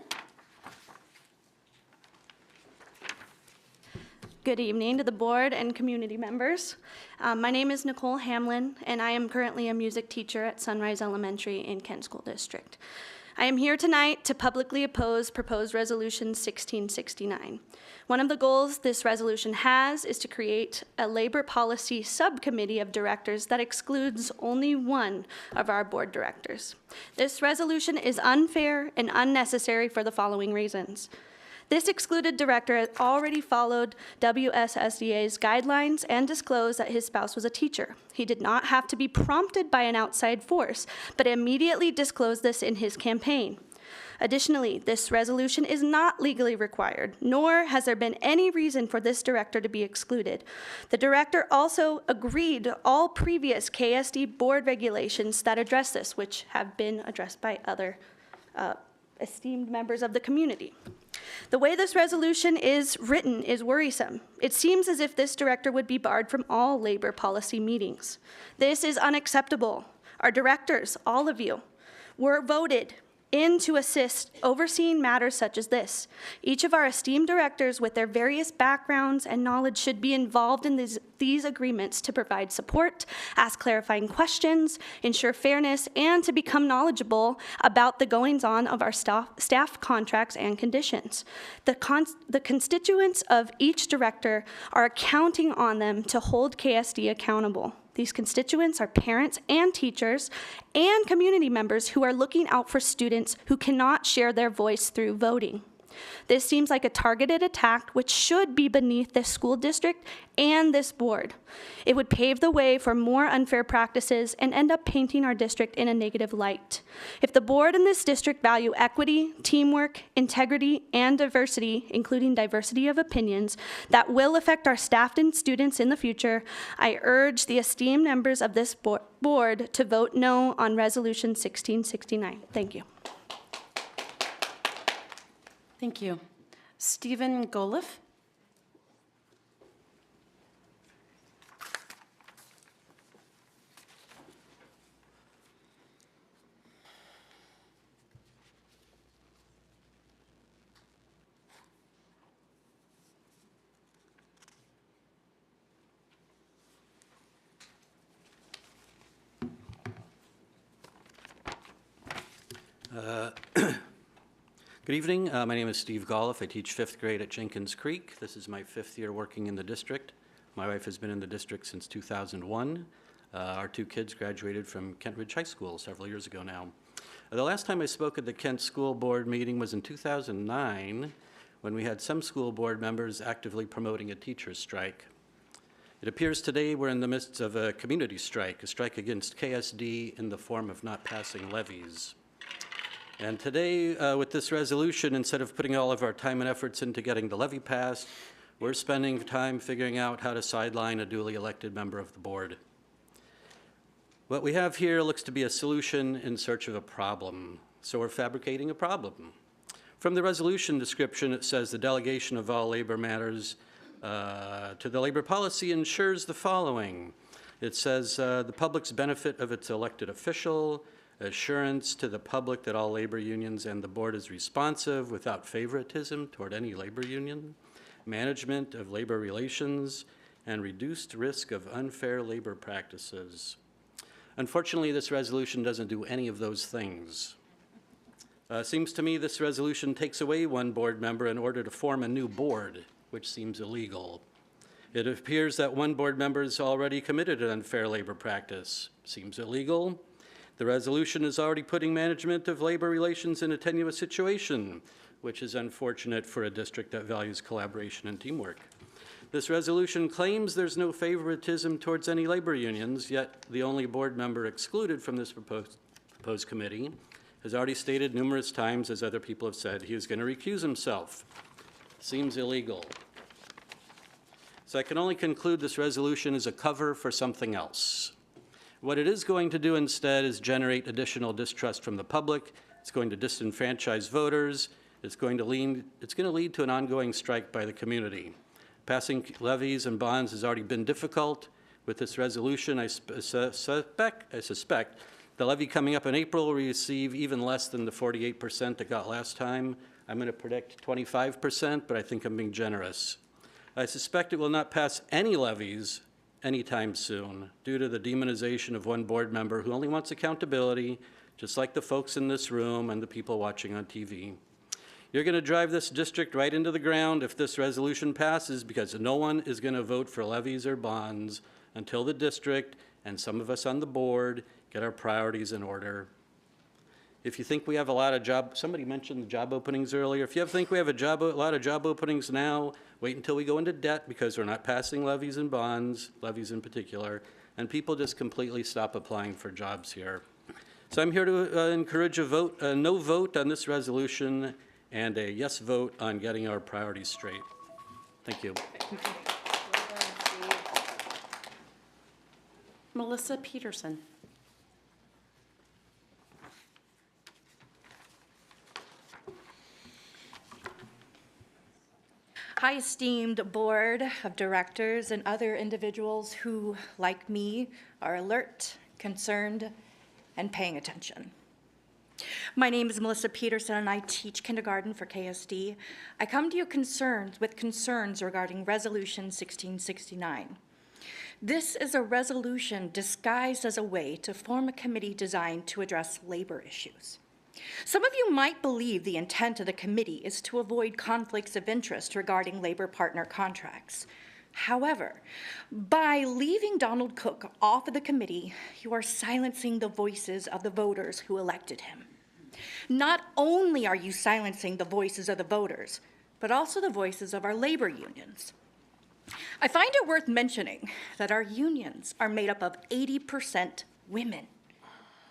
Good evening to the board and community members. My name is Nicole Hamlin, and I am currently a music teacher at Sunrise Elementary in Kent School District. I am here tonight to publicly oppose proposed resolution 1669. One of the goals this resolution has is to create a labor policy subcommittee of directors that excludes only one of our board directors. This resolution is unfair and unnecessary for the following reasons. This excluded director had already followed WSSDA's guidelines and disclosed that his spouse was a teacher. He did not have to be prompted by an outside force, but immediately disclosed this in his campaign. Additionally, this resolution is not legally required, nor has there been any reason for this director to be excluded. The director also agreed to all previous KSD board regulations that address this, which have been addressed by other esteemed members of the community. The way this resolution is written is worrisome. It seems as if this director would be barred from all labor policy meetings. This is unacceptable. Our directors, all of you, were voted in to assist overseeing matters such as this. Each of our esteemed directors with their various backgrounds and knowledge should be involved in these agreements to provide support, ask clarifying questions, ensure fairness, and to become knowledgeable about the goings-on of our staff contracts and conditions. The constituents of each director are counting on them to hold KSD accountable. These constituents are parents and teachers and community members who are looking out for students who cannot share their voice through voting. This seems like a targeted attack which should be beneath this school district and this board. It would pave the way for more unfair practices and end up painting our district in a negative light. If the board and this district value equity, teamwork, integrity, and diversity, including diversity of opinions, that will affect our staff and students in the future, I urge the esteemed members of this board to vote no on Resolution 1669. Thank you. Thank you. Stephen Goliff. Good evening. My name is Steve Golliff. I teach 5th grade at Jenkins Creek. This is my 5th year working in the district. My wife has been in the district since 2001. Our 2 kids graduated from Kent Ridge High School several years ago now. The last time I spoke at the Kent School Board meeting was in 2009, when we had some school board members actively promoting a teacher's strike. It appears today we're in the midst of a community strike, a strike against KSD in the form of not passing levies. And today, with this resolution, instead of putting all of our time and efforts into getting the levy passed, we're spending time figuring out how to sideline a duly elected member of the board. What we have here looks to be a solution in search of a problem, so we're fabricating a problem. From the resolution description, it says the delegation of all labor matters to the labor policy ensures the following. It says the public's benefit of its elected official, assurance to the public that all labor unions and the board is responsive without favoritism toward any labor union, management of labor relations, and reduced risk of unfair labor practices. Unfortunately, this resolution doesn't do any of those things. Seems to me this resolution takes away one board member in order to form a new board, which seems illegal. It appears that one board member is already committed an unfair labor practice. Seems illegal. The resolution is already putting management of labor relations in a tenuous situation, which is unfortunate for a district that values collaboration and teamwork. This resolution claims there's no favoritism towards any labor unions, yet the only board member excluded from this proposed committee has already stated numerous times, as other people have said, he is going to recuse himself. Seems illegal. So I can only conclude this resolution is a cover for something else. What it is going to do instead is generate additional distrust from the public. It's going to disenfranchise voters. It's going to lead to an ongoing strike by the community. Passing levies and bonds has already been difficult. With this resolution, I suspect the levy coming up in April will receive even less than the 48% it got last time. I'm going to predict 25%, but I think I'm being generous. I suspect it will not pass any levies anytime soon due to the demonization of one board member who only wants accountability, just like the folks in this room and the people watching on TV. You're going to drive this district right into the ground if this resolution passes, because no one is going to vote for levies or bonds until the district and some of us on the board get our priorities in order. If you think we have a lot of somebody mentioned the job openings earlier. If you think we have a lot of job openings now, wait until we go into debt because we're not passing levies and bonds, levies in particular, and people just completely stop applying for jobs here. So I'm here to encourage a no vote on this resolution and a yes vote on getting our priorities straight. Thank you. Melissa Peterson. Hi, esteemed board of directors and other individuals who, like me, are alert, concerned, and paying attention. My name is Melissa Peterson, and I teach kindergarten for KSD. I come to you with concerns regarding Resolution 1669. This is a resolution disguised as a way to form a committee designed to address labor issues. Some of you might believe the intent of the committee is to avoid conflicts of interest regarding labor partner contracts. However, by leaving Donald Cook off of the committee, you are silencing the voices of the voters who elected him. Not only are you silencing the voices of the voters, but also the voices of our labor unions. I find it worth mentioning that our unions are made up of 80% women.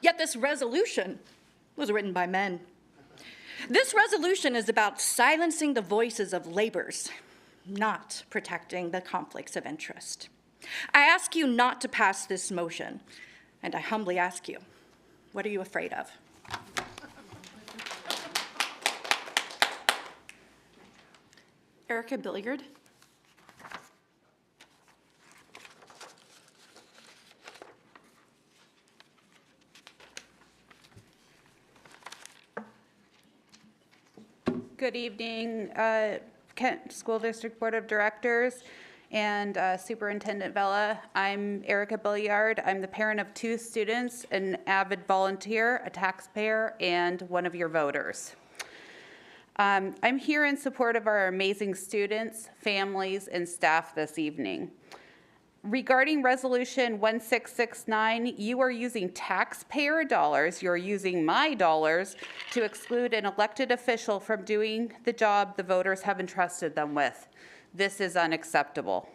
Yet this resolution was written by men. This resolution is about silencing the voices of laborers, not protecting the conflicts of interest. I ask you not to pass this motion, and I humbly ask you, what are you afraid of? Erica Billiard. Good evening, Kent School District Board of Directors and Superintendent Vela. I'm Erica Billiard. I'm the parent of 2 students, an avid volunteer, a taxpayer, and one of your voters. I'm here in support of our amazing students, families, and staff this evening. Regarding Resolution 1669, you are using taxpayer dollars, you're using my dollars to exclude an elected official from doing the job the voters have entrusted them with. This is unacceptable.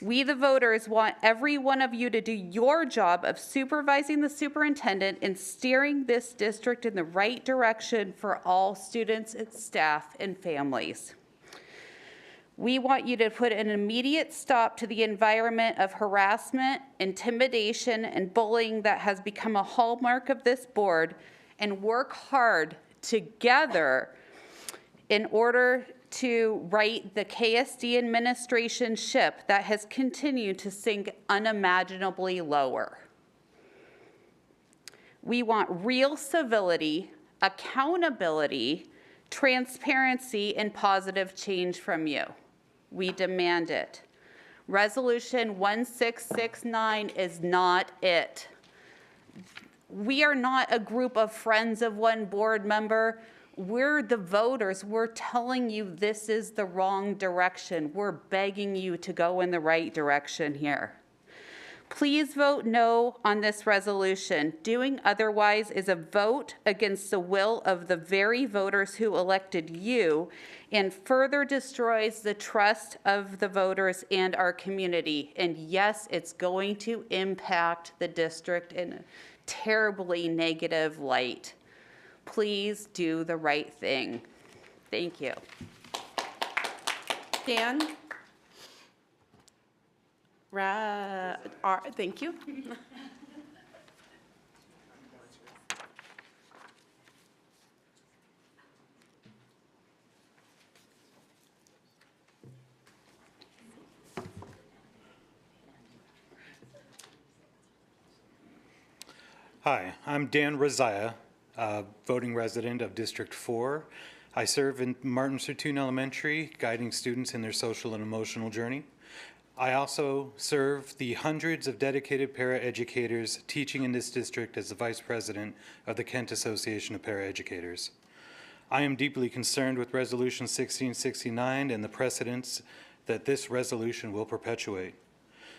We, the voters, want every one of you to do your job of supervising the superintendent and steering this district in the right direction for all students and staff and families. We want you to put an immediate stop to the environment of harassment, intimidation, and bullying that has become a hallmark of this board, and work hard together in order to right the KSD administration ship that has continued to sink unimaginably lower. We want real civility, accountability, transparency, and positive change from you. We demand it. Resolution 1669 is not it. We are not a group of friends of one board member. We're the voters. We're telling you this is the wrong direction. We're begging you to go in the right direction here. Please vote no on this resolution. Doing otherwise is a vote against the will of the very voters who elected you and further destroys the trust of the voters and our community. And yes, it's going to impact the district in a terribly negative light. Please do the right thing. Thank you. Dan? Thank you. Hi, I'm Dan Razaya, voting resident of District 4. I serve in Martin Sertoon Elementary, guiding students in their social and emotional journey. I also serve the hundreds of dedicated paraeducators teaching in this district as the Vice President of the Kent Association of Paraeducators. I am deeply concerned with Resolution 1669 and the precedents that this resolution will perpetuate.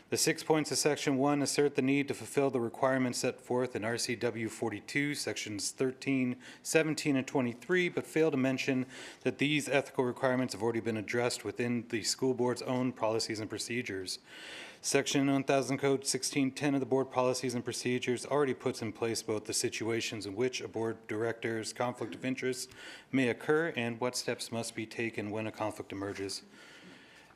The 6 points of Section 1 assert the need to fulfill the requirements set forth in RCW 42, Sections 13, 17, and 23, but fail to mention that these ethical requirements have already been addressed within the school board's own policies and procedures. Section 1000 Code 1610 of the board policies and procedures already puts in place both the situations in which a board director's conflict of interest may occur and what steps must be taken when a conflict emerges.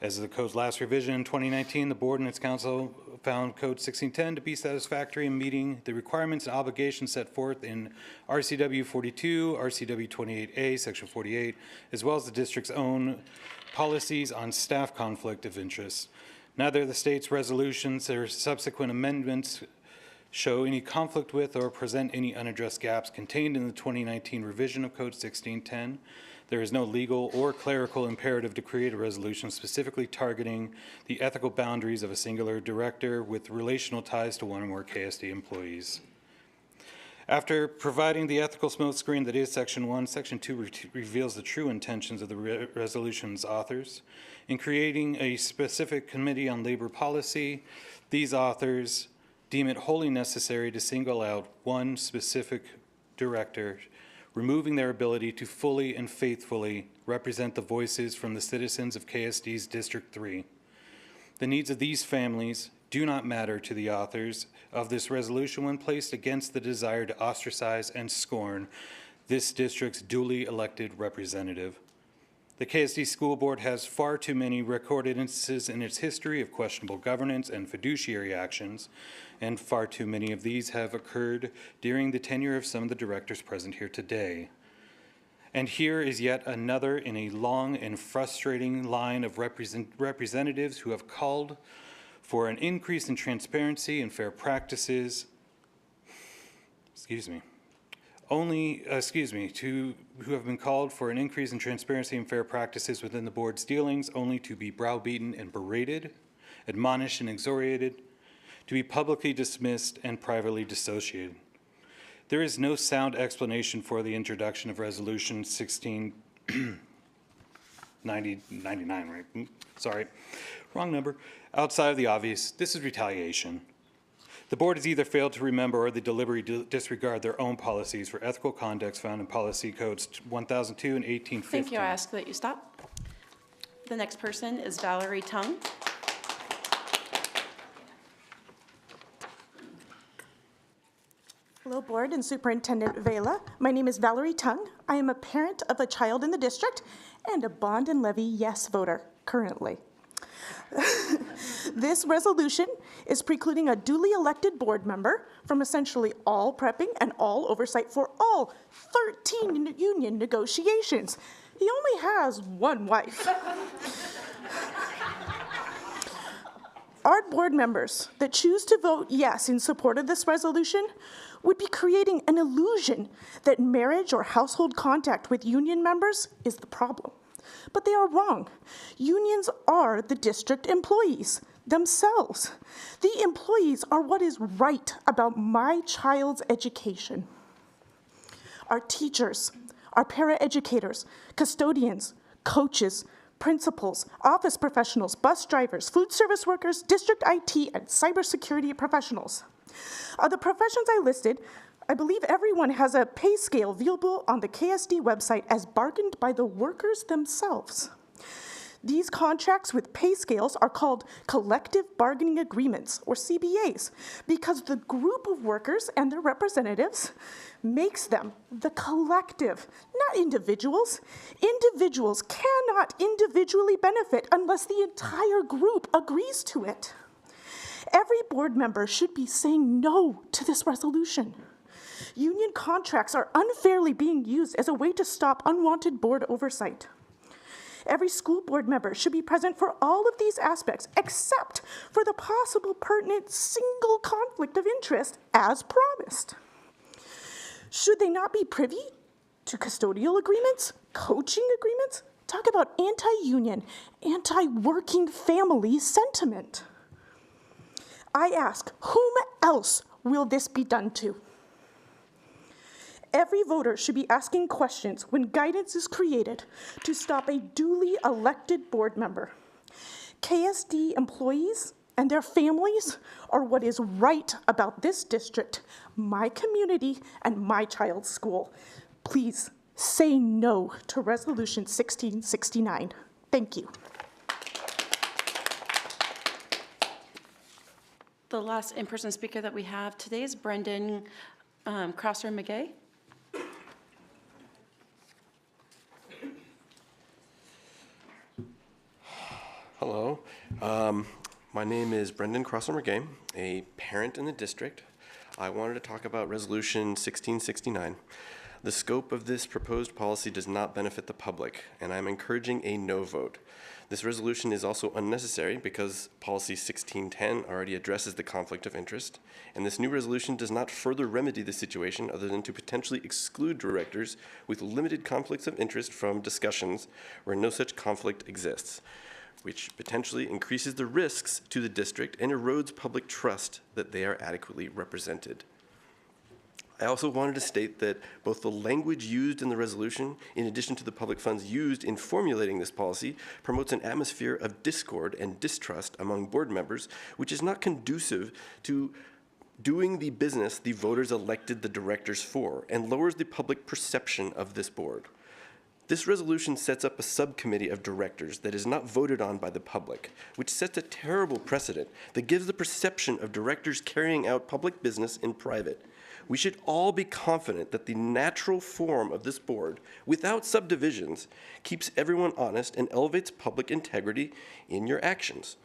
As of the code's last revision in 2019, the board and its council found Code 1610 to be satisfactory in meeting the requirements and obligations set forth in RCW 42, RCW 28A, Section 48, as well as the district's own policies on staff conflict of interest. Neither the state's resolutions or subsequent amendments show any conflict with or present any unaddressed gaps contained in the 2019 revision of Code 1610. There is no legal or clerical imperative to create a resolution specifically targeting the ethical boundaries of a singular director with relational ties to one or more KSD employees. After providing the ethical smokescreen that is Section 1, Section 2 reveals the true intentions of the resolution's authors. In creating a specific committee on labor policy, these authors deem it wholly necessary to single out one specific director, removing their ability to fully and faithfully represent the voices from the citizens of KSD's District 3. The needs of these families do not matter to the authors of this resolution when placed against the desire to ostracize and scorn this district's duly elected representative. The KSD School Board has far too many recorded instances in its history of questionable governance and fiduciary actions, and far too many of these have occurred during the tenure of some of the directors present here today. And here is yet another in a long and frustrating line of representatives who have called for an increase in transparency and fair practices, who have been called for an increase in transparency and fair practices within the board's dealings, only to be browbeaten and berated, admonished and exhortated, to be publicly dismissed and privately dissociated. There is no sound explanation for the introduction of Resolution 1699, right? Sorry, wrong number. Outside of the obvious, this is retaliation. The board has either failed to remember or they deliberately disregard their own policies for ethical conducts found in policy codes 1002 and 1850. Thank you. I ask that you stop. The next person is Valerie Tung. Hello, Board and Superintendent Vela. My name is Valerie Tung. I am a parent of a child in the district and a bond and levy yes voter currently. This resolution is precluding a duly elected board member from essentially all prepping and all oversight for all 13 union negotiations. He only has one wife. Our board members that choose to vote yes in support of this resolution would be creating an illusion that marriage or household contact with union members is the problem. But they are wrong. Unions are the district employees themselves. The employees are what is right about my child's education. Our teachers, our paraeducators, custodians, coaches, principals, office professionals, bus drivers, food service workers, district IT, and cybersecurity professionals. Of the professions I listed, I believe everyone has a pay scale viewable on the KSD website as bargained by the workers themselves. These contracts with pay scales are called collective bargaining agreements, or CBAs, because the group of workers and their representatives makes them the collective, not individuals. Individuals cannot individually benefit unless the entire group agrees to it. Every board member should be saying no to this resolution. Union contracts are unfairly being used as a way to stop unwanted board oversight. Every school board member should be present for all of these aspects, except for the possible pertinent single conflict of interest as promised. Should they not be privy to custodial agreements, coaching agreements? Talk about anti-union, anti-working family sentiment. I ask, whom else will this be done to? Every voter should be asking questions when guidance is created to stop a duly elected board member. KSD employees and their families are what is right about this district, my community, and my child's school. Please say no to Resolution 1669. Thank you. The last in-person speaker that we have today is Brendan Crosser-McGay. Hello, my name is Brendan Crosser-McGay, a parent in the district. I wanted to talk about Resolution 1669. The scope of this proposed policy does not benefit the public, and I'm encouraging a no vote. This resolution is also unnecessary because Policy 1610 already addresses the conflict of interest, and this new resolution does not further remedy the situation other than to potentially exclude directors with limited conflicts of interest from discussions where no such conflict exists, which potentially increases the risks to the district and erodes public trust that they are adequately represented. I also wanted to state that both the language used in the resolution, in addition to the public funds used in formulating this policy, promotes an atmosphere of discord and distrust among board members, which is not conducive to doing the business the voters elected the directors for, and lowers the public perception of this board. This resolution sets up a subcommittee of directors that is not voted on by the public, which sets a terrible precedent that gives the perception of directors carrying out public business in private. We should all be confident that the natural form of this board, without subdivisions, keeps everyone honest and elevates public integrity in your actions.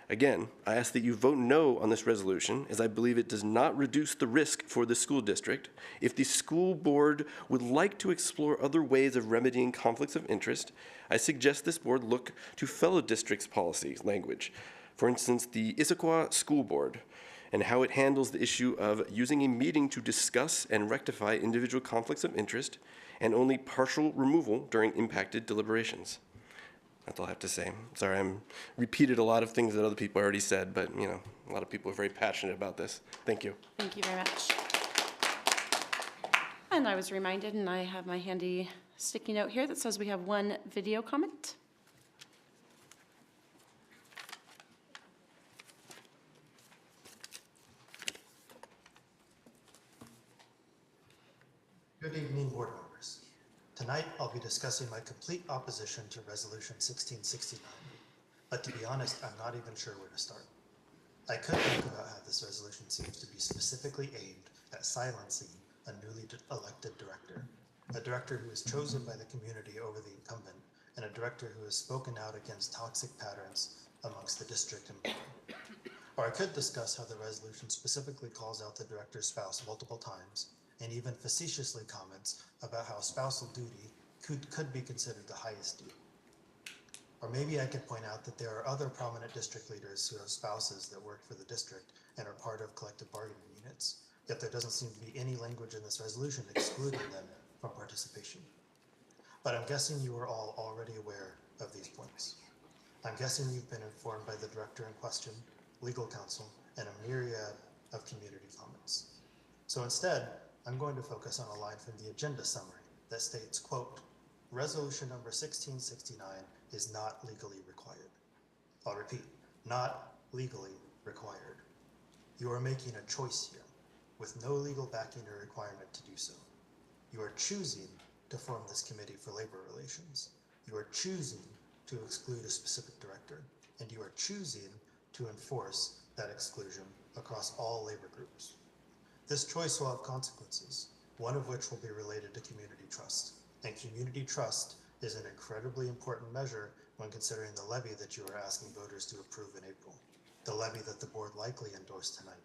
Again, I ask that you vote no on this resolution, as I believe it does not reduce the risk for the school district. If the school board would like to explore other ways of remedying conflicts of interest, I suggest this board look to fellow districts' policy language. For instance, the Issaquah School Board, and how it handles the issue of using a meeting to discuss and rectify individual conflicts of interest, and only partial removal during impacted deliberations. That's all I have to say. Sorry, I'm repeated a lot of things that other people already said, but you know, a lot of people are very passionate about this. Thank you. Thank you very much. And I was reminded, and I have my handy sticky note here that says we have one video comment. Good evening, board members. Tonight, I'll be discussing my complete opposition to Resolution 1669. But to be honest, I'm not even sure where to start. I could think about how this resolution seems to be specifically aimed at silencing a newly elected director, a director who is chosen by the community over the incumbent, and a director who has spoken out against toxic patterns amongst the district employee. Or I could discuss how the resolution specifically calls out the director's spouse multiple times, and even facetiously comments about how spousal duty could be considered the highest due. Or maybe I could point out that there are other prominent district leaders who have spouses that work for the district and are part of collective bargaining units, yet there doesn't seem to be any language in this resolution excluding them from participation. But I'm guessing you are all already aware of these points. I'm guessing you've been informed by the director in question, legal counsel, and a myriad of community comments. So instead, I'm going to focus on a line from the agenda summary that states, quote, "Resolution number 1669 is not legally required." I'll repeat, not legally required. You are making a choice here with no legal backing or requirement to do so. You are choosing to form this committee for labor relations. You are choosing to exclude a specific director, and you are choosing to enforce that exclusion across all labor groups. This choice will have consequences, one of which will be related to community trust. And community trust is an incredibly important measure when considering the levy that you are asking voters to approve in April, the levy that the board likely endorsed tonight.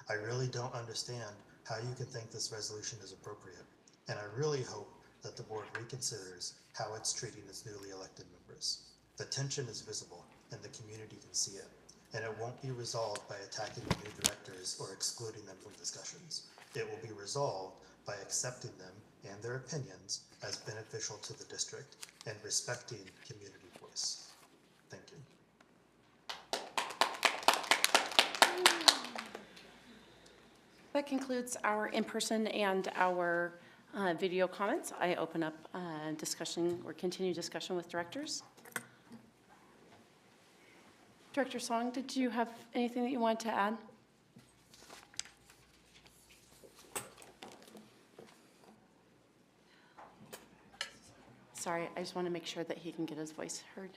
I really don't understand how you can think this resolution is appropriate, and I really hope that the board reconsiders how it's treating its newly elected members. The tension is visible, and the community can see it, and it won't be resolved by attacking the new directors or excluding them from discussions. It will be resolved by accepting them and their opinions as beneficial to the district and respecting community voice. Thank you. That concludes our in-person and our video comments. I open up discussion or continue discussion with directors. Director Song, did you have anything that you wanted to add? Sorry, I just want to make sure that he can get his voice heard.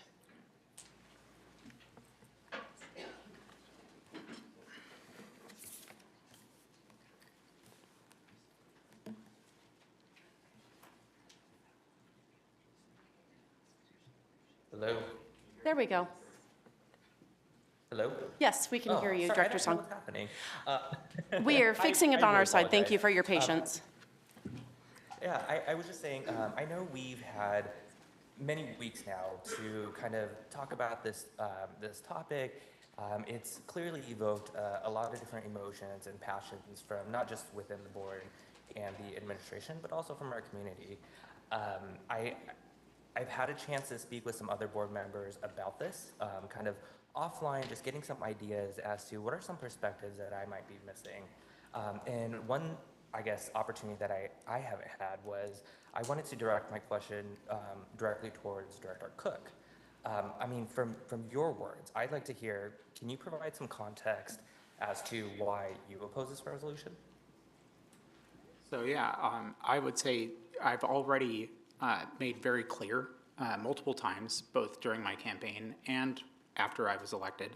Hello? There we go. Hello? Yes, we can hear you, sorry, Director I don't know Song. what's happening. We are fixing it I on our really side. Thank you apologize. for your patience. Yeah, I was just saying, I know we've had many weeks now to kind of talk about this, this topic. It's clearly evoked a lot of different emotions and passions from not just within the board and the administration, but also from our community. I've had a chance to speak with some other board members about this, kind of offline, just getting some ideas as to what are some perspectives that I might be missing. And one, I guess, opportunity that I haven't had was I wanted to direct my question directly towards Director Cook. I mean, from your words, I'd like to hear, can you provide some context as to why you oppose this resolution? So yeah, I would say I've already made very clear multiple times, both during my campaign and after I was elected,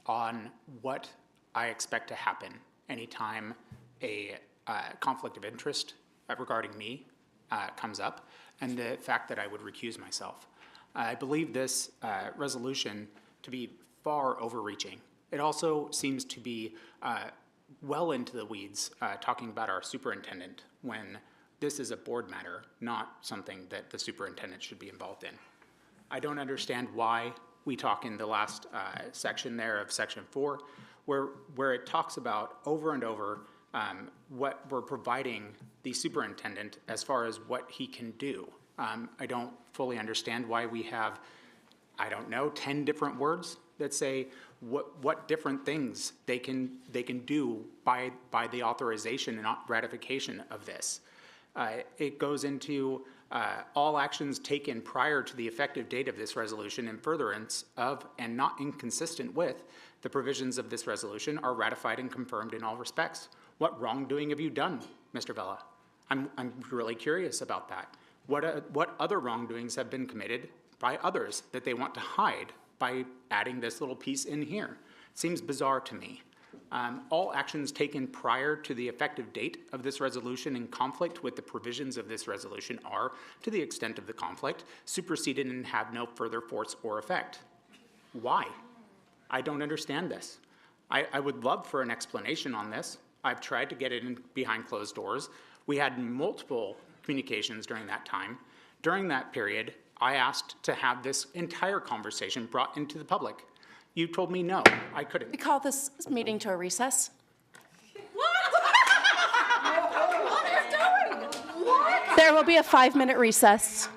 on what I expect to happen anytime a conflict of interest regarding me comes up, and the fact that I would recuse myself. I believe this resolution to be far overreaching. It also seems to be well into the weeds, talking about our superintendent when this is a board matter, not something that the superintendent should be involved in. I don't understand why we talk in the last section there of section 4, where it talks about over and over what we're providing the superintendent as far as what he can do. I don't fully understand why we have, I don't know, 10 different words that say what different things they can do by the authorization and ratification of this. It goes into all actions taken prior to the effective date of this resolution in furtherance of and not inconsistent with the provisions of this resolution are ratified and confirmed in all respects. What wrongdoing have you done, Mr. Vella? I'm really curious about that. What other wrongdoings have been committed by others that they want to hide by adding this little piece in here? It seems bizarre to me. All actions taken prior to the effective date of this resolution in conflict with the provisions of this resolution are, to the extent of the conflict, superseded and have no further force or effect. Why? I don't understand this. I would love for an explanation on this. I've tried to get it in behind closed doors. We had multiple communications during that time, During that period, I asked to have this entire conversation brought into the public. You told me no, I couldn't. We call this meeting to a recess. There will be a 5-minute recess.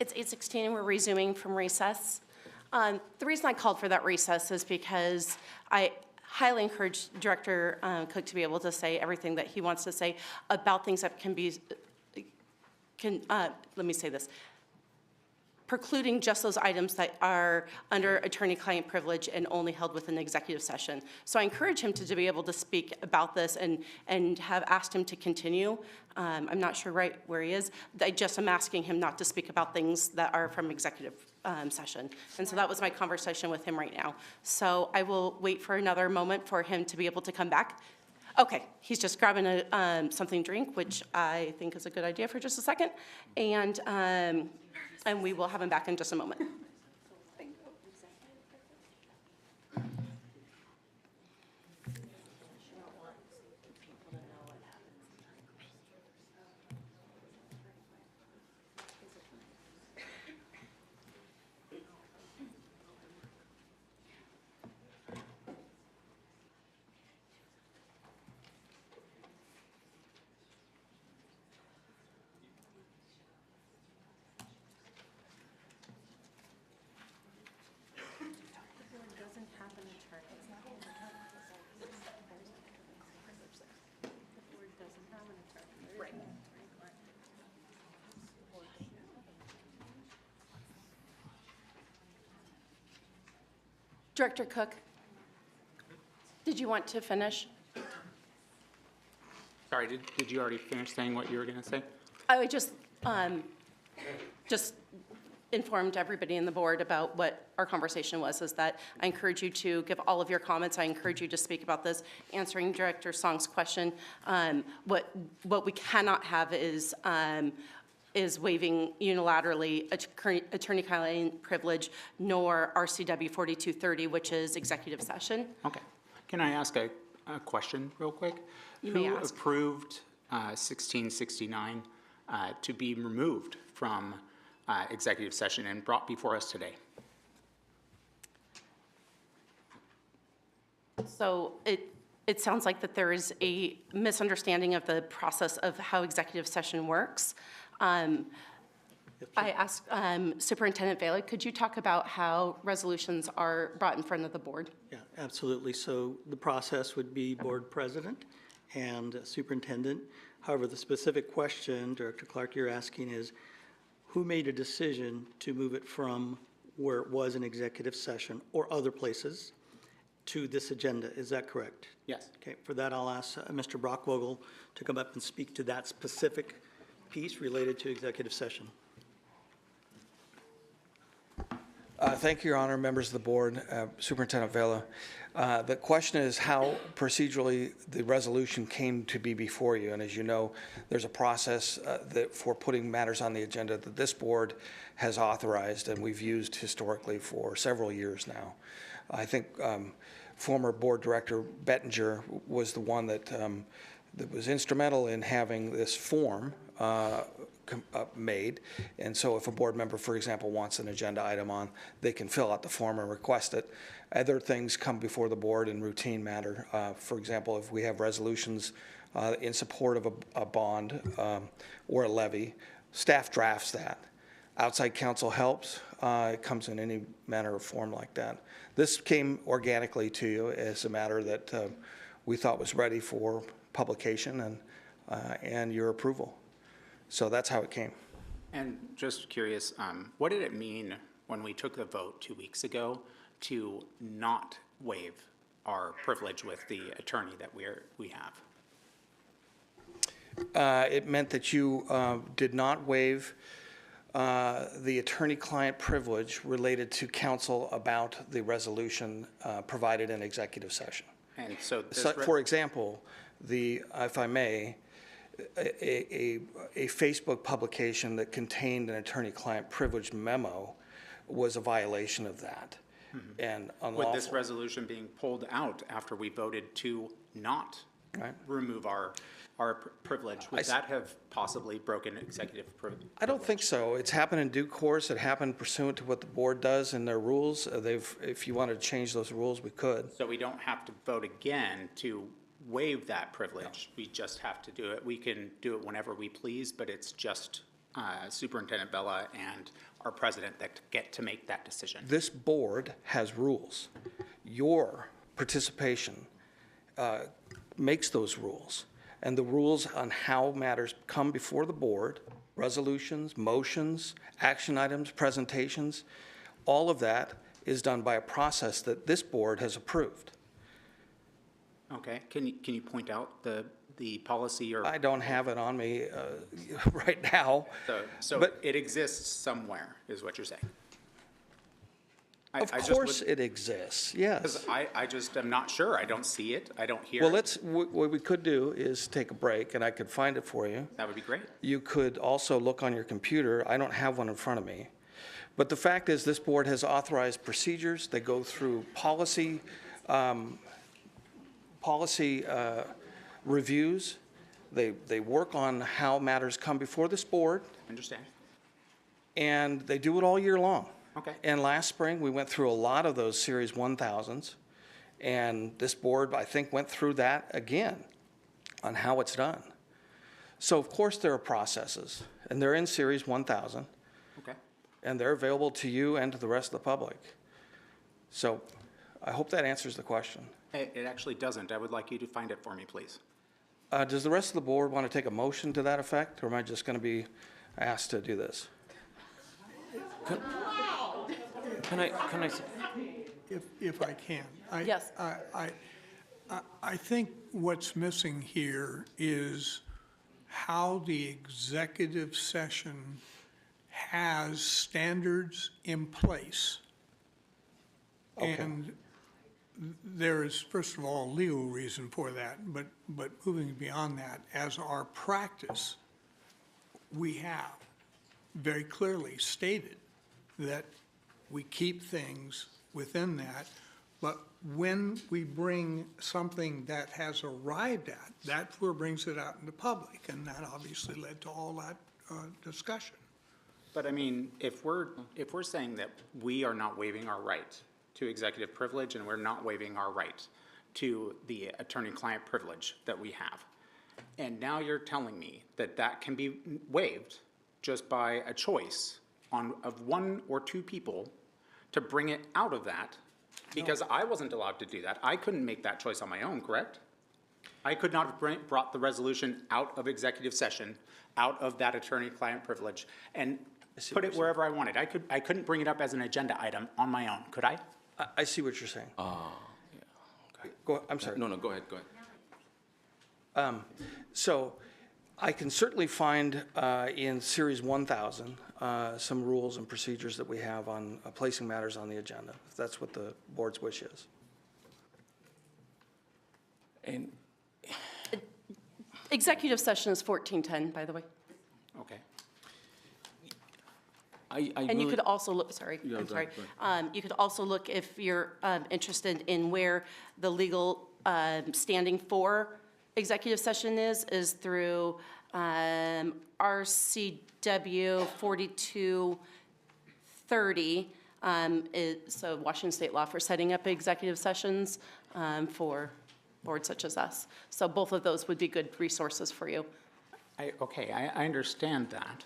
It's 8:16 and we're resuming from recess. The reason I called for that recess is because I highly encourage Director Cook to be able to say everything that he wants to say about things that let me say this, precluding just those items that are under attorney-client privilege and only held within executive session. So I encourage him to be able to speak about this and have asked him to continue. I'm not sure right where he is. I just am asking him not to speak about things that are from executive session. And so that was my conversation with him right now. So I will wait for another moment for him to be able to come back. Okay, he's just grabbing something to drink, which I think is a good idea for just a second. And we will have him back in just a moment. Director Cook, did you want to finish? Sorry, did you already finish saying what you were going to say? I just informed everybody in the board about what our conversation was, is that I encourage you to give all of your comments. I encourage you to speak about this, answering Director Song's question. What we cannot have is waiving unilaterally attorney-client privilege, nor RCW 4230, which is executive session. Okay. Can I ask a question real quick? You may ask. Who approved 1669 to be removed from executive session and brought before us today? So it sounds like that there is a misunderstanding of the process of how executive session works. I asked Superintendent Vela, could you talk about how resolutions are brought in front of the board? Yeah, absolutely. So the process would be board president and superintendent. However, the specific question, Director Clark, you're asking is, who made a decision to move it from where it was an executive session or other places to this agenda? Is that correct? Yes. Okay, for that, I'll ask Mr. Brockvogel to come up and speak to that specific piece related to executive session. Thank you, Your Honor, members of the board, Superintendent Vela. The question is how procedurally the resolution came to be before you. And as you know, there's a process for putting matters on the agenda that this board has authorized and we've used historically for several years now. I think former board director Bettinger was the one that was instrumental in having this form made. And so if a board member, for example, wants an agenda item on, they can fill out the form and request it. Other things come before the board in routine matter. For example, if we have resolutions in support of a bond or a levy, staff drafts that. Outside counsel helps. It comes in any manner or form like that. This came organically to you as a matter that we thought was ready for publication and your approval. So that's how it came. And just curious, what did it mean when we took the vote 2 weeks ago to not waive our privilege with the attorney that we have? It meant that you did not waive the attorney-client privilege related to counsel about the resolution provided in executive session. And so, for example, if I may, a Facebook publication that contained an attorney-client privilege memo was a violation of that. Mm-hmm. And unlawful. With this resolution being pulled out after we voted to not remove our privilege, would that have possibly broken executive privilege? I don't think so. It's happened in due course. It happened pursuant to what the board does in their rules. If you wanted to change those rules, we could. So we don't have to vote again to waive that privilege. We just have to do it. We can do it whenever we please, but it's just Superintendent Vela and our president that get to make that decision. This board has rules. Your participation makes those rules. And the rules on how matters come before the board, resolutions, motions, action items, presentations, all of that is done by a process that this board has approved. Okay, can you point out the policy or? I don't have it on me right now. So but it exists somewhere, is what you're saying? Of course it exists, yes. Because I just am not sure. I don't see it. I don't hear Well, it. what we could do is take a break, and I could find it for you. That would be great. You could also look on your computer. I don't have one in front of me. But the fact is, this board has authorized procedures. They go through policy reviews. They work on how matters come before this board. Understand. And they do it all year long. Okay. And last spring, we went through a lot of those Series 1000s. And this board, I think, went through that again on how it's done. So, of course, there are processes. And they're in Series 1000. Okay. And they're available to you and to the rest of the public. So I hope that answers the question. It actually doesn't. I would like you to find it for me, please. Does the rest of the board want to take a motion to that effect, or am I just going to be asked to do this? Can I If I can. Yes. I think what's missing here is how the executive session has standards in place. Okay. And there is, first of all, a legal reason for that, but moving beyond that, as our practice, we have very clearly stated that we keep things within that, but when we bring something that has arrived at, that's where it brings it out in the public, and that obviously led to all that discussion. But I mean, if we're saying that we are not waiving our right to executive privilege and we're not waiving our right to the attorney-client privilege that we have, and now you're telling me that that can be waived just by a choice of one or two people to bring it out of that, because I wasn't allowed to do that. I couldn't make that choice on my own, correct? I could not have brought the resolution out of executive session, out of that attorney-client privilege, and put it wherever I wanted. I couldn't bring it up as an agenda item on my own, could I? I see what you're saying. Yeah. Okay. I'm sorry. No, go ahead. So I can certainly find in Series 1000 some rules and procedures that we have on placing matters on the agenda, if that's what the board's wish is. And Executive session is 1410, by the way. Okay. And you could also look, sorry, Yeah, I'm go sorry. ahead. You could also look if you're interested in where the legal standing for executive session is through RCW 4230. So Washington State law for setting up executive sessions for boards such as us. So both of those would be good resources for you. I understand that.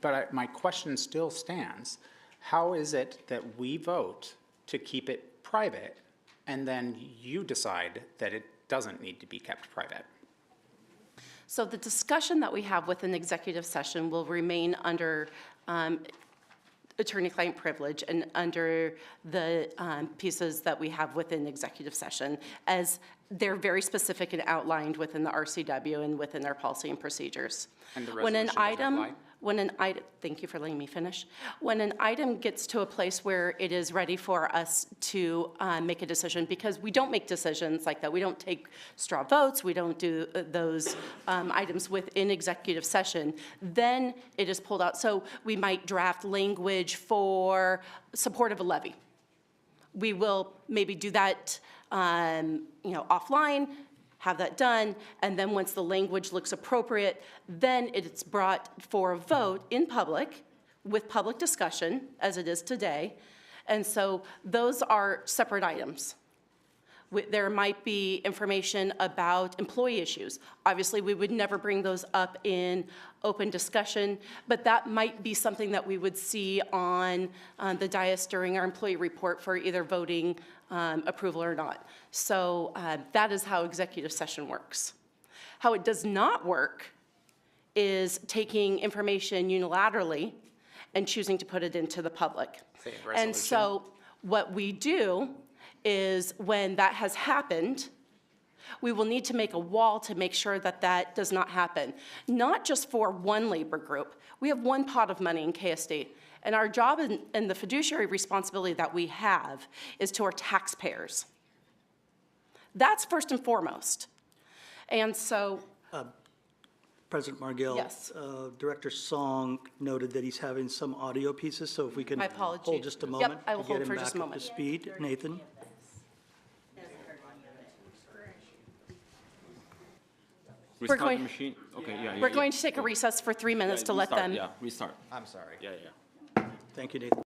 But my question still stands. How is it that we vote to keep it private, and then you decide that it doesn't need to be kept private? So the discussion that we have within executive session will remain under attorney-client privilege and under the pieces that we have within executive session, as they're very specific and outlined within the RCW and within our policy and procedures. And the resolution doesn't apply? Thank you for letting me finish. When an item gets to a place where it is ready for us to make a decision, because we don't make decisions like that, we don't take straw votes, we don't do those items within executive session, then it is pulled out. So we might draft language for support of a levy. We will maybe do that offline, have that done, and then once the language looks appropriate, then it's brought for a vote in public with public discussion, as it is today. And so those are separate items. There might be information about employee issues. Obviously, we would never bring those up in open discussion, but that might be something that we would see on the dais during our employee report for either voting approval or not. So that is how executive session works. How it does not work is taking information unilaterally and choosing to put it into the public. And so what we do is when that has happened, we will need to make a wall to make sure that that does not happen. Not just for one labor group. We have one pot of money in KSD, and our job and the fiduciary responsibility that we have is to our taxpayers. That's first and foremost. And so, President Margill. Yes. Director Song noted that he's having some audio pieces, so if we can My apologies. hold just a Yep, moment I will to hold get him for back just a up to moment. speed. Nathan? Restart going- the machine? Okay, yeah. we're going to take a recess for 3 minutes to let them. Yeah, restart. I'm sorry. Yeah. Thank you, Nathan.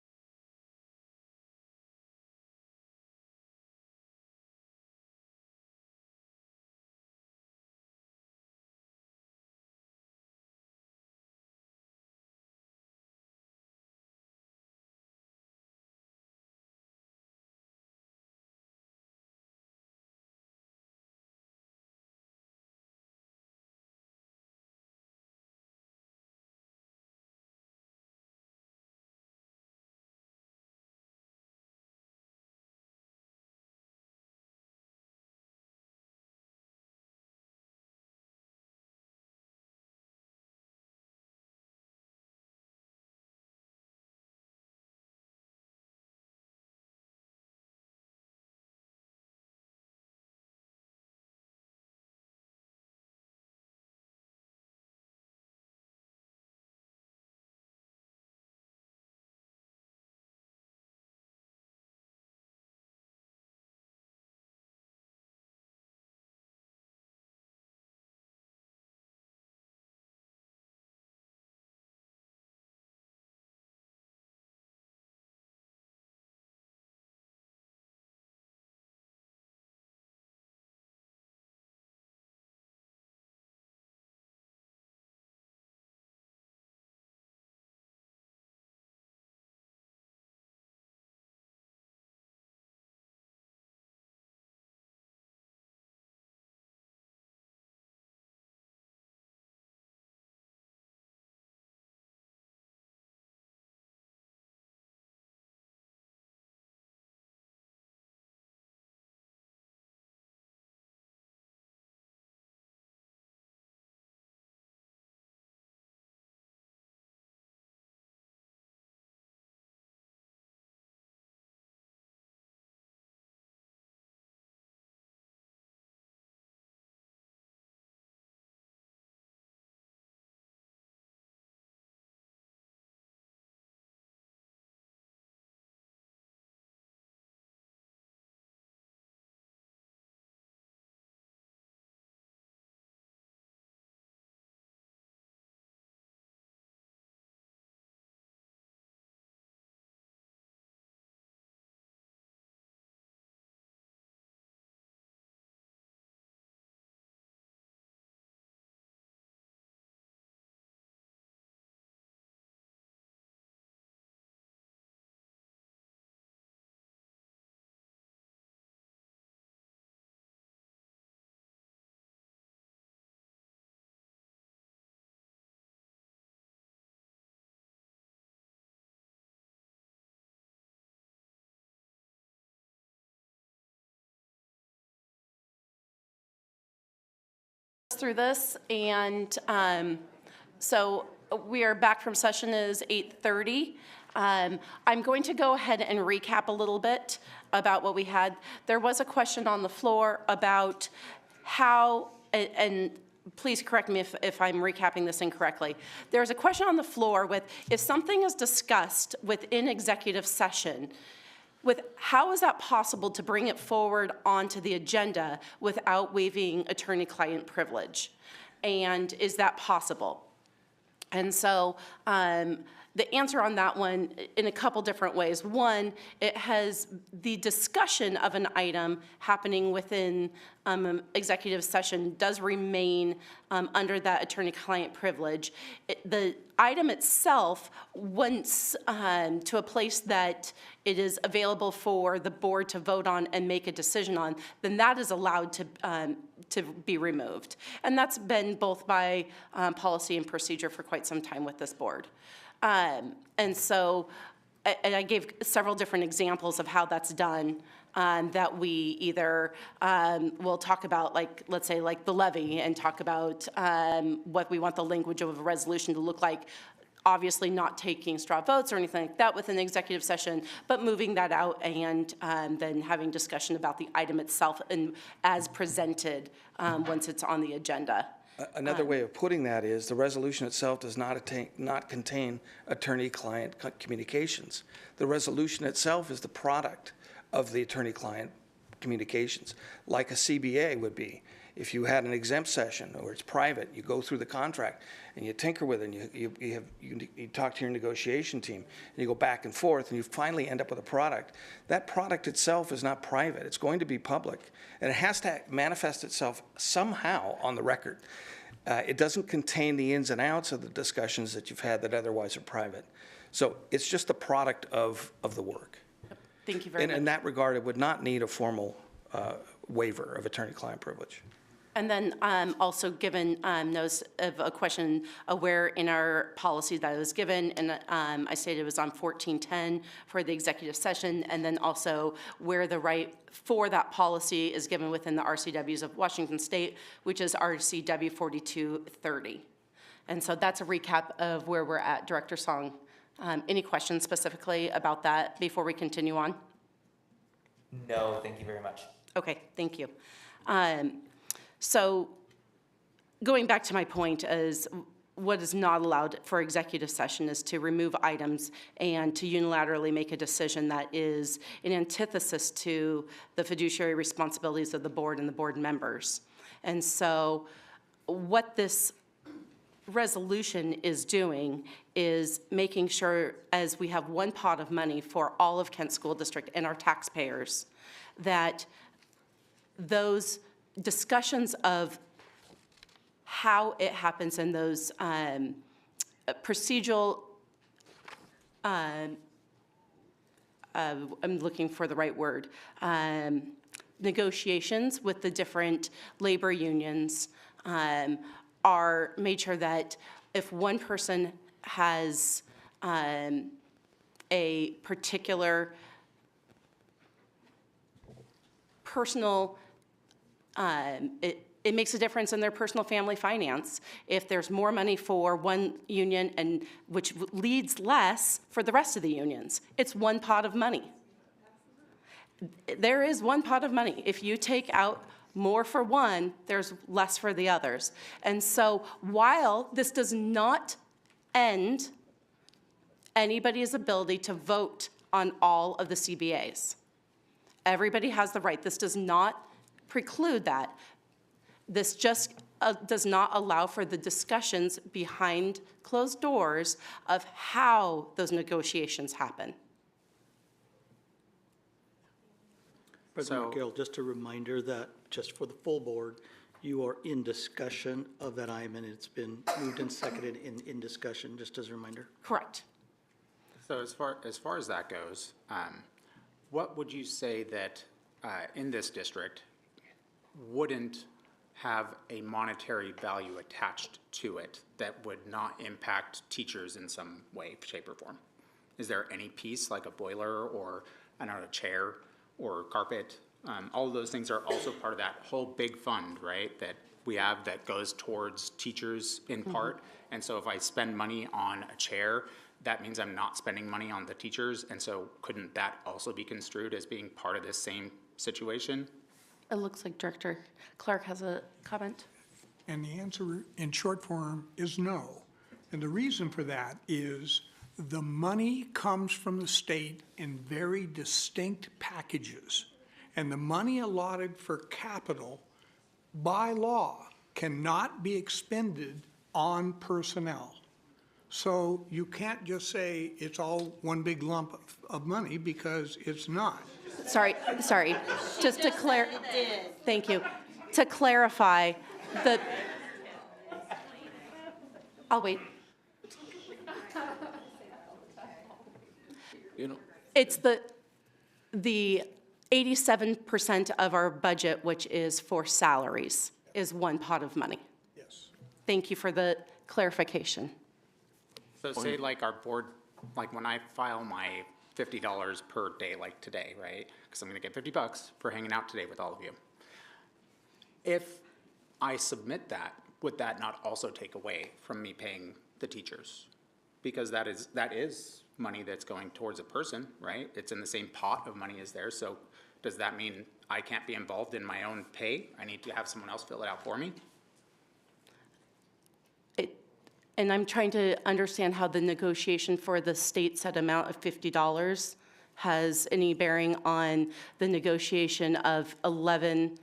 Through this, and so we are back from session. It is 8:30. I'm going to go ahead and recap a little bit about what we had. There was a question on the floor about how, and please correct me if I'm recapping this incorrectly. There's a question on the floor with if something is discussed within executive session, with how is that possible to bring it forward onto the agenda without waiving attorney-client privilege? And is that possible? And so the answer on that one in a couple different ways. One, it has the discussion of an item happening within executive session does remain under that attorney-client privilege. The item itself, once to a place that it is available for the board to vote on and make a decision on, then that is allowed to be removed. And that's been both by policy and procedure for quite some time with this board. And so I gave several different examples of how that's done, that we either will talk about, like, let's say, like the levy, and talk about what we want the language of a resolution to look like, obviously not taking straw votes or anything like that within the executive session, but moving that out and then having discussion about the item itself and as presented once it's on the agenda. Another way of putting that is the resolution itself does not contain attorney-client communications. The resolution itself is the product of the attorney-client communications, like a CBA would be. If you had an exempt session or it's private, you go through the contract and you tinker with it, and you talk to your negotiation team, and you go back and forth, and you finally end up with a product. That product itself is not private. It's going to be public, and it has to manifest itself somehow on the record. It doesn't contain the ins and outs of the discussions that you've had that otherwise are private. So it's just the product of the work. Thank you very much. In that regard, it would not need a formal waiver of attorney-client privilege. And then also given notice of a question where in our policy that it was given, and I stated it was on 1410 for the executive session, and then also where the right for that policy is given within the RCWs of Washington State, which is RCW 4230. And so that's a recap of where we're at. Director Song, any questions specifically about that before we continue on? No, thank you very much. Okay, thank you. So going back to my point is what is not allowed for executive session is to remove items and to unilaterally make a decision that is in antithesis to the fiduciary responsibilities of the board and the board members. And so what this resolution is doing is making sure, as we have one pot of money for all of Kent School District and our taxpayers, that those discussions of how it happens and those procedural, I'm looking for the right word, negotiations with the different labor unions are made sure that if one person has a particular personal it makes a difference in their personal family finance if there's more money for one union and which leads less for the rest of the unions. It's one pot of money. There is one pot of money. If you take out more for one, there's less for the others. And so while this does not end anybody's ability to vote on all of the CBAs, everybody has the right. This does not preclude that. This just does not allow for the discussions behind closed doors of how those negotiations happen. President McGill, just a reminder that just for the full board, you are in discussion of that item, and it's been moved and seconded in discussion, just as a reminder. Correct. So as far as that goes, what would you say that in this district wouldn't have a monetary value attached to it that would not impact teachers in some way, shape, or form? Is there any piece like a boiler or, I don't know, a chair or carpet? All of those things are also part of that whole big fund, right, that we have that goes towards teachers in part. And so if I spend money on a chair, that means I'm not spending money on the teachers. And so couldn't that also be construed as being part of this same situation? It looks like Director Clark has a comment. And the answer in short form is no. And the reason for that is the money comes from the state in very distinct packages. And the money allotted for capital by law cannot be expended on personnel. So you can't just say it's all one big lump of money, because it's not. Sorry, just to thank you. To clarify, I'll wait. It's the 87% of our budget, which is for salaries, is one pot of money. Yes. Thank you for the clarification. So say like our board, like when I file my $50 per day, like today, right? Because I'm gonna get $50 for hanging out today with all of you. If I submit that, would that not also take away from me paying the teachers? Because that is money that's going towards a person, right? It's in the same pot of money as theirs. So does that mean I can't be involved in my own pay? I need to have someone else fill it out for me? And I'm trying to understand how the negotiation for the state set amount of $50 has any bearing on the negotiation of 11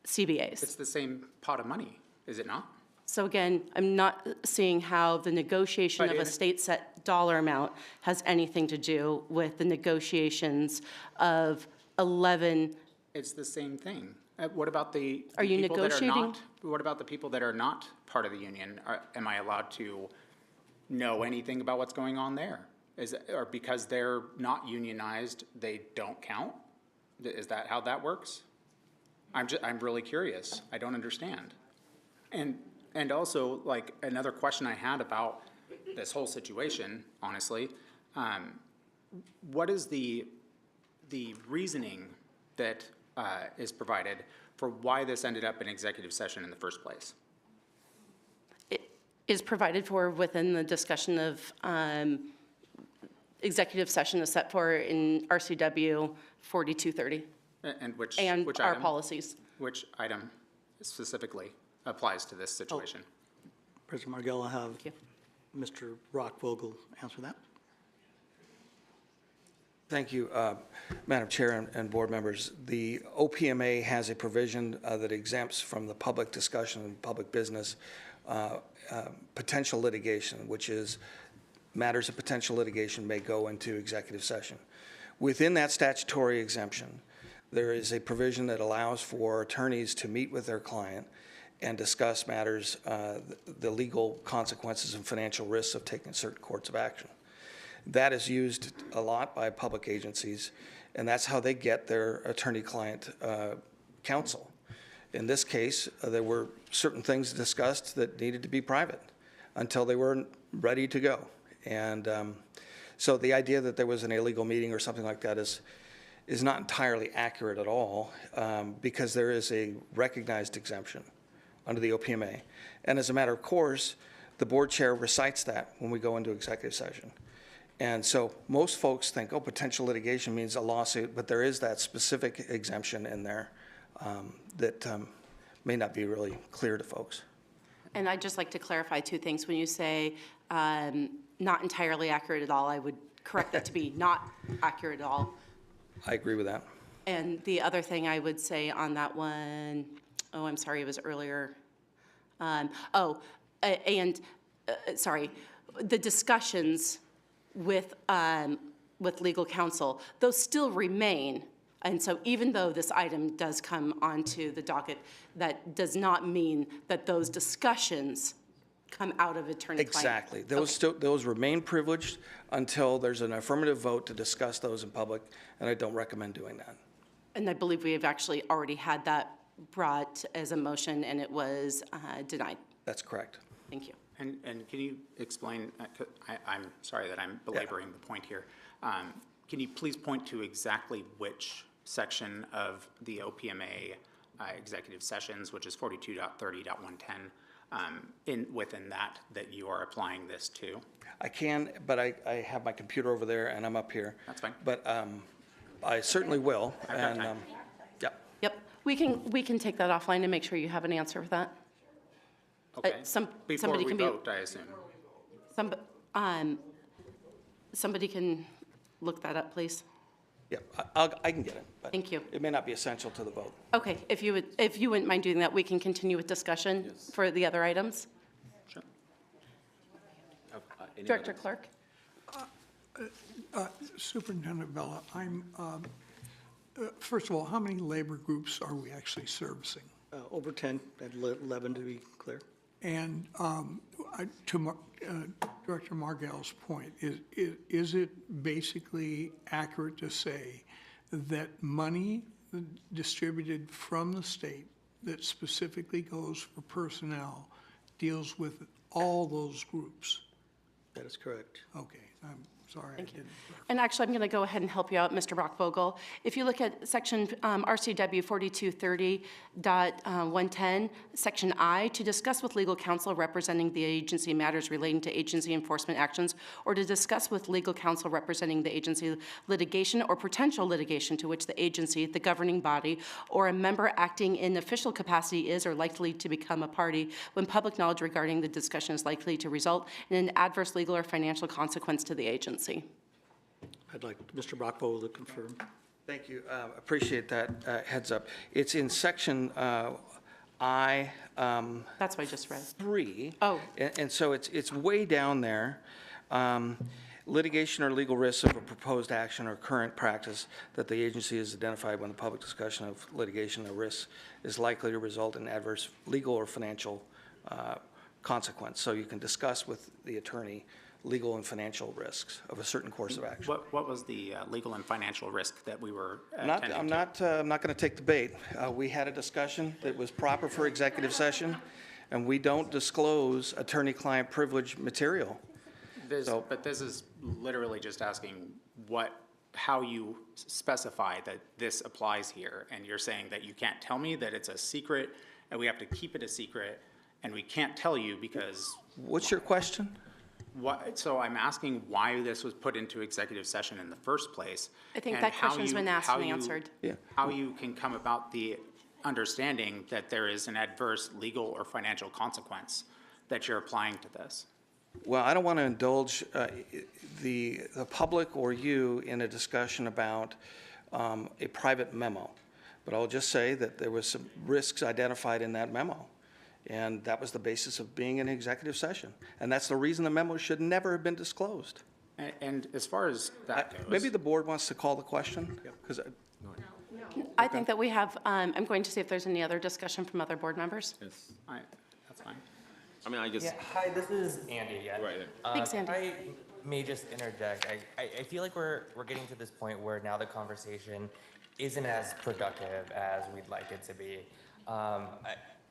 CBAs. It's the same pot of money, is it not? So again, I'm not seeing how the negotiation of a state set dollar amount has anything to do with the negotiations of 11. It's the same thing. What about the Are you people that are negotiating? not? What about the people that are not part of the union? Am I allowed to know anything about what's going on there? Or because they're not unionized, they don't count? Is that how that works? I'm really curious. I don't understand. And also, like, another question I had about this whole situation, honestly, what is the reasoning that is provided for why this ended up in executive session in the first place? It is provided for within the discussion of executive session is set for in RCW 4230. And which our item? policies. Which item specifically applies to this situation? President Margell, I'll have Mr. Rockvogel answer that. Thank you, Madam Chair and board members. The OPMA has a provision that exempts from the public discussion and public business potential litigation, which is matters of potential litigation may go into executive session. Within that statutory exemption, there is a provision that allows for attorneys to meet with their client and discuss matters, the legal consequences and financial risks of taking certain courts of action. That is used a lot by public agencies, and that's how they get their attorney-client counsel. In this case, there were certain things discussed that needed to be private until they were ready to go. And so the idea that there was an illegal meeting or something like that is not entirely accurate at all, because there is a recognized exemption under the OPMA. And as a matter of course, the board chair recites that when we go into executive session. And so most folks think, oh, potential litigation means a lawsuit, but there is that specific exemption in there that may not be really clear to folks. And I'd just like to clarify two things. When you say not entirely accurate at all, I would correct that to be not accurate at all. I agree with that. And the other thing I would say on that one, oh, I'm sorry, it was earlier. Sorry, the discussions with legal counsel, those still remain. And so even though this item does come onto the docket, that does not mean that those discussions come out of attorney-client. Exactly. Those remain privileged until there's an affirmative vote to discuss those in public, and I don't recommend doing that. And I believe we have actually already had that brought as a motion, and it was denied. That's correct. Thank you. And can you explain, I'm sorry that I'm belaboring the point here. Can you please point to exactly which section of the OPMA executive sessions, which is 42.30.110, within that you are applying this to? I can, but I have my computer over there and I'm up here. That's fine. But I certainly will. I've got time. Yep. We can take that offline and make sure you have an answer for that. Okay. Before somebody we can vote, I assume. Somebody can look that up, please. Yeah, I can get it. But Thank you. It may not be essential to the vote. Okay, if you wouldn't mind doing that, we can continue with discussion for the other items. Sure. Any Director others? Clark? Superintendent Bella, first of all, how many labor groups are we actually servicing? Over 10, at 11 to be clear. And Director Margell's point, is it basically accurate to say that money distributed from the state that specifically goes for personnel deals with all those groups? That is correct. Okay, I'm sorry I didn't. And actually, I'm going to go ahead and help you out, Mr. Brockvogel. If you look at section RCW 4230.110, section I, to discuss with legal counsel representing the agency matters relating to agency enforcement actions, or to discuss with legal counsel representing the agency litigation or potential litigation to which the agency, the governing body, or a member acting in official capacity is or likely to become a party when public knowledge regarding the discussion is likely to result in an adverse legal or financial consequence to the agency. I'd like Mr. Brockvogel to confirm. Thank you. Appreciate that heads up. It's in section I. That's what I just read. 3. Oh. And so it's way down there. Litigation or legal risks of a proposed action or current practice that the agency has identified when the public discussion of litigation or risks is likely to result in adverse legal or financial consequence. So you can discuss with the attorney legal and financial risks of a certain course of action. What was the legal and financial risk that we were I'm attending not going to take the bait. We had a discussion that was proper for executive session, and we don't disclose attorney-client privilege material. But this is literally just asking how you specify that this applies here, and you're saying that you can't tell me that it's a secret, and we have to keep it a secret, and we can't tell you because... What's your question? So I'm asking why this was put into executive session in the first place. I think and that question's been asked and how you- answered. Yeah. How you can come about the understanding that there is an adverse legal or financial consequence that you're applying to this. Well, I don't want to indulge the public or you in a discussion about a private memo, but I'll just say that there was some risks identified in that memo. And that was the basis of being in executive session. And that's the reason the memo should never have been disclosed. And as far as that goes... Maybe the board wants to call the question? 'Cause I think that we have, I'm going to see if there's any other discussion from other board members. Yes. That's fine. I mean, I guess. Yeah, hi, this is Andy again. Right there. Thanks, Andy. I may just interject. I feel like we're getting to this point where now the conversation isn't as productive as we'd like it to be.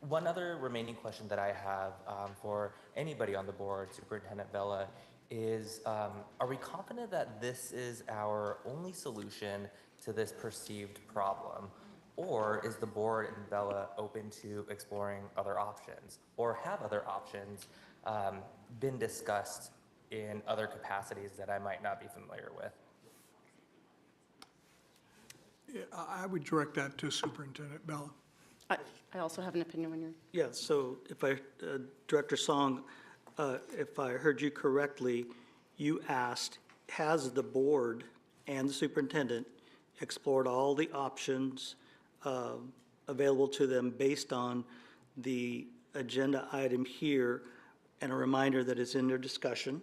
One other remaining question that I have for anybody on the board, Superintendent Vela, is are we confident that this is our only solution to this perceived problem? Or is the board and Vela open to exploring other options? Or have other options been discussed in other capacities that I might not be familiar with? I would direct that to Superintendent Bella. I also have an opinion when you're... Yeah, so if Director Song, if I heard you correctly, you asked, has the board and the superintendent explored all the options available to them based on the agenda item here, and a reminder that it's in their discussion.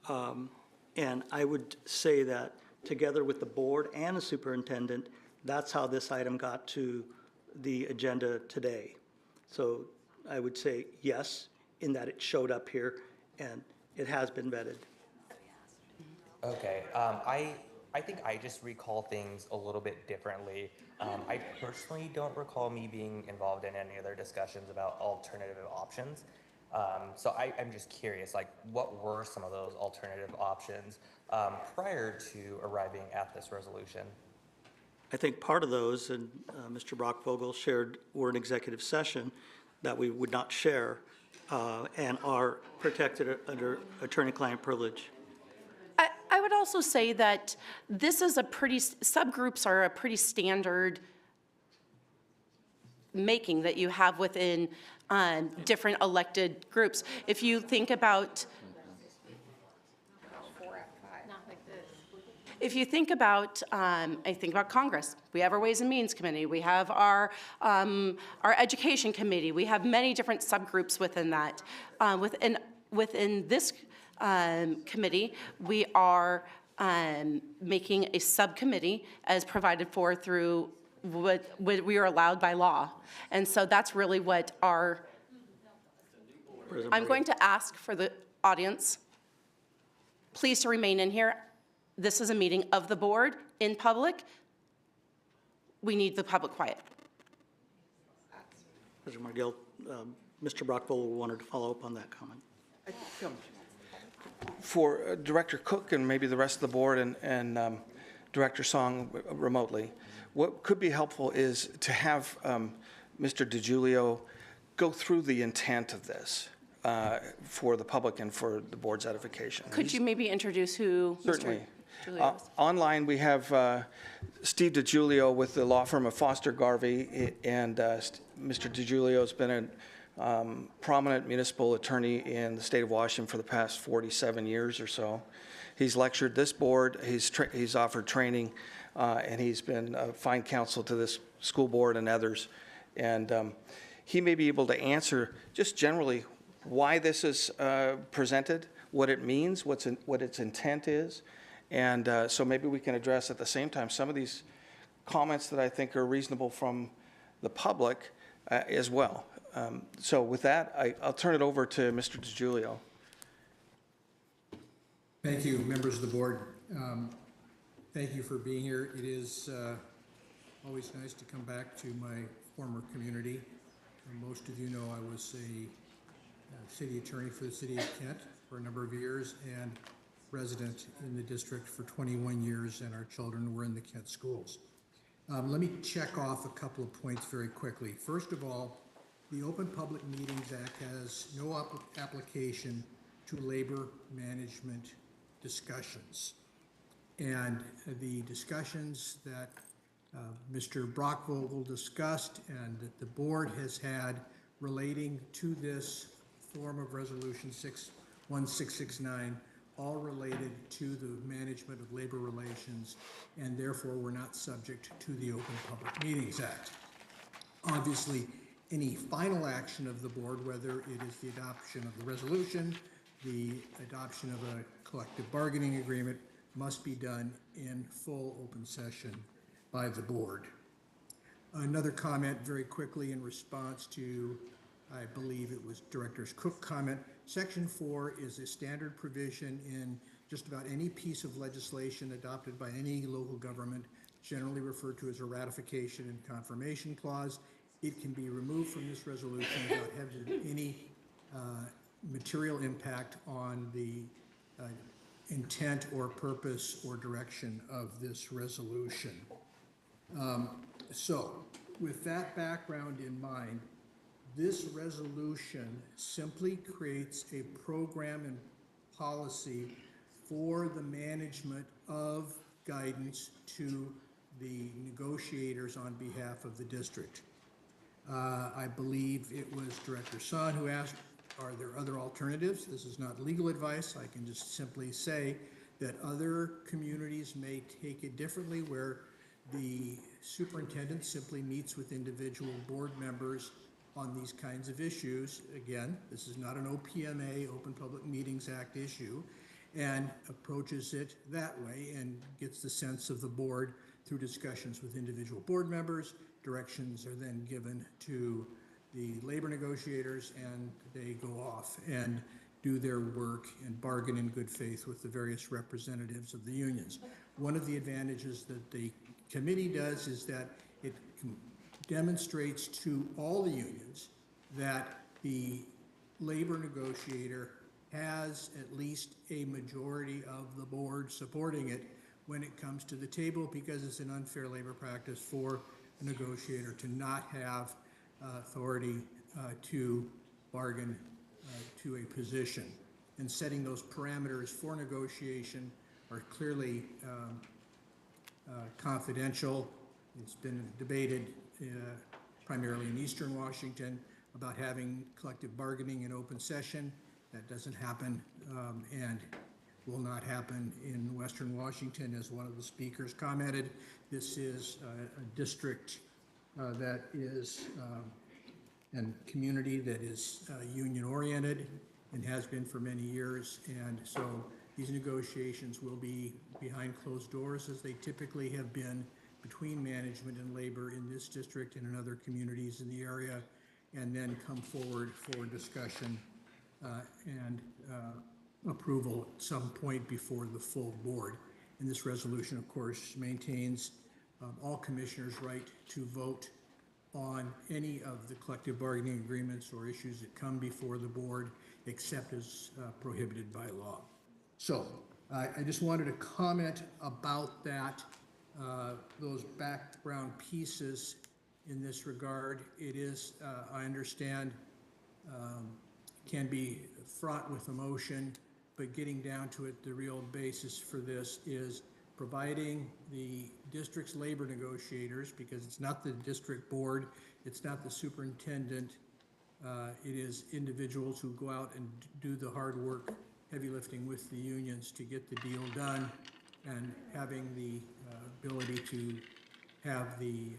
And I would say that together with the board and the superintendent, that's how this item got to the agenda today. So I would say yes, in that it showed up here and it has been vetted. Okay, I think I just recall things a little bit differently. I personally don't recall me being involved in any other discussions about alternative options. So I'm just curious, like, what were some of those alternative options prior to arriving at this resolution? I think part of those, and Mr. Brockvogel shared, were in executive session that we would not share and are protected under attorney-client privilege. I would also say that this is subgroups are a pretty standard making that you have within different elected groups. If you think about, I think about Congress. We have our Ways and Means Committee. We have our Education Committee. We have many different subgroups within that. Within this committee. We are making a subcommittee as provided for through what we are allowed by law. And so that's really what I'm going to ask for the audience, please to remain in here. This is a meeting of the board in public. We need the public quiet. President Margill, Mr. Brockville wanted to follow up on that comment. For Director Cook and maybe the rest of the board and Director Song remotely, what could be helpful is to have Mr. DiGiulio go through the intent of this for the public and for the board's edification. Could you maybe introduce who Certainly. Mr. DiGiulio is? Online, we have Steve DiGiulio with the law firm of Foster Garvey, and Mr. DiGiulio has been a prominent municipal attorney in the state of Washington for the past 47 years or so. He's lectured this board, he's offered training, and he's been a fine counsel to this school board and others. And he may be able to answer just generally why this is presented, what it means, what its intent is. And so maybe we can address at the same time some of these comments that I think are reasonable from the public as well. So with that, I'll turn it over to Mr. DiGiulio. Thank you, members of the board. Thank you for being here. It is always nice to come back to my former community. Most of you know I was a city attorney for the city of Kent for a number of years and resident in the district for 21 years, and our children were in the Kent schools. Let me check off a couple of points very quickly. First of all, the Open Public Meetings Act has no application to labor management discussions. And the discussions that Mr. Brockvogel discussed and that the board has had relating to this form of Resolution 1669 all related to the management of labor relations, and therefore were not subject to the Open Public Meetings Act. Obviously, any final action of the board, whether it is the adoption of the resolution, the adoption of a collective bargaining agreement, must be done in full open session by the board. Another comment very quickly in response to, I believe it was Director Cook's comment. Section 4 is a standard provision in just about any piece of legislation adopted by any local government, generally referred to as a ratification and confirmation clause. It can be removed from this resolution without having any material impact on the intent or purpose or direction of this resolution. So with that background in mind, this resolution simply creates a program and policy for the management of guidance to the negotiators on behalf of the district. I believe it was Director Son who asked, are there other alternatives? This is not legal advice. I can just simply say that other communities may take it differently, where the superintendent simply meets with individual board members on these kinds of issues. Again, this is not an OPMA, Open Public Meetings Act issue, and approaches it that way and gets the sense of the board through discussions with individual board members. Directions are then given to the labor negotiators, and they go off and do their work and bargain in good faith with the various representatives of the unions. One of the advantages that the committee does is that it demonstrates to all the unions that the labor negotiator has at least a majority of the board supporting it when it comes to the table, because it's an unfair labor practice for a negotiator to not have authority to bargain to a position. And setting those parameters for negotiation are clearly confidential. It's been debated primarily in Eastern Washington about having collective bargaining in open session. That doesn't happen and will not happen in Western Washington, as one of the speakers commented. This is a district that is and community that is union oriented, and has been for many years. And so these negotiations will be behind closed doors, as they typically have been, between management and labor in this district and in other communities in the area, and then come forward for discussion and approval at some point before the full board. And this resolution, of course, maintains all commissioners' right to vote on any of the collective bargaining agreements or issues that come before the board, except as prohibited by law. So I just wanted to comment about that, those background pieces in this regard. It is, I understand, can be fraught with emotion, but getting down to it, the real basis for this is providing the district's labor negotiators, because it's not the district board, it's not the superintendent, it is individuals who go out and do the hard work, heavy lifting with the unions to get the deal done, and having the ability to have the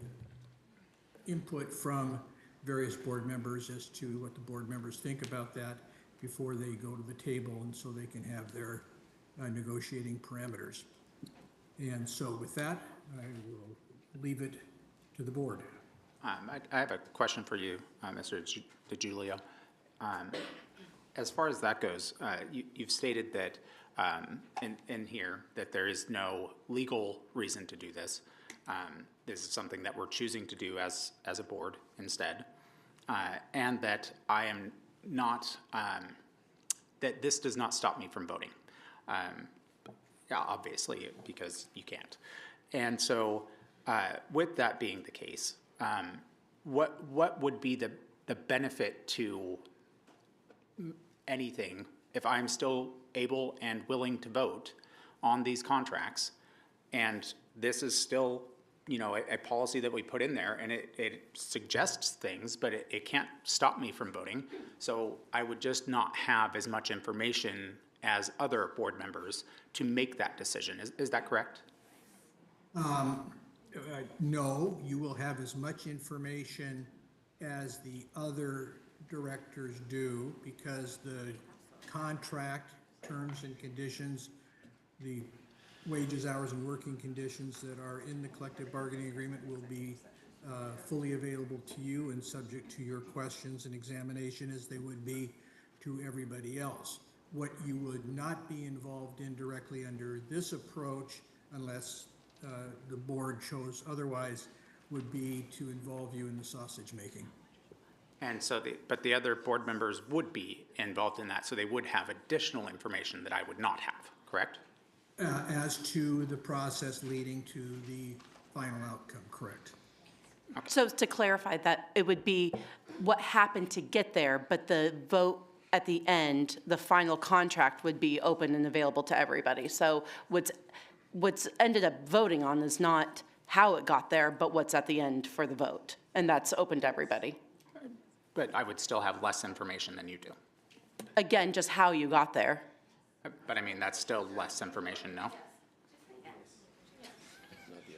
input from various board members as to what the board members think about that before they go to the table, and so they can have their negotiating parameters. And so with that, I will leave it to the board. I have a question for you, Mr. DiGiulio. As far as that goes, you've stated that in here that there is no legal reason to do this. This is something that we're choosing to do as a board instead, and that I am not, that this does not stop me from voting. Yeah, obviously, because you can't. And so with that being the case, what would be the benefit to anything if I'm still able and willing to vote on these contracts, and this is still, you know, a policy that we put in there, and it suggests things, but it can't stop me from voting. So I would just not have as much information as other board members to make that decision. Is that correct? No, you will have as much information as the other directors do, because the contract, terms and conditions, the wages, hours, and working conditions that are in the collective bargaining agreement will be fully available to you and subject to your questions and examination as they would be to everybody else. What you would not be involved in directly under this approach, unless the board chose otherwise, would be to involve you in the sausage making. And so, but the other board members would be involved in that, so they would have additional information that I would not have, correct? As to the process leading to the final outcome, correct. So to clarify that, it would be what happened to get there, but the vote at the end, the final contract would be open and available to everybody. So what's ended up voting on is not how it got there, but what's at the end for the vote. And that's open to everybody. But I would still have less information than you do. Again, just how you got there. But I mean, that's still less information, no?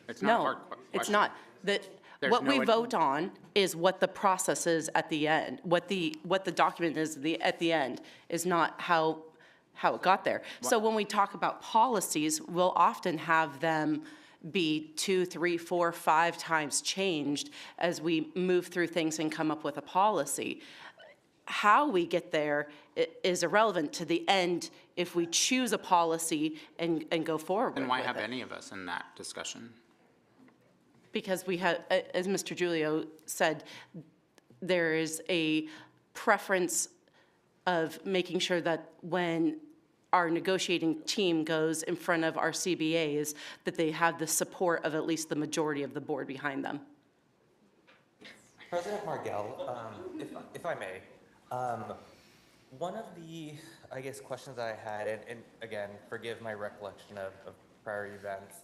It's not a hard question. It's not. What we vote on is what the process is at the end. What the document is at the end is not how it got there. So when we talk about policies, we'll often have them be 2, 3, 4, 5 times changed as we move through things and come up with a policy. How we get there is irrelevant to the end if we choose a policy and go forward with it. Then why have any of us in that discussion? Because we have, as Mr. Giulio said, there is a preference of making sure that when our negotiating team goes in front of our CBAs, that they have the support of at least the majority of the board behind them. President Margell, if I may, one of the, I guess, questions I had, and again, forgive my recollection of prior events.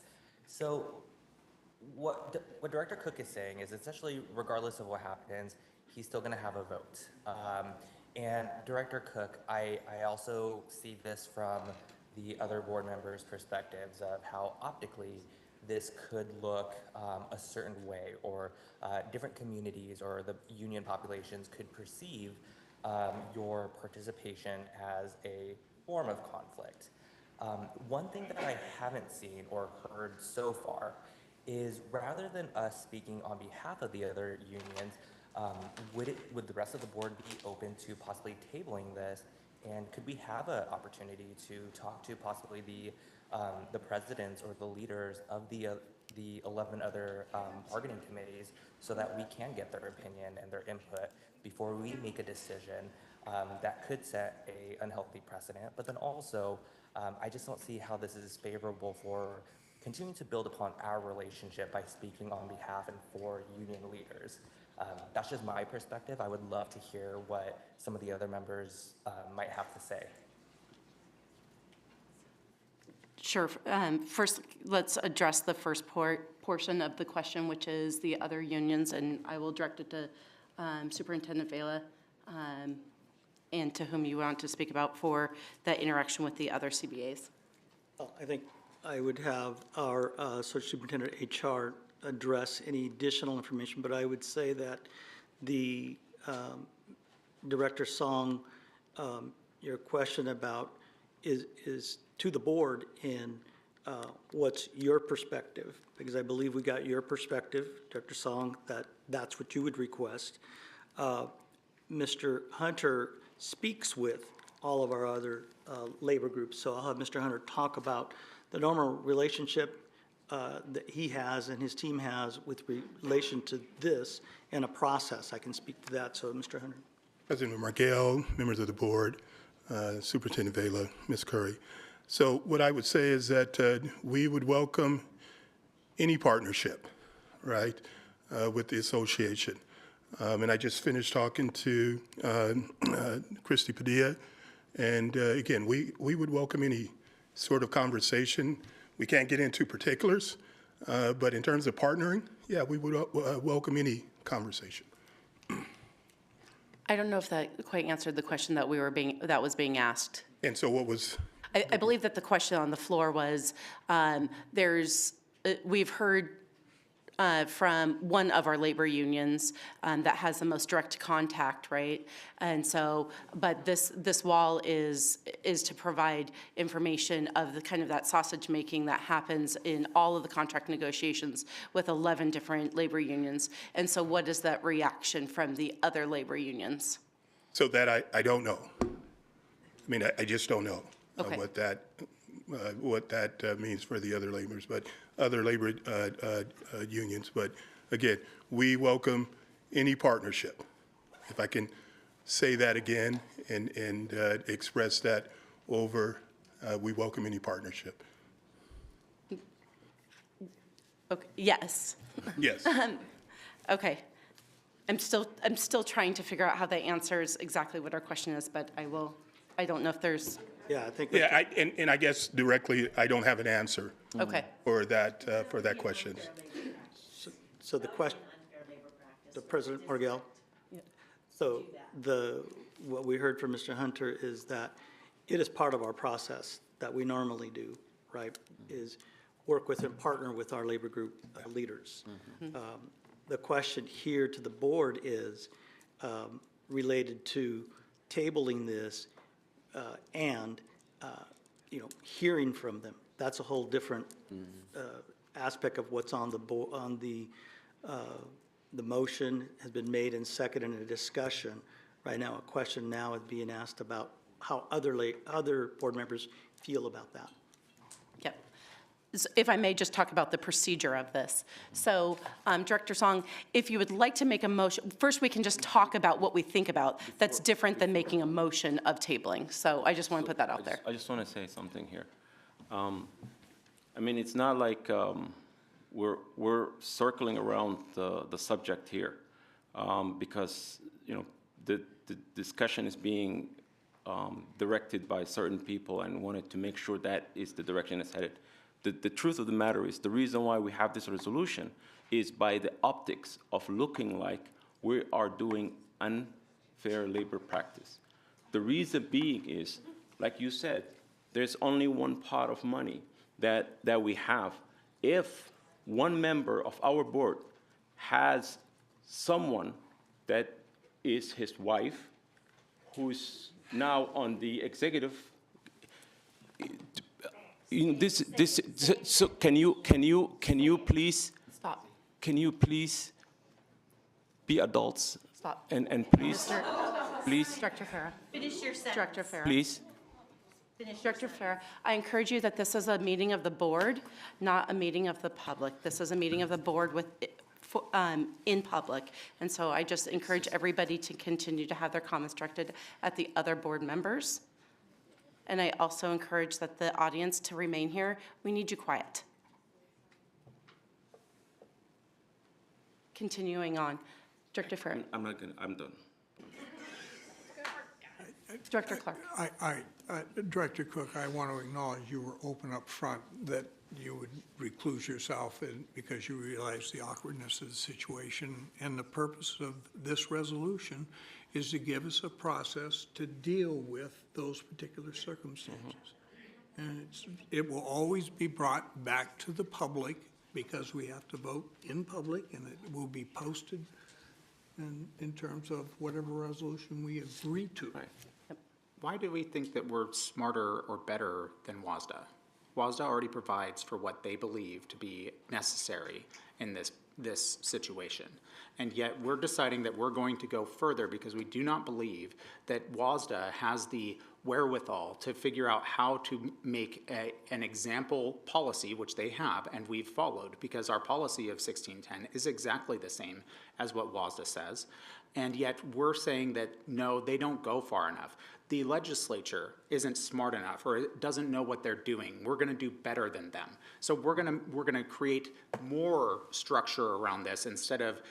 So what Director Cook is saying is essentially, regardless of what happens, he's still going to have a vote. And Director Cook, I also see this from the other board members' perspectives of how optically this could look a certain way, or different communities or the union populations could perceive your participation as a form of conflict. One thing that I haven't seen or heard so far is rather than us speaking on behalf of the other unions, would the rest of the board be open to possibly tabling this? And could we have an opportunity to talk to possibly the presidents or the leaders of the 11 other bargaining committees so that we can get their opinion and their input before we make a decision that could set a unhealthy precedent? But then also, I just don't see how this is favorable for continuing to build upon our relationship by speaking on behalf and for union leaders. That's just my perspective. I would love to hear what some of the other members might have to say. Sure. First, let's address the first portion of the question, which is the other unions, and I will direct it to Superintendent Vela and to whom you want to speak about for that interaction with the other CBAs. Well, I think I would have our Associate Superintendent HR address any additional information, but I would say that the Director Song, your question about is to the board in what's your perspective, because I believe we got your perspective, Director Song, that's what you would request. Mr. Hunter speaks with all of our other labor groups, so I'll have Mr. Hunter talk about the normal relationship that he has and his team has with relation to this and a process. I can speak to that, so Mr. Hunter. President Margell, members of the board, Superintendent Vela, Ms. Curry. So what I would say is that we would welcome any partnership, right, with the association. And I just finished talking to Christy Padilla, and again, we would welcome any sort of conversation. We can't get into particulars, but in terms of partnering, yeah, we would welcome any conversation. I don't know if that quite answered the question that was being asked. And so what was? I believe that the question on the floor was, we've heard from one of our labor unions that has the most direct contact, right? And so, but this wall is to provide information of the kind of that sausage making that happens in all of the contract negotiations with 11 different labor unions. And so what is that reaction from the other labor unions? So that I don't know. I mean, I just don't know what that means for the other laborers, but other labor unions. But again, we welcome any partnership. If I can say that again and express that over, we welcome any partnership. Okay. Yes. Yes. Okay. I'm still trying to figure out how that answers exactly what our question is, but I don't know if there's. Yeah, I think. Yeah, and I guess directly, I don't have an answer. Okay. For that question. So the question, the President Margell. So what we heard from Mr. Hunter is that it is part of our process that we normally do, right? Is work with and partner with our labor group leaders. The question here to the board is related to tabling this and hearing from them. That's a whole different aspect of what's on the motion has been made and seconded in a discussion. Right now, a question now is being asked about how other board members feel about that. Yep. So if I may just talk about the procedure of this. So, Director Song, if you would like to make a motion, first we can just talk about what we think about. That's different than making a motion of tabling. So I just want to put that out there. I just want to say something here. I mean, it's not like we're circling around the subject here because the discussion is being directed by certain people and wanted to make sure that is the direction it's headed. The truth of the matter is the reason why we have this resolution is by the optics of looking like we are doing unfair labor practice. The reason being is, like you said, there's only one pot of money that we have. If one member of our board has someone that is his wife who's now on the executive, so can you please, Stop. can you please be adults? Stop. And please, please, Director Farah. Finish your sentence. Director Farah. please. Director Farah, I encourage you that this is a meeting of the board, not a meeting of the public. This is a meeting of the board with, in public. And so I just encourage everybody to continue to have their comments directed at the other board members. And I also encourage that the audience to remain here. We need you quiet. Continuing on. Director Farah. I'm not gonna, I'm done. Director Clark. Director Cook, I want to acknowledge you were open up front that you would recluse yourself because you realize the awkwardness of the situation. And the purpose of this resolution is to give us a process to deal with those particular circumstances. And it will always be brought back to the public because we have to vote in public, and it will be posted in terms of whatever resolution we agree to. Right. Why do we think that we're smarter or better than WASDA? WASDA already provides for what they believe to be necessary in this situation. And yet we're deciding that we're going to go further because we do not believe that WASDA has the wherewithal to figure out how to make an example policy, which they have and we've followed, because our policy of 1610 is exactly the same as what WASDA says. And yet we're saying that, no, they don't go far enough. The legislature isn't smart enough or doesn't know what they're doing. We're going to do better than them. So we're going to create more structure around this instead of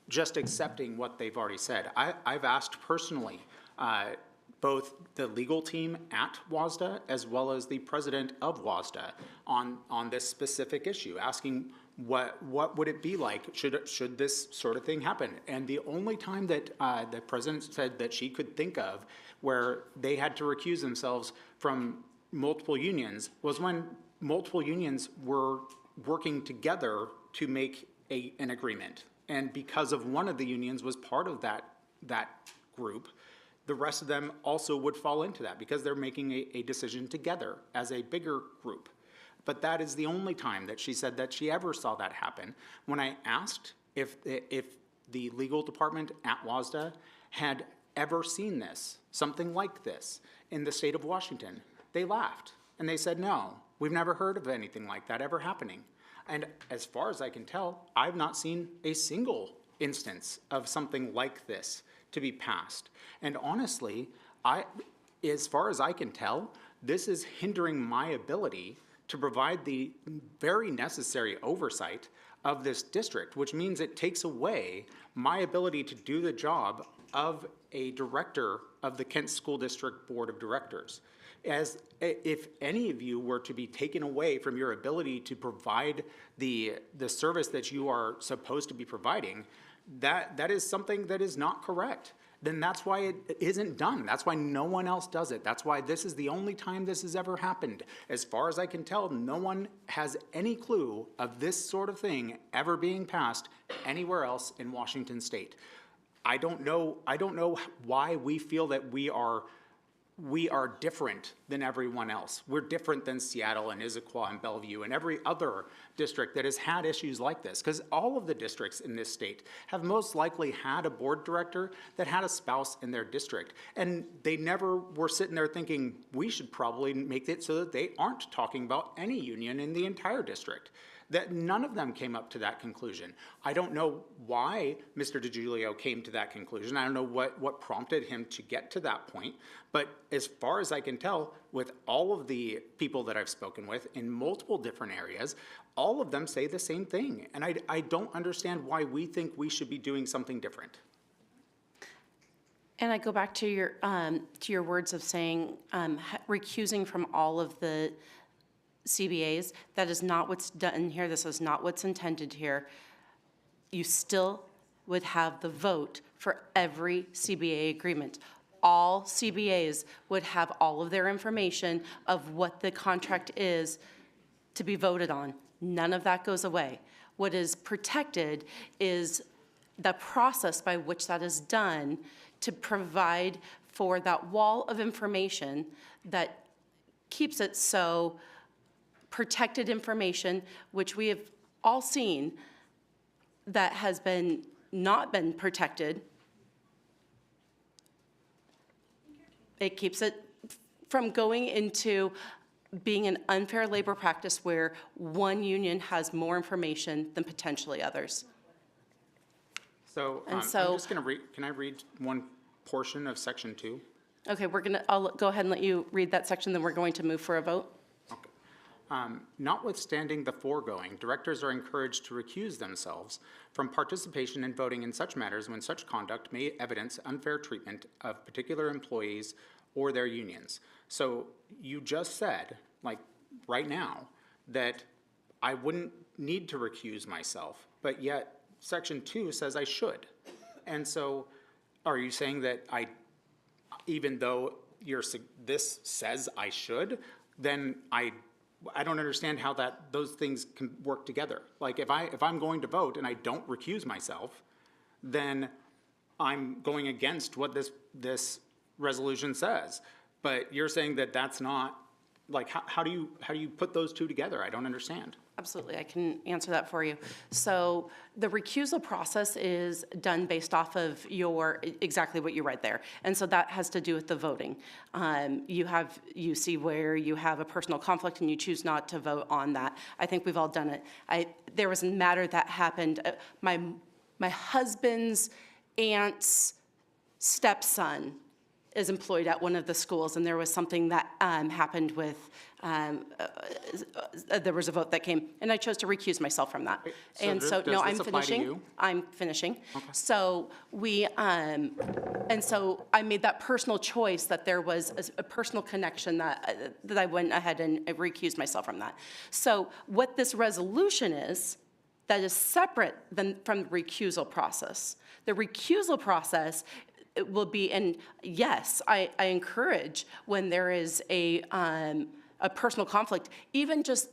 just accepting what they've already said. I've asked personally both the legal team at WASDA as well as the president of WASDA on this specific issue, asking what would it be like should this sort of thing happen. And the only time that the president said that she could think of where they had to recuse themselves from multiple unions was when multiple unions were working together to make an agreement. And because of one of the unions was part of that group, the rest of them also would fall into that because they're making a decision together as a bigger group. But that is the only time that she said that she ever saw that happen. When I asked if the legal department at WASDA had ever seen this, something like this, in the state of Washington, they laughed and they said, no, we've never heard of anything like that ever happening. And as far as I can tell, I've not seen a single instance of something like this to be passed. And honestly, as far as I can tell, this is hindering my ability to provide the very necessary oversight of this district, which means it takes away my ability to do the job of a director of the Kent School District Board of Directors. As if any of you were to be taken away from your ability to provide the service that you are supposed to be providing, that is something that is not correct. Then that's why it isn't done. That's why no one else does it. That's why this is the only time this has ever happened. As far as I can tell, no one has any clue of this sort of thing ever being passed anywhere else in Washington State. I don't know why we feel that we are different than everyone else. We're different than Seattle and Issaquah and Bellevue and every other district that has had issues like this, because all of the districts in this state have most likely had a board director that had a spouse in their district. And they never were sitting there thinking, we should probably make it so that they aren't talking about any union in the entire district. That none of them came up to that conclusion. I don't know why Mr. DiGiulio came to that conclusion. I don't know what prompted him to get to that point. But as far as I can tell, with all of the people that I've spoken with in multiple different areas, all of them say the same thing. And I don't understand why we think we should be doing something different. And I go back to your words of saying recusing from all of the CBAs. That is not what's done here. This is not what's intended here. You still would have the vote for every CBA agreement. All CBAs would have all of their information of what the contract is to be voted on. None of that goes away. What is protected is the process by which that is done to provide for that wall of information that keeps it so protected information, which we have all seen that has been not been protected. It keeps it from going into being an unfair labor practice where one union has more information than potentially others. So, And I'm so- just going to read, can I read one portion of section 2? Okay, I'll go ahead and let you read that section, then we're going to move for a vote. Notwithstanding the foregoing, directors are encouraged to recuse themselves from participation in voting in such matters when such conduct may evidence unfair treatment of particular employees or their unions. So you just said, like right now, that I wouldn't need to recuse myself, but yet section 2 says I should. And so are you saying that even though this says I should, then I don't understand how those things can work together. Like if I'm going to vote and I don't recuse myself, then I'm going against what this resolution says. But you're saying that that's not, like, how do you put those two together? I don't understand. Absolutely, I can answer that for you. So the recusal process is done based off of exactly what you read there. And so that has to do with the voting. You see where you have a personal conflict and you choose not to vote on that. I think we've all done it. There was a matter that happened, my husband's aunt's stepson is employed at one of the schools, and there was something that happened with, there was a vote that came, and I chose to recuse myself from that. Does this apply to you? I'm finishing. So and so I made that personal choice that there was a personal connection that I went ahead and recused myself from that. So what this resolution is, that is separate from the recusal process. The recusal process, it will be, and yes, I encourage when there is a personal conflict, even just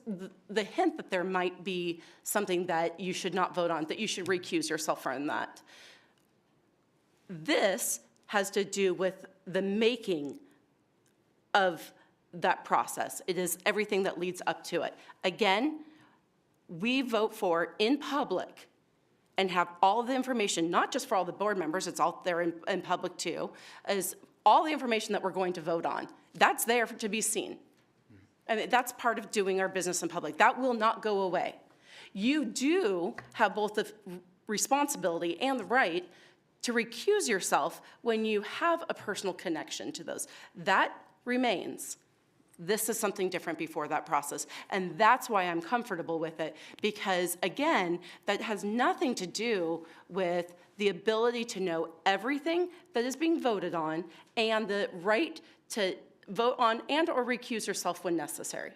the hint that there might be something that you should not vote on, that you should recuse yourself from that. This has to do with the making of that process. It is everything that leads up to it. Again, we vote for in public and have all the information, not just for all the board members, it's out there in public too, is all the information that we're going to vote on. That's there to be seen. And that's part of doing our business in public. That will not go away. You do have both the responsibility and the right to recuse yourself when you have a personal connection to those. That remains. This is something different before that process. And that's why I'm comfortable with it, because again, that has nothing to do with the ability to know everything that is being voted on and the right to vote on and or recuse yourself when necessary.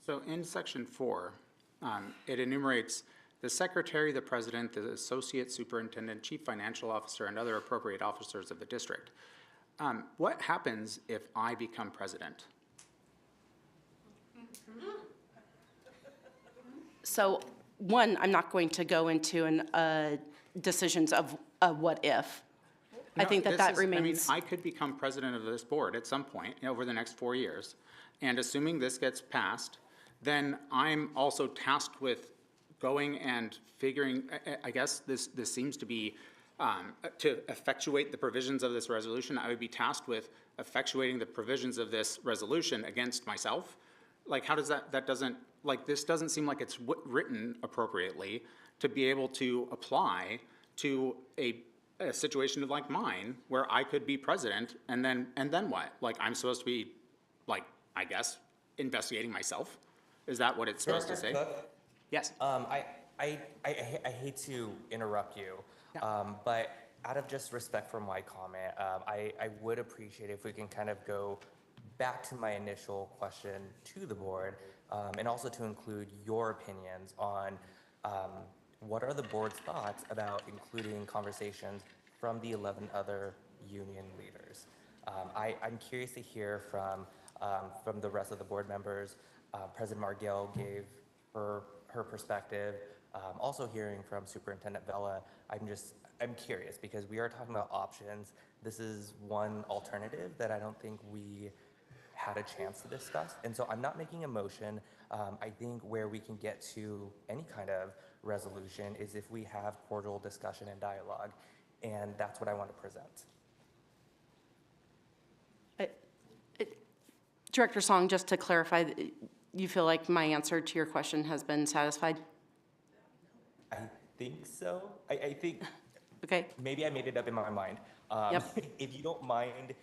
So in section 4, it enumerates the secretary, the president, the associate superintendent, chief financial officer, and other appropriate officers of the district. What happens if I become president? So one, I'm not going to go into decisions of what if. I think that remains. I could become president of this board at some point over the next 4 years. And assuming this gets passed, then I'm also tasked with going and figuring, I guess this seems to be, to effectuate the provisions of this resolution, I would be tasked with effectuating the provisions of this resolution against myself. Like, how does this doesn't seem like it's written appropriately to be able to apply to a situation like mine where I could be president and then what? Like, I'm supposed to be, like, I guess, investigating myself? Is that what it's supposed to say? Yes. I hate to interrupt you, but out of just respect for my comment, I would appreciate if we can kind of go back to my initial question to the board, and also to include your opinions on what are the board's thoughts about including conversations from the 11 other union leaders. I'm curious to hear from the rest of the board members. President Margell gave her perspective. Also hearing from Superintendent Vela, I'm curious because we are talking about options. This is one alternative that I don't think we had a chance to discuss. And so I'm not making a motion. I think where we can get to any kind of resolution is if we have cordial discussion and dialogue. And that's what I want to present. Director Song, just to clarify, you feel like my answer to your question has been satisfied? I think so. I think Okay. maybe I made it up in my mind. Yep. If you don't mind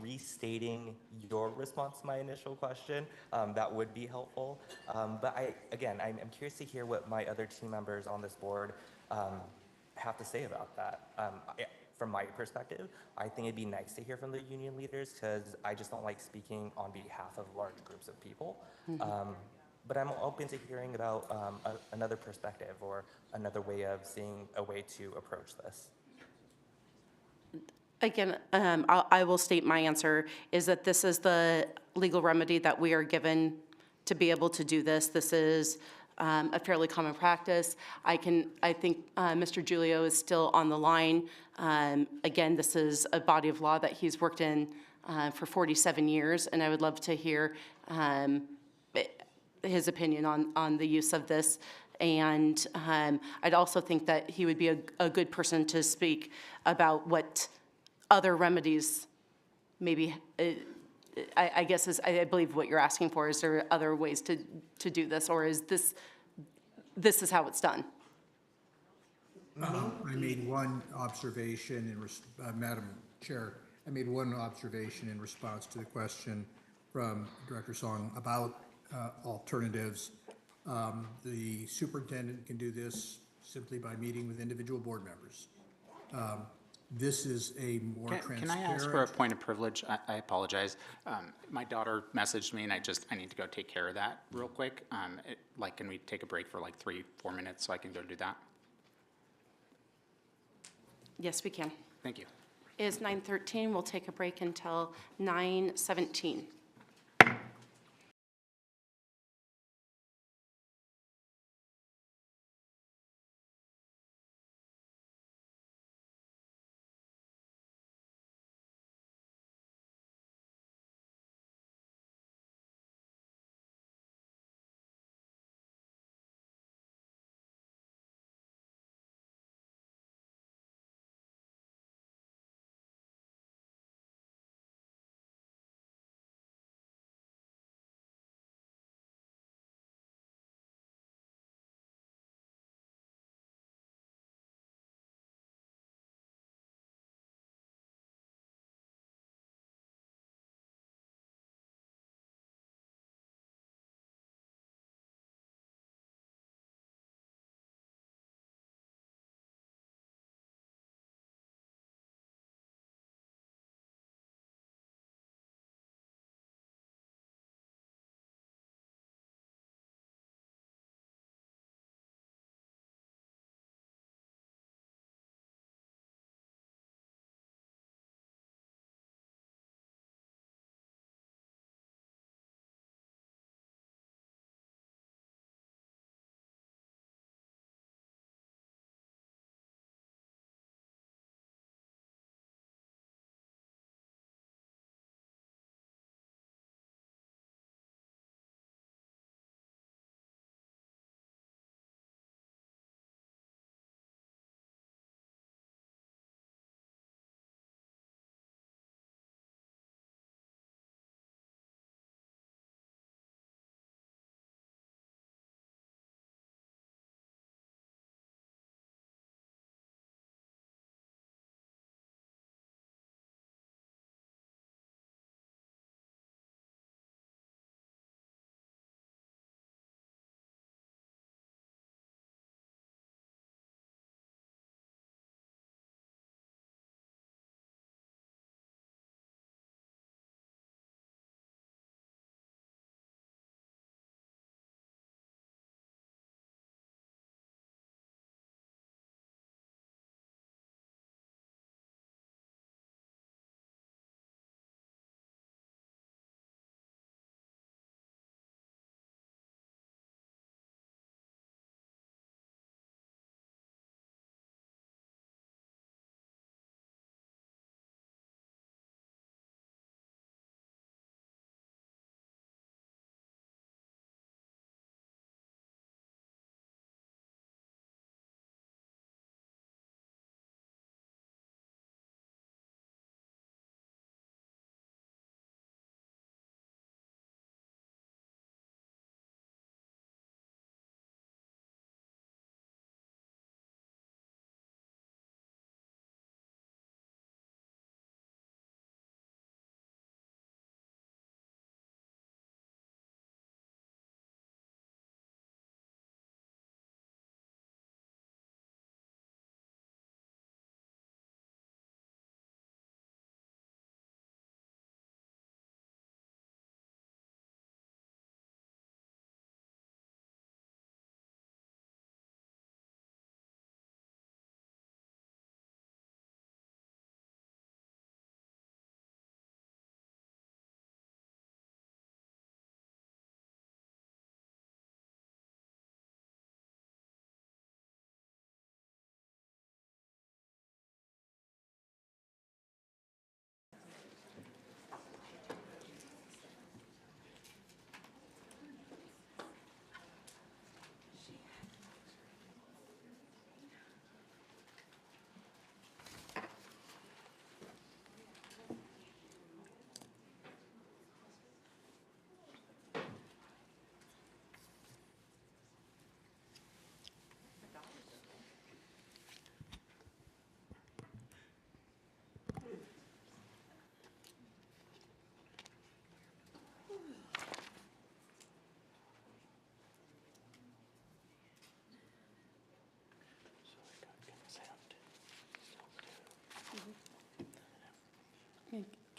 restating your response to my initial question, that would be helpful. But I'm curious to hear what my other team members on this board have to say about that. From my perspective, I think it'd be nice to hear from the union leaders because I just don't like speaking on behalf of large groups of people. But I'm open to hearing about another perspective or another way of seeing a way to approach this. Again, I will state my answer is that this is the legal remedy that we are given to be able to do this. This is a fairly common practice. I think Mr. Giulio is still on the line. Again, this is a body of law that he's worked in for 47 years, and I would love to hear his opinion on the use of this. And I'd also think that he would be a good person to speak about what other remedies maybe, I guess is, I believe what you're asking for, is there other ways to do this, or is this is how it's done? I made one observation Madam Chair, I made one observation in response to the question from Director Song about alternatives. The superintendent can do this simply by meeting with individual board members. This is a more transparent. Can I ask for a point of privilege? I apologize. My daughter messaged me, and I need to go take care of that real quick. Can we take a break for like 3-4 minutes so I can go do that? Yes, we can. Thank you. It is 9:13. We'll take a break until 9:17.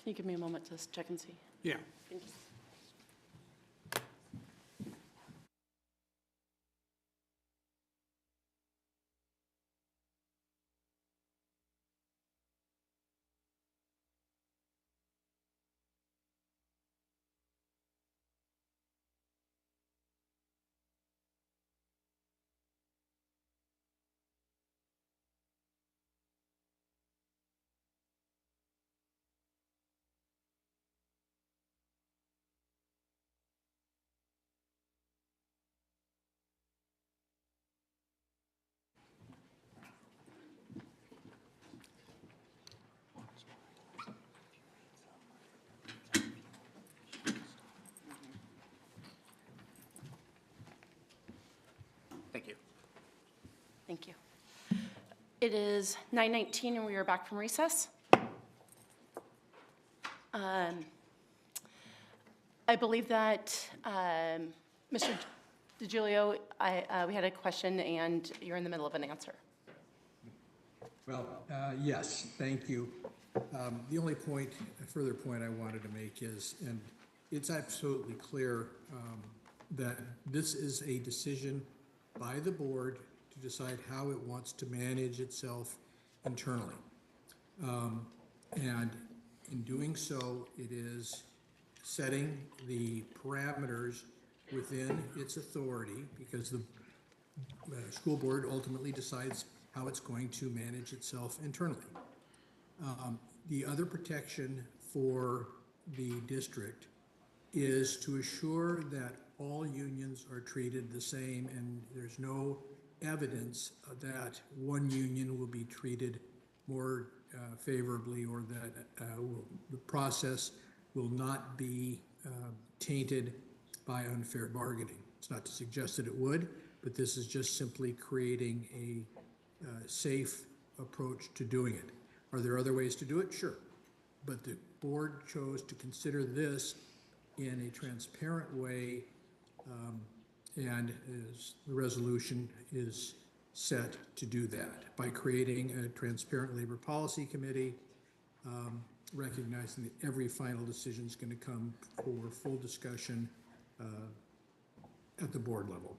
Can you give me a moment to check and see? Yeah. Thank you. Thank you. Thank you. It is 9:19 and we are back from recess. I believe that Mr. DiGiulio, we had a question and you're in the middle of an answer. Well, yes, thank you. The only point, a further point I wanted to make is, and it's absolutely clear that this is a decision by the board to decide how it wants to manage itself internally. And in doing so, it is setting the parameters within its authority, because the school board ultimately decides how it's going to manage itself internally. The other protection for the district is to assure that all unions are treated the same and there's no evidence that one union will be treated more favorably, or that the process will not be tainted by unfair bargaining. It's not to suggest that it would, but this is just simply creating a safe approach to doing it. Are there other ways to do it? Sure. But the board chose to consider this in a transparent way, and as the resolution is set to do that by creating a transparent labor policy committee, recognizing that every final decision is going to come for full discussion at the board level.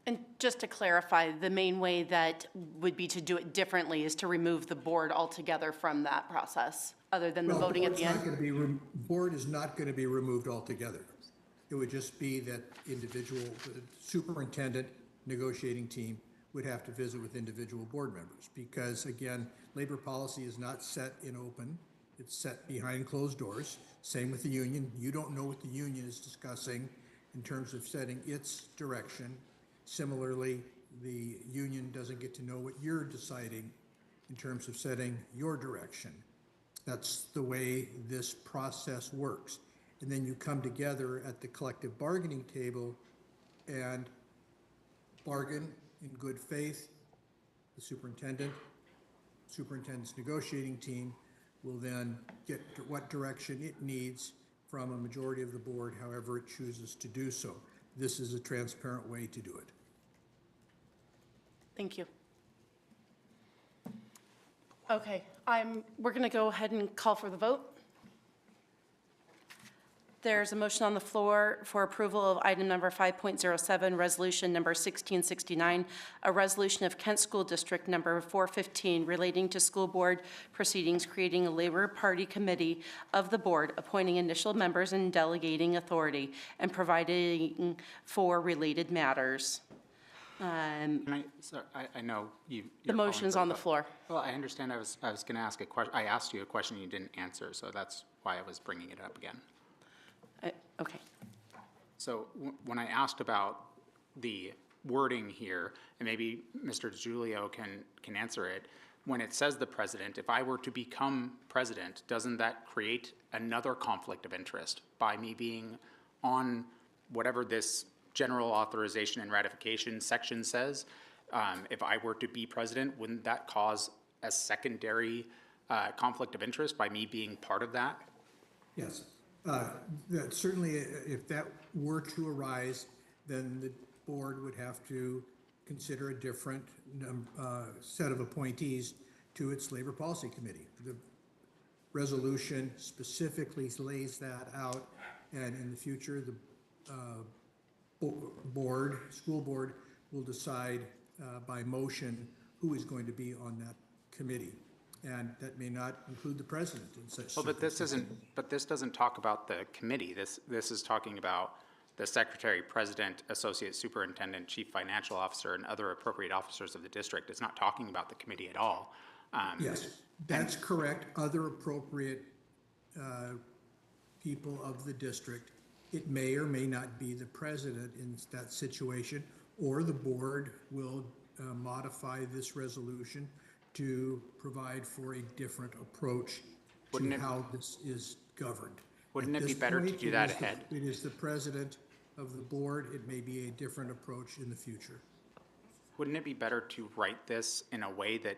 And just to clarify, the main way that would be to do it differently is to remove the board altogether from that process, other than the voting at the end? The board is not going to be removed altogether. It would just be that the superintendent negotiating team would have to visit with individual board members, because again, labor policy is not set in open. It's set behind closed doors. Same with the union. You don't know what the union is discussing in terms of setting its direction. Similarly, the union doesn't get to know what you're deciding in terms of setting your direction. That's the way this process works. And then you come together at the collective bargaining table and bargain in good faith. The superintendent's negotiating team will then get what direction it needs from a majority of the board, however it chooses to do so. This is a transparent way to do it. Thank you. Okay, we're going to go ahead and call for the vote. There's a motion on the floor for approval of item number 5.07, resolution number 1669, a resolution of Kent School District number 415 relating to school board proceedings, creating a Labor Party committee of the board, appointing initial members and delegating authority, and providing for related matters. Sorry, I know you. The motion's on the floor. Well, I understand. I was going to ask a question. I asked you a question you didn't answer, so that's why I was bringing it up again. Okay. So when I asked about the wording here, and maybe Mr. DiGiulio can answer it, when it says the president, if I were to become president, doesn't that create another conflict of interest by me being on whatever this general authorization and ratification section says? If I were to be president, wouldn't that cause a secondary conflict of interest by me being part of that? Yes. That certainly, if that were to arise, then the board would have to consider a different set of appointees to its labor policy committee. resolution specifically lays that out, and in the future, the school board will decide by motion who is going to be on that committee. And that may not include the president in such Well, but this doesn't talk about the committee. This is talking about the secretary, president, associate superintendent, chief financial officer, and other appropriate officers of the district. It's not talking about the committee at all. Yes, that's correct. Other appropriate people of the district. It may or may not be the president in that situation, or the board will modify this resolution to provide for a different approach to how this is governed. Wouldn't it be better to do that ahead? It is the president of the board. It may be a different approach in the future. Wouldn't it be better to write this in a way that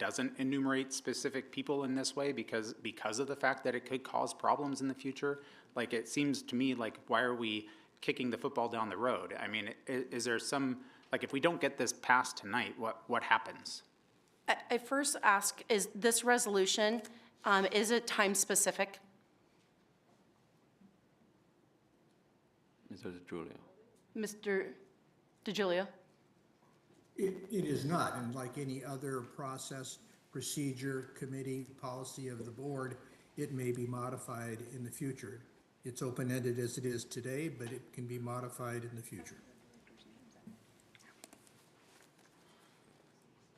doesn't enumerate specific people in this way because of the fact that it could cause problems in the future? Like, it seems to me like, why are we kicking the football down the road? I mean, is there some, like, if we don't get this passed tonight, what happens? I first ask, is this resolution, is it time-specific? Mr. DeGiulio. Mr. DeGiulio? It is not, and like any other process, procedure, committee, policy of the board, it may be modified in the future. It's open-ended as it is today, but it can be modified in the future.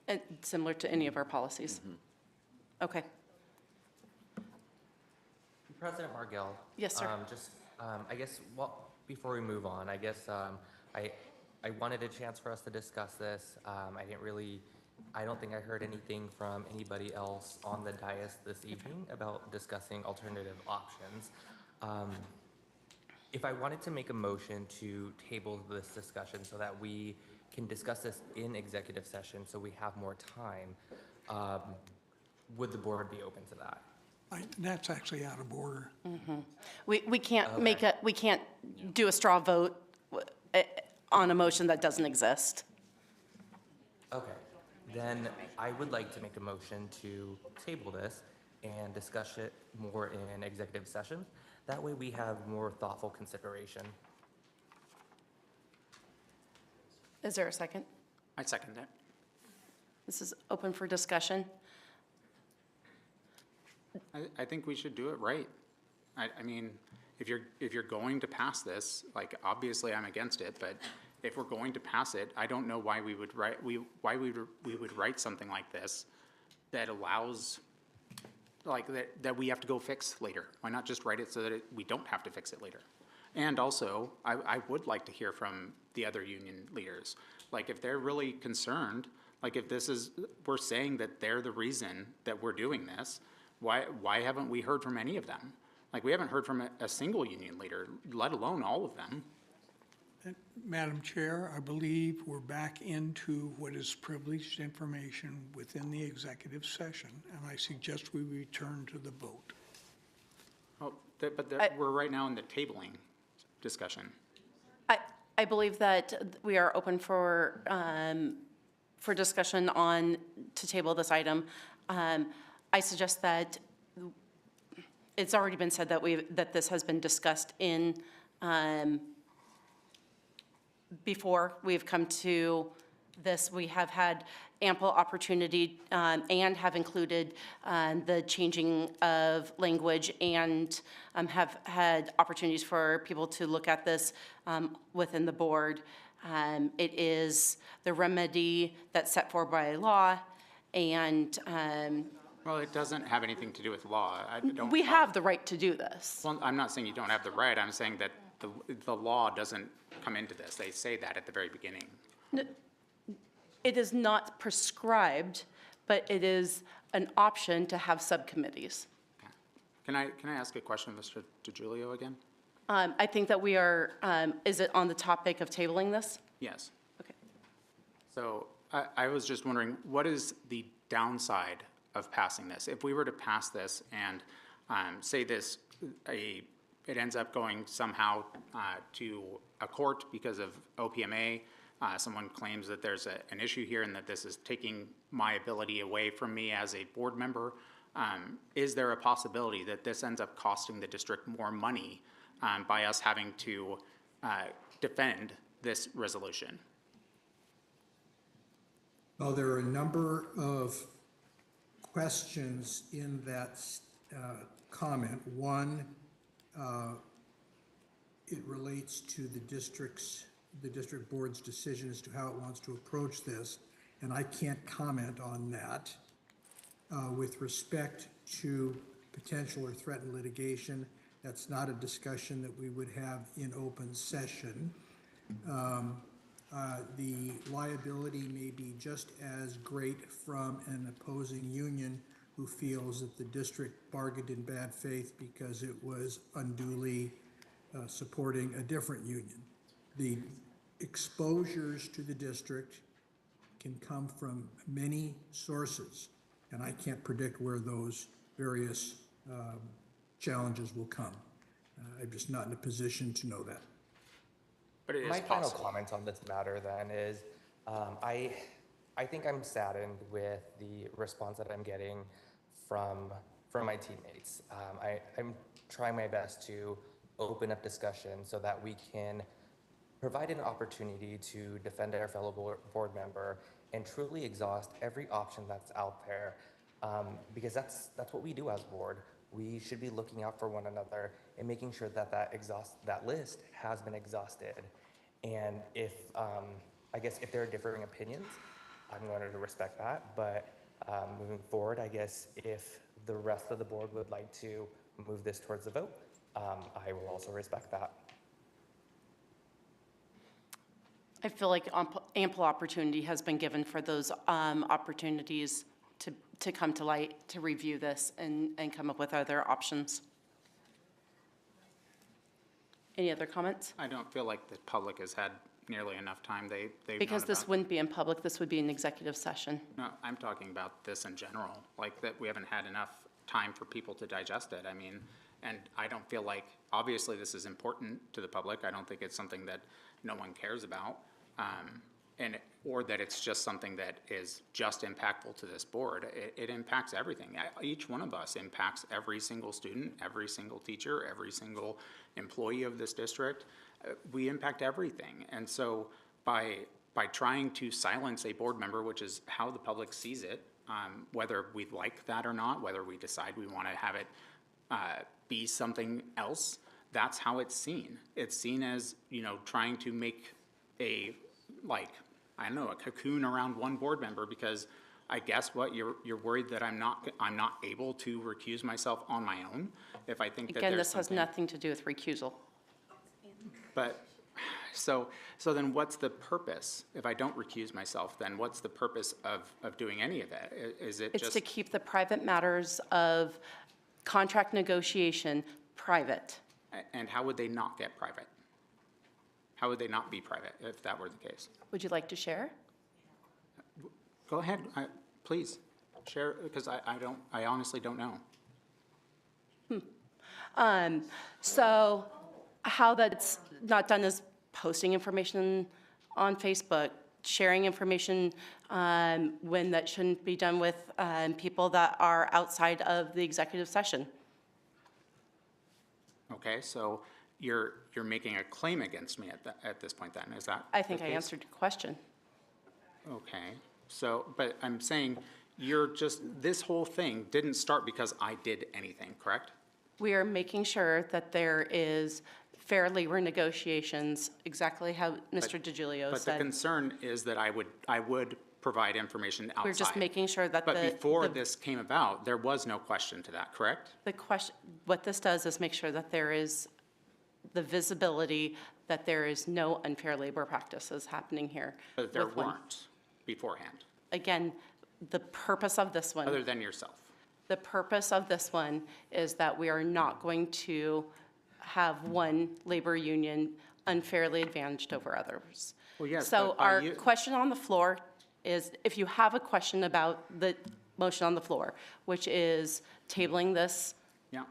And similar to any of our policies? Okay. President Margell. Yes, sir. I guess, well, before we move on, I guess I wanted a chance for us to discuss this. I don't think I heard anything from anybody else on the dais this evening about discussing alternative options. If I wanted to make a motion to table this discussion so that we can discuss this in executive session so we have more time, would the board be open to that? That's actually out of order. We can't we can't do a straw vote on a motion that doesn't exist. Okay, then I would like to make a motion to table this and discuss it more in executive session. That way we have more thoughtful consideration. Is there a second? I second that. This is open for discussion. I think we should do it right. I mean, if you're going to pass this, like, obviously I'm against it, but if we're going to pass it, I don't know why we would write something like this that allows, like, that we have to go fix later. Why not just write it so that we don't have to fix it later? And also, I would like to hear from the other union leaders. Like, if they're really concerned, like, if this is, we're saying that they're the reason that we're doing this, why haven't we heard from any of them? Like, we haven't heard from a single union leader, let alone all of them. Madam Chair, I believe we're back into what is privileged information within the executive session, and I suggest we return to the vote. Oh, but we're right now in the tabling discussion. I believe that we are open for discussion to table this item. I suggest that it's already been said that this has been discussed in before we've come to this. We have had ample opportunity and have included the changing of language and have had opportunities for people to look at this within the board. It is the remedy that's set forth by law, and well, it doesn't have anything to do with law. We have the right to do this. Well, I'm not saying you don't have the right. I'm saying that the law doesn't come into this. They say that at the very beginning. It is not prescribed, but it is an option to have subcommittees. Okay. Can I ask a question, Mr. DeGiulio, again? I think that we are, is it on the topic of tabling this? Yes. Okay. So I was just wondering, what is the downside of passing this? If we were to pass this and say it ends up going somehow to a court because of OPMA, someone claims that there's an issue here and that this is taking my ability away from me as a board member, Is there a possibility that this ends up costing the district more money by us having to defend this resolution? Well, there are a number of questions in that comment. One, it relates to the district board's decision as to how it wants to approach this, and I can't comment on that. With respect to potential or threatened litigation, that's not a discussion that we would have in open session. The liability may be just as great from an opposing union who feels that the district bargained in bad faith because it was unduly supporting a different union. The exposures to the district can come from many sources, and I can't predict where those various challenges will come. I'm just not in a position to know that. But it is My final possible. comments on this matter then is, I think I'm saddened with the response that I'm getting from my teammates. I'm trying my best to open up discussion so that we can provide an opportunity to defend our fellow board member and truly exhaust every option that's out there, because that's what we do as board. We should be looking out for one another and making sure that that list has been exhausted. And if I guess if there are differing opinions, I'm going to respect that. But moving forward, I guess if the rest of the board would like to move this towards the vote, I will also respect that. I feel like ample opportunity has been given for those opportunities to come to light, to review this and come up with other options. Any other comments? I don't feel like the public has had nearly enough time. They've Because known this about- wouldn't be in public, this would be an executive session. No, I'm talking about this in general, like that we haven't had enough time for people to digest it. I mean, and I don't feel like, obviously this is important to the public. I don't think it's something that no one cares about. Or that it's just something that is just impactful to this board. It impacts everything. Each one of us impacts every single student, every single teacher, every single employee of this district. We impact everything. And so by trying to silence a board member, which is how the public sees it, whether we like that or not, whether we decide we want to have it be something else, that's how it's seen. It's seen as, trying to make a, I don't know, a cocoon around one board member, because I guess what you're worried that I'm not able to recuse myself on my own if I think that Again, there's this has something. nothing to do with recusal. But so then what's the purpose? If I don't recuse myself, then what's the purpose of doing any of that? Is it It's just to keep the private matters of contract negotiation private. and how would they not get private? How would they not be private if that were the case? Would you like to share? Go ahead, please share, because I honestly don't know. So how that's not done is posting information on Facebook, sharing information when that shouldn't be done with people that are outside of the executive session. Okay, so you're making a claim against me at this point then, is that I think the I case? answered your question. Okay, so, but I'm saying this whole thing didn't start because I did anything, correct? We are making sure that there is fair labor negotiations, exactly how Mr. DiGiulio But the said. concern is that I would provide information outside. We're just making sure that But before this came about, there was no question to that, correct? the question, what this does is make sure that there is the visibility that there is no unfair labor practices happening here. But there with one. weren't beforehand, Again, the purpose of this one. other than yourself. The purpose of this one is that we are not going to have one labor union unfairly advantaged over others. Well, yes, So but by our you- question on the floor is, if you have a question about the motion on the floor, which is tabling this, Yeah.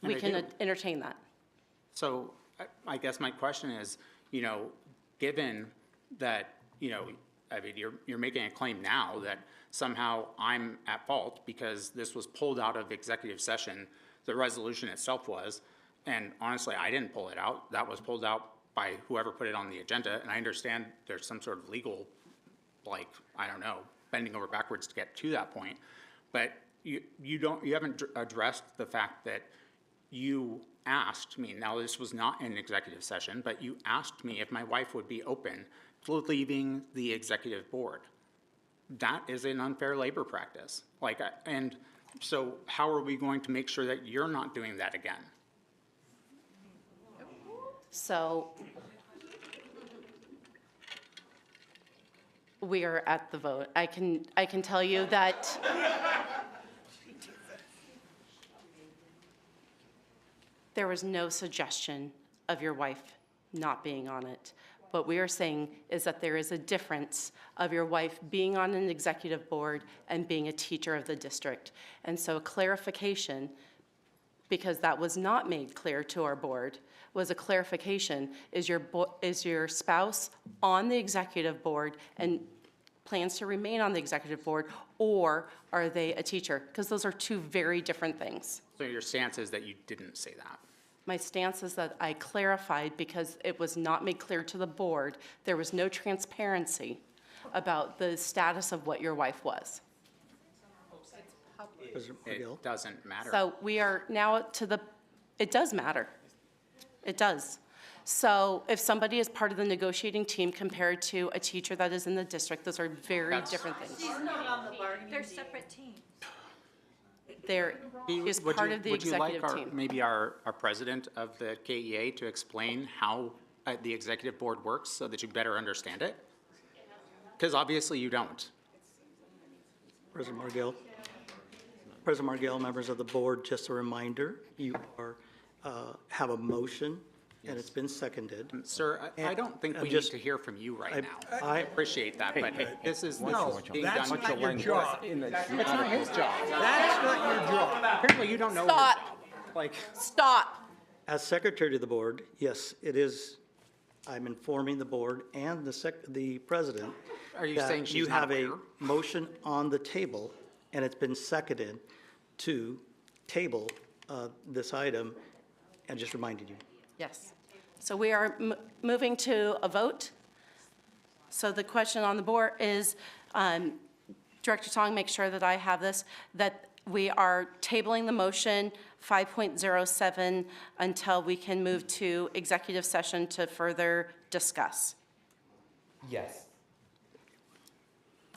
we And I can do. entertain that. So I guess my question is, given that, I mean, you're making a claim now that somehow I'm at fault because this was pulled out of executive session, the resolution itself was, and honestly, I didn't pull it out. That was pulled out by whoever put it on the agenda, and I understand there's some sort of legal, like, I don't know, bending over backwards to get to that point. But you haven't addressed the fact that you asked me, now this was not an executive session, but you asked me if my wife would be open to leaving the executive board. That is an unfair labor practice. Like, and so how are we going to make sure that you're not doing that again? So we are at the vote. I can tell you that there was no suggestion of your wife not being on it. What we are saying is that there is a difference of your wife being on an executive board and being a teacher of the district. And so clarification, because that was not made clear to our board, was a clarification, is your spouse on the executive board and plans to remain on the executive board, or are they a teacher? Because those are two very different things. So your stance is that you didn't say that? My stance is that I clarified because it was not made clear to the board. There was no transparency about the status of what your wife was. It doesn't matter. So we are now to the, it does matter. It does. So if somebody is part of the negotiating team compared to a teacher that is in the district, those are very different things. She's not on the bargaining. They're separate teams. There is part of the executive would you team. like maybe our president of the KEA to explain how the executive board works so that you better understand it? Because obviously you don't. President Margell, members of the board, just a reminder, you have a motion, and it's been seconded. Sir, I don't think we need to hear from you right now. I appreciate that, but this is being That's done. not your job. It's not his job. That's not your job. Apparently you don't know Stop. your job. Like, Stop. As secretary to the board, yes, it is, I'm informing the board and the president. Are you that saying she's you not have a aware? motion on the table, and it's been seconded to table this item, and just reminded you. Yes. So we are moving to a vote. So the question on the board is, Director Tong, make sure that I have this, that we are tabling the motion 5.07 until we can move to executive session to further discuss. Yes.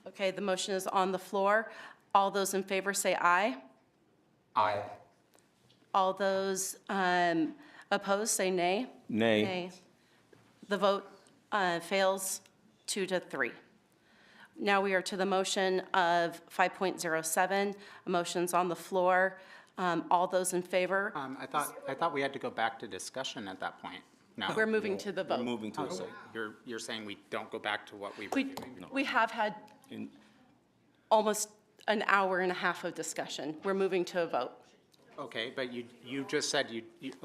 Okay, the motion is on the floor. All those in favor say aye. Aye. All those opposed say nay. Nay. The vote fails 2-3. Now we are to the motion of 5.07. A motion's on the floor. All those in favor? I thought we had to go back to discussion at that point. No. We're moving to the vote. Moving to Oh, the so vote. you're saying we don't go back to what we were doing? We have had In- almost an hour and a half of discussion. We're moving to a vote. Okay, but you just said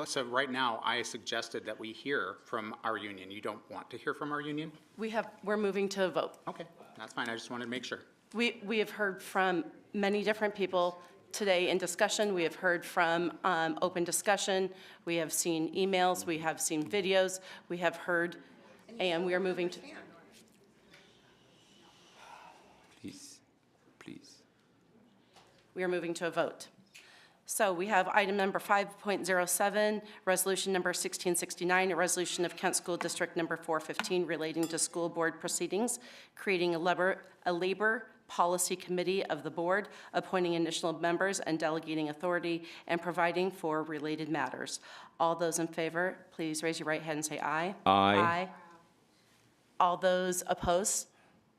so right now I suggested that we hear from our union. You don't want to hear from our union? We're moving to a vote. Okay, that's fine. I just wanted to make sure. We have heard from many different people today in discussion. We have heard from open discussion. We have seen emails. We have seen videos. We have heard, and we are moving to. Please. We are moving to a vote. So we have item number 5.07, resolution number 1669, a resolution of Kent School District number 415 relating to school board proceedings, creating a labor policy committee of the board, appointing initial members and delegating authority, and providing for related matters. All those in favor, please raise your right hand and say aye. Aye. Aye. All those opposed?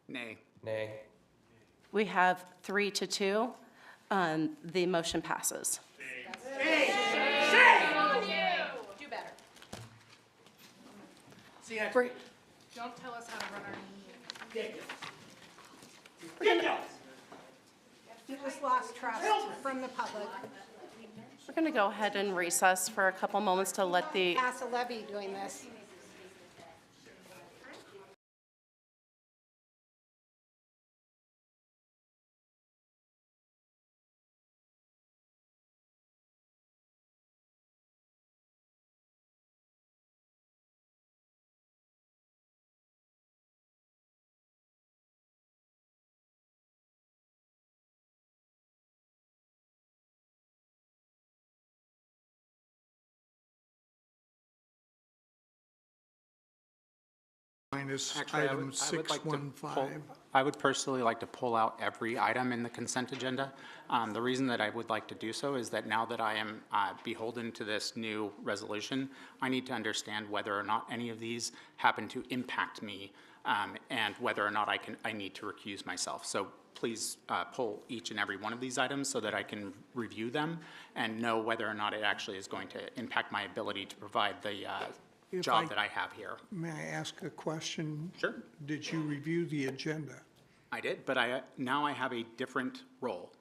Nay. Nay. We have 3-2. The motion passes. Do better. Don't tell us how to run our meeting. You just lost trust from the public. We're going to go ahead and recess for a couple moments to let the Pass a levy doing this. minus Actually, item 615. I would personally like to pull out every item in the consent agenda. The reason that I would like to do so is that now that I am beholden to this new resolution, I need to understand whether or not any of these happen to impact me, and whether or not I need to recuse myself. So please pull each and every one of these items so that I can review them and know whether or not it actually is going to impact my ability to provide the job that I have here. May I ask a question? Sure. Did you review the agenda? I did, but now I have a different role.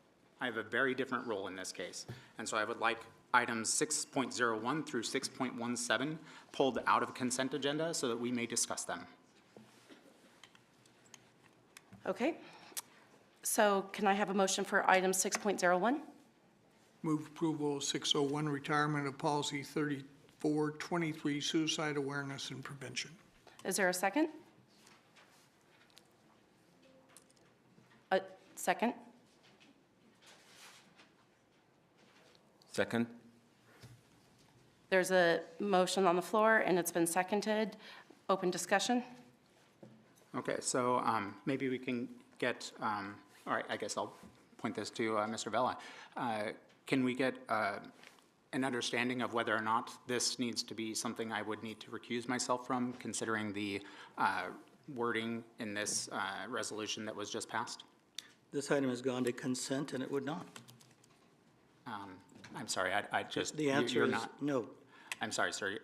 I have a very different role in this case. And so I would like items 6.01 through 6.17 pulled out of consent agenda so that we may discuss them. Okay. So can I have a motion for item 6.01? Move approval of 601, retirement of policy 3423, suicide awareness and prevention. Is there a second? A second? Second? There's a motion on the floor, and it's been seconded. Open discussion? Okay, so maybe we can get, all right, I guess I'll point this to Mr. Vella. Can we get an understanding of whether or not this needs to be something I would need to recuse myself from, considering the wording in this resolution that was just passed? This item has gone to consent, and it would not. I'm sorry, I just... The answer you're is not, no. I'm sorry, sir.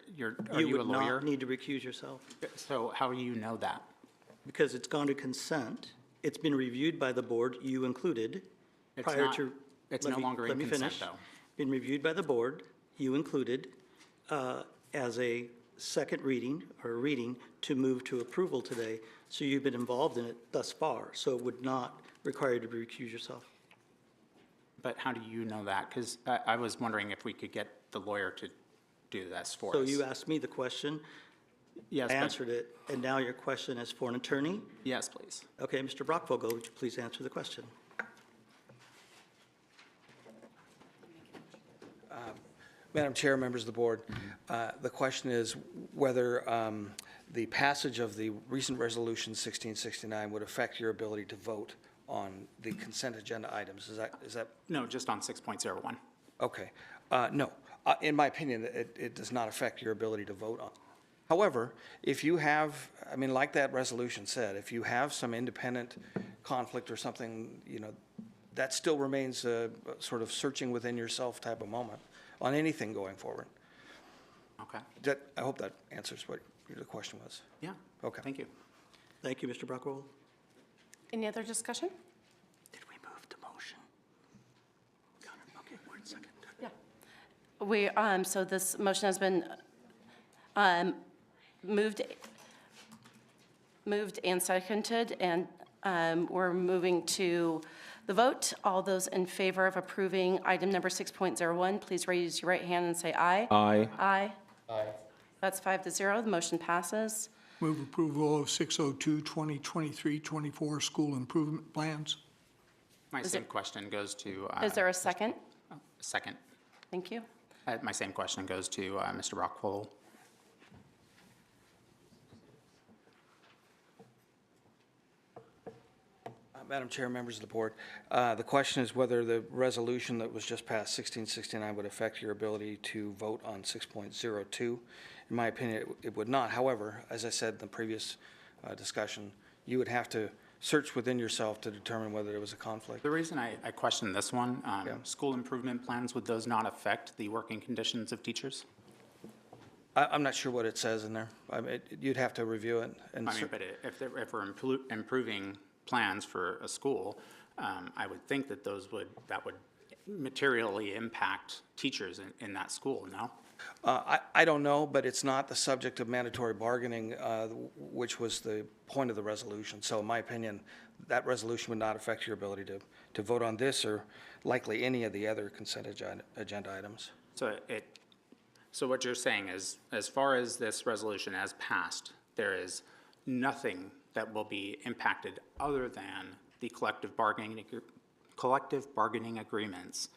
Are you a lawyer? You would not need to recuse yourself. So how do you know that? Because it's gone to consent. It's been reviewed by the board, you included, It's prior not- to... it's let no me- longer in let me consent, finish. though. Been reviewed by the board, you included, as a second reading or reading to move to approval today. So you've been involved in it thus far, so it would not require you to recuse yourself. But how do you know that? Because I was wondering if we could get the lawyer to do this for So us. you asked me the question. Yes, I but- answered it, and now your question is for an attorney? Yes, please. Okay, Mr. Brockvogel, would you please answer the question? Madam Chair, members of the board, the question is whether the passage of the recent resolution 1669 would affect your ability to vote on the consent agenda items. Is that? No, just on 6.01. Okay. No. In my opinion, it does not affect your ability to vote on. However, if you have, I mean, like that resolution said, if you have some independent conflict or something, you know, that still remains a sort of searching within yourself type of moment on anything going forward. Okay. I hope that answers what the question was. Yeah. Okay. Thank you. Thank you, Mr. Brockvogel. Any other discussion? Did we move the motion? Got it. Okay, one second. Yeah. So this motion has been moved and seconded, and we're moving to the vote. All those in favor of approving item number 6.01, please raise your right hand and say aye. Aye. Aye. Aye. That's 5-0. The motion passes. Move approval of 602, 2023, 24 school improvement plans. My same question goes to... Is there a second? Second. Thank you. My same question goes to Mr. Brockvogel. Madam Chair, members of the board, the question is whether the resolution that was just passed, 1669, would affect your ability to vote on 6.02. In my opinion, it would not. However, as I said in the previous discussion, you would have to search within yourself to determine whether there was a conflict. The reason I question this one, school improvement plans, would those not affect the working conditions of teachers? I'm not sure what it says in there. I mean, you'd have to review it. And I mean, but if we're improving plans for a school, I would think that that would materially impact teachers in that school, no? I don't know, but it's not the subject of mandatory bargaining, which was the point of the resolution. So in my opinion, that resolution would not affect your ability to vote on this or likely any of the other consent agenda items. So what you're saying is, as far as this resolution has passed, there is nothing that will be impacted other than the collective bargaining agreements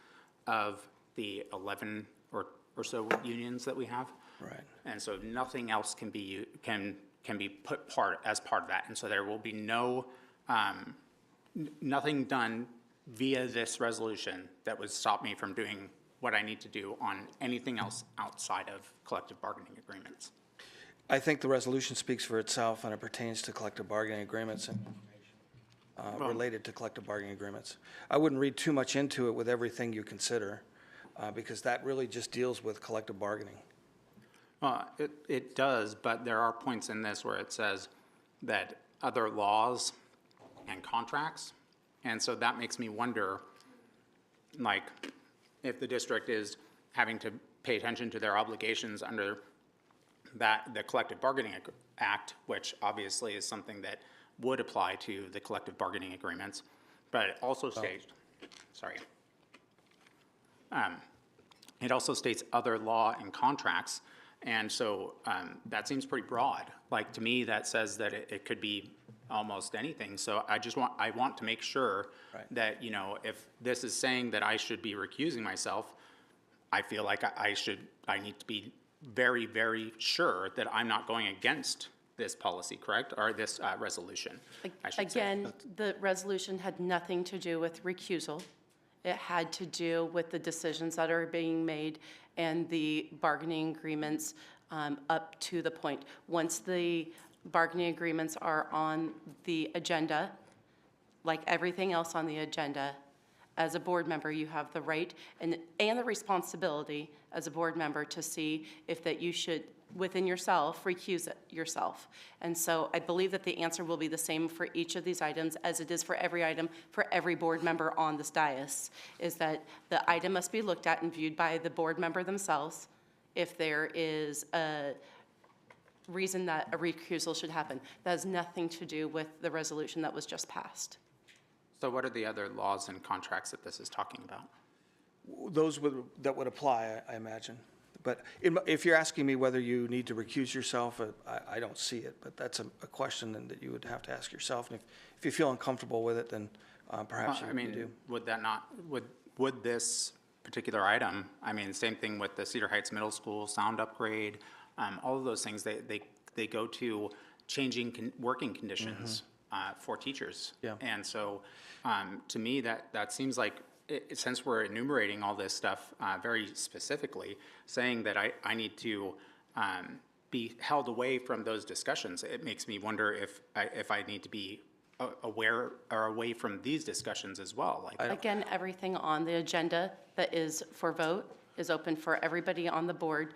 of the 11 or so unions that we have. Right. And so nothing else can can be put as part of that. And so there will be no, nothing done via this resolution that would stop me from doing what I need to do on anything else outside of collective bargaining agreements. I think the resolution speaks for itself, and it pertains to collective bargaining agreements and related to collective bargaining agreements. I wouldn't read too much into it with everything you consider, because that really just deals with collective bargaining. It does, but there are points in this where it says that other laws and contracts, and so that makes me wonder, like, if the district is having to pay attention to their obligations under the Collective Bargaining Act, which obviously is something that would apply to the collective bargaining agreements, but it also states, it also states other law and contracts, and so that seems pretty broad. Like, to me, that says that it could be almost anything. So I want to make sure that, you know, if this is saying that I should be recusing myself, I feel like I need to be very, very sure that I'm not going against this policy, correct? Or this resolution, I should say. Again, the resolution had nothing to do with recusal. It had to do with the decisions that are being made and the bargaining agreements up to the point. Once the bargaining agreements are on the agenda, like everything else on the agenda, as a board member, you have the right and the responsibility as a board member to see if that you should, within yourself, recuse yourself. And so I believe that the answer will be the same for each of these items as it is for every item for every board member on this dais, is that the item must be looked at and viewed by the board member themselves if there is a reason that a recusal should happen. That has nothing to do with the resolution that was just passed. So what are the other laws and contracts that this is talking about? Those that would apply, I imagine. But if you're asking me whether you need to recuse yourself, I don't see it. But that's a question that you would have to ask yourself. And if you feel uncomfortable with it, then perhaps you do. Would that not, would this particular item, I mean, same thing with the Cedar Heights Middle School sound upgrade, all of those things, they go to changing working conditions for teachers. Yeah. And so to me, that seems like, since we're enumerating all this stuff very specifically, saying that I need to be held away from those discussions, it makes me wonder if I need to be aware or away from these discussions as well. Like, again, everything on the agenda that is for vote is open for everybody on the board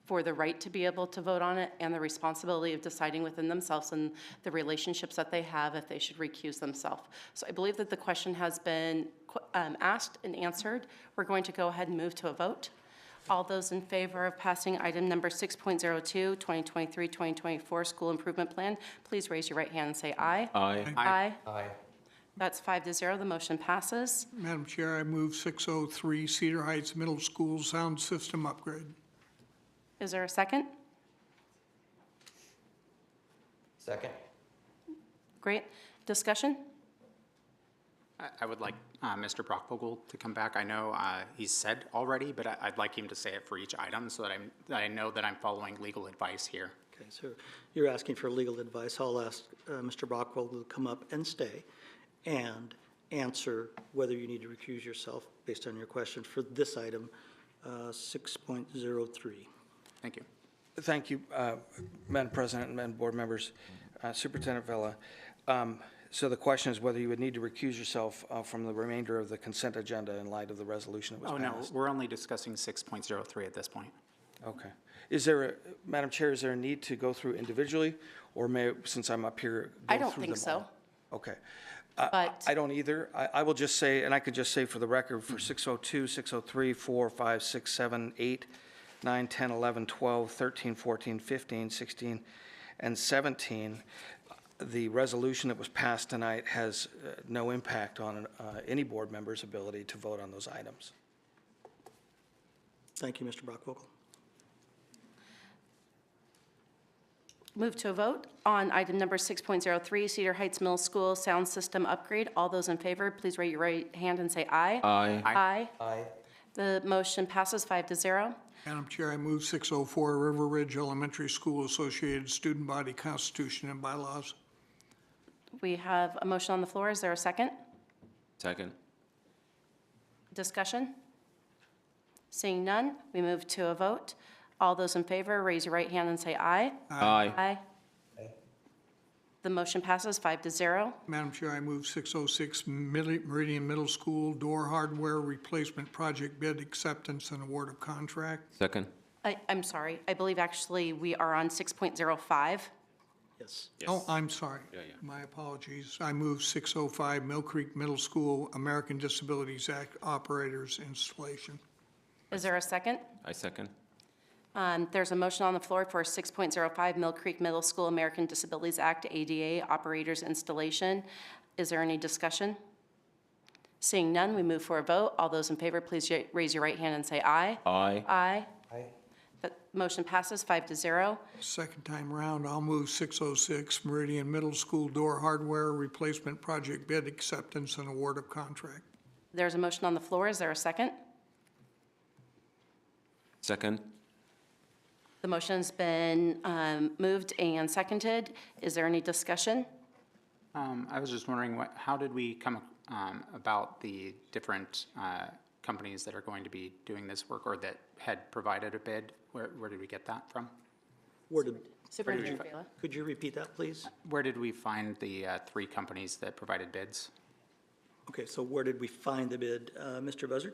for the right to be able to vote on it and the responsibility of deciding within themselves and the relationships that they have if they should recuse themselves. So I believe that the question has been asked and answered. We're going to go ahead and move to a vote. All those in favor of passing item number 6.02, 2023-2024 School Improvement Plan, please raise your right hand and say aye. Aye. Aye. Aye. That's 5-0. The motion passes. Madam Chair, I move 603 Cedar Heights Middle School sound system upgrade. Is there a second? Second. Great. Discussion? I would like Mr. Brockvogel to come back. I know he's said already, but I'd like him to say it for each item so that I know that I'm following legal advice here. Okay, so you're asking for legal advice. I'll ask Mr. Brockvogel to come up and stay and answer whether you need to recuse yourself based on your question for this item, 6.03. Thank you. Thank you, Madam President and board members. Superintendent Vela. So the question is whether you would need to recuse yourself from the remainder of the consent agenda in light of the resolution that was passed. No, we're only discussing 6.03 at this point. Okay. Is there, Madam Chair, is there a need to go through individually, or since I'm up here, go I don't through think them so. all? Okay. But I don't either. I will just say, and I could just say for the record, for 602, 603, 4, 5, 6, 7, 8, 9, 10, 11, 12, 13, 14, 15, 16, and 17, the resolution that was passed tonight has no impact on any board member's ability to vote on those items. Thank you, Mr. Brockvogel. move to a vote on item number 6.03, Cedar Heights Middle School sound system upgrade. All those in favor, please raise your right hand and say aye. Aye. Aye. Aye. The motion passes 5-0. Madam Chair, I move 604 River Ridge Elementary School Associated Student Body Constitution and Bylaws. We have a motion on the floor. Is there a second? Second. Discussion? Seeing none, we move to a vote. All those in favor, raise your right hand and say aye. Aye. Aye. The motion passes 5-0. Madam Chair, I move 606 Meridian Middle School Door Hardware Replacement Project Bid Acceptance and Award of Contract. Second. I'm sorry. I believe actually we are on 6.05. Yes. Oh, I'm sorry. Yeah. My apologies. I move 605 Mill Creek Middle School American Disabilities Act Operators Installation. Is there a second? I second. There's a motion on the floor for 6.05 Mill Creek Middle School American Disabilities Act ADA Operators Installation. Is there any discussion? Seeing none, we move for a vote. All those in favor, please raise your right hand and say aye. Aye. Aye. The motion passes 5-0. Second time around, I'll move 606 Meridian Middle School Door Hardware Replacement Project Bid Acceptance and Award of Contract. There's a motion on the floor. Is there a second? Second. The motion's been moved and seconded. Is there any discussion? I was just wondering, how did we come about the different companies that are going to be doing this work or that had provided a bid? Where did we get that from? Superintendent Vela. Could you repeat that, please? Where did we find the 3 companies that provided bids? Okay, so where did we find the bid? Mr. Buzzard?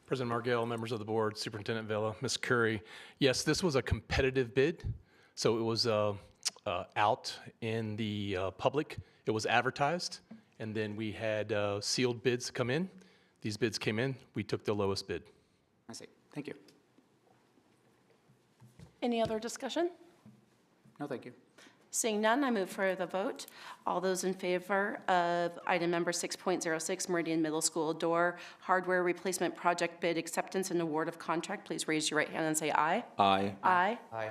President Margell, members of the board, Superintendent Vela, Ms. Curry. Yes, this was a competitive bid, so it was out in the public. It was advertised, and then we had sealed bids come in. These bids came in. We took the lowest bid. I see. Thank you. Any other discussion? No, thank you. Seeing none, I move for the vote. All those in favor of item number 6.06, Meridian Middle School Door Hardware Replacement Project Bid Acceptance and Award of Contract, please raise your right hand and say aye. Aye. Aye. Aye.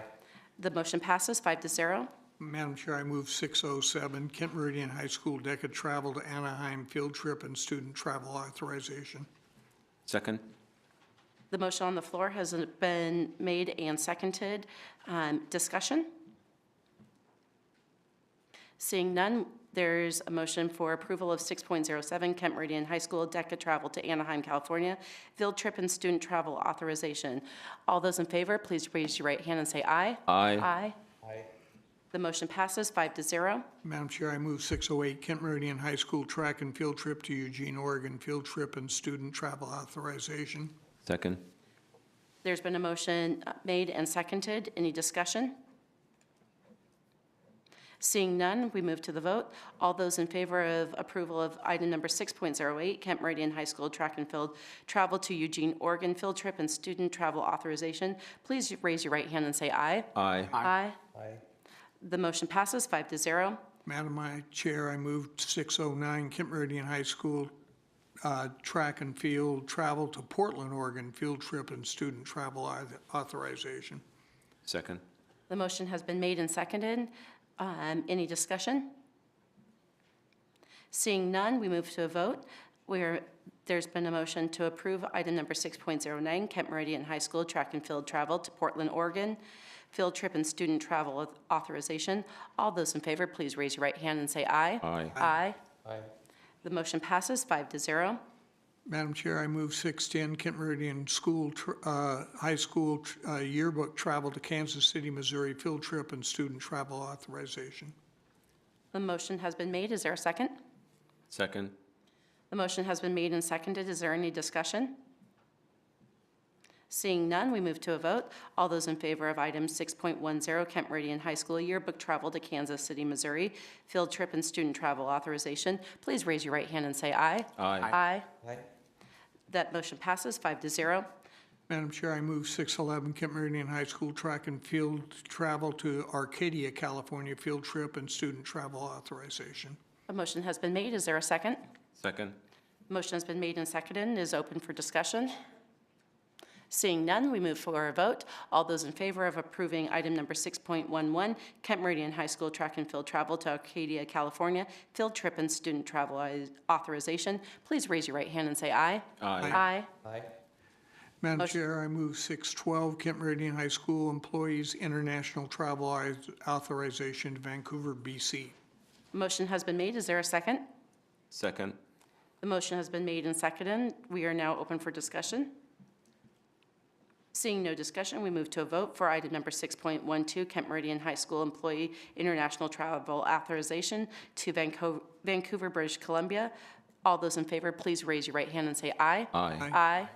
The motion passes 5-0. Madam Chair, I move 607 Kent Meridian High School DECA Travel to Anaheim Field Trip and Student Travel Authorization. Second. The motion on the floor has been made and seconded. Discussion? Seeing none, there's a motion for approval of 6.07 Kent Meridian High School DECA Travel to Anaheim, California, Field Trip and Student Travel Authorization. All those in favor, please raise your right hand and say aye. Aye. Aye. Aye. The motion passes 5-0. Madam Chair, I move 608 Kent Meridian High School Track and Field Trip to Eugene, Oregon, Field Trip and Student Travel Authorization. Second. There's been a motion made and seconded. Any discussion? Seeing none, we move to the vote. All those in favor of approval of item number 6.08, Kent Meridian High School Track and Field Travel to Eugene, Oregon, Field Trip and Student Travel Authorization, please raise your right hand and say aye. Aye. Aye. Aye. The motion passes 5-0. Madam Chair, I move 609 Kent Meridian High School Track and Field Travel to Portland, Oregon, Field Trip and Student Travel Authorization. Second. The motion has been made and seconded. Any discussion? Seeing none, we move to a vote. There's been a motion to approve item number 6.09, Kent Meridian High School Track and Field Travel to Portland, Oregon, Field Trip and Student Travel Authorization. All those in favor, please raise your right hand and say aye. Aye. Aye. Aye. The motion passes 5-0. Madam Chair, I move 610 Kent Meridian High School Yearbook Travel to Kansas City, Missouri, Field Trip and Student Travel Authorization. The motion has been made. Is there a second? Second. The motion has been made and seconded. Is there any discussion? Seeing none, we move to a vote. All those in favor of item 6.10, Kent Meridian High School Yearbook Travel to Kansas City, Missouri, Field Trip and Student Travel Authorization, please raise your right hand and say aye. Aye. Aye. Aye. That motion passes 5-0. Madam Chair, I move 611 Kent Meridian High School Track and Field Travel to Arcadia, California, Field Trip and Student Travel Authorization. A motion has been made. Is there a second? Second. Motion has been made and seconded and is open for discussion. Seeing none, we move for a vote. All those in favor of approving item number 6.11, Kent Meridian High School track and field travel to Arcadia, California, field trip and student travel authorization, please raise your right hand and say aye. Aye. Aye. Madam Chair, I move 612, Kent Meridian High School Employees International Travel Authorization to Vancouver, BC. Motion has been made. Is there a second? Second. The motion has been made and seconded. We are now open for discussion. Seeing no discussion, we move to a vote for item number 6.12, Kent Meridian High School Employee International Travel Authorization to Vancouver, British Columbia. All those in favor, please raise your right hand and say aye. Aye. Aye.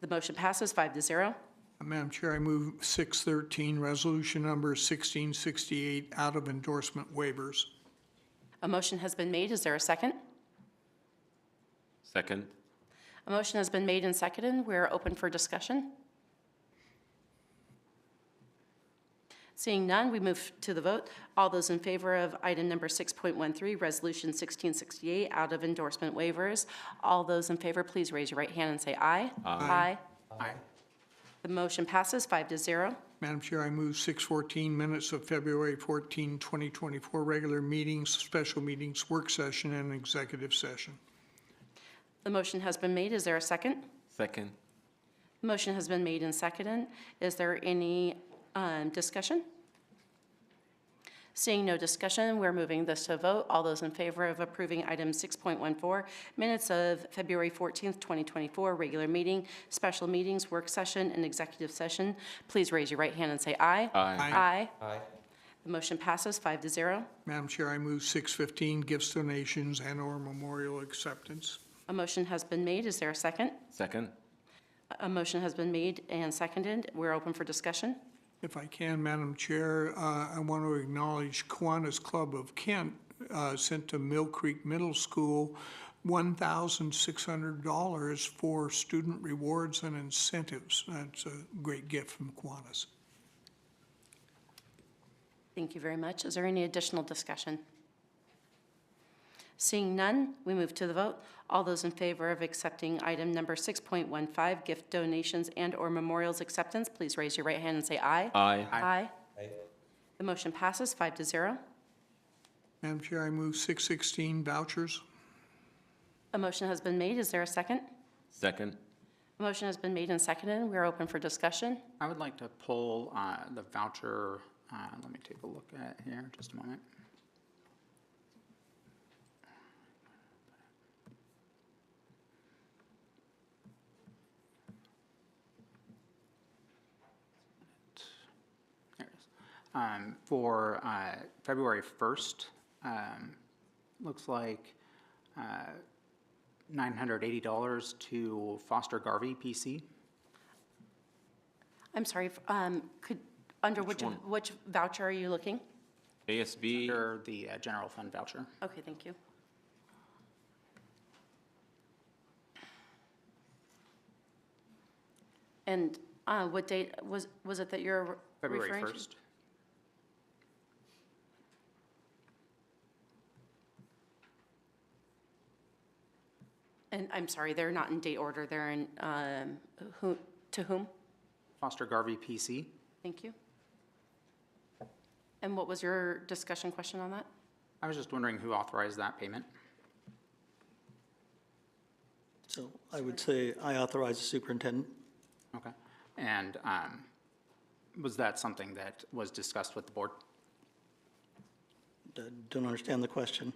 The motion passes 5-0. Madam Chair, I move 613, resolution number 1668, out of endorsement waivers. A motion has been made. Is there a second? Second. A motion has been made and seconded. We're open for discussion. Seeing none, we move to the vote. All those in favor of item number 6.13, resolution 1668, out of endorsement waivers. All those in favor, please raise your right hand and say aye. Aye. Aye. The motion passes 5-0. Madam Chair, I move 614, minutes of February 14, 2024, regular meetings, special meetings, work session, and executive session. The motion has been made. Is there a second? Second. The motion has been made and seconded. Is there any discussion? Seeing no discussion, we're moving this to a vote. All those in favor of approving item 6.14, minutes of February 14th, 2024, regular meeting, special meetings, work session, and executive session, please raise your right hand and say aye. Aye. Aye. The motion passes 5-0. Madam Chair, I move 615, gifts, donations, and/or memorial acceptance. A motion has been made. Is there a second? Second. A motion has been made and seconded. We're open for discussion. If I can, Madam Chair, I want to acknowledge Kiwanis Club of Kent sent to Mill Creek Middle School $1,600 for student rewards and incentives. That's a great gift from Kiwanis. Thank you very much. Is there any additional discussion? Seeing none, we move to the vote. All those in favor of accepting item number 6.15, gift donations and/or memorials acceptance, please raise your right hand and say aye. Aye. Aye. The motion passes 5-0. Madam Chair, I move 616, vouchers. A motion has been made. Is there a second? Second. A motion has been made and seconded. We are open for discussion. I would like to pull the voucher, let me take a look at it here, just a moment. For February 1st, looks like $980 to Foster Garvey PC. I'm sorry, under which voucher are you looking? ASB. Under the general fund voucher. Okay, thank you. And what date was it that you're February referring to? 1st. And I'm sorry, they're not in date order. They're in, to whom? Foster Garvey PC. Thank you. And what was your discussion question on that? I was just wondering who authorized that payment. So I would say I authorize the superintendent. Okay. And was that something that was discussed with the board? Don't understand the question.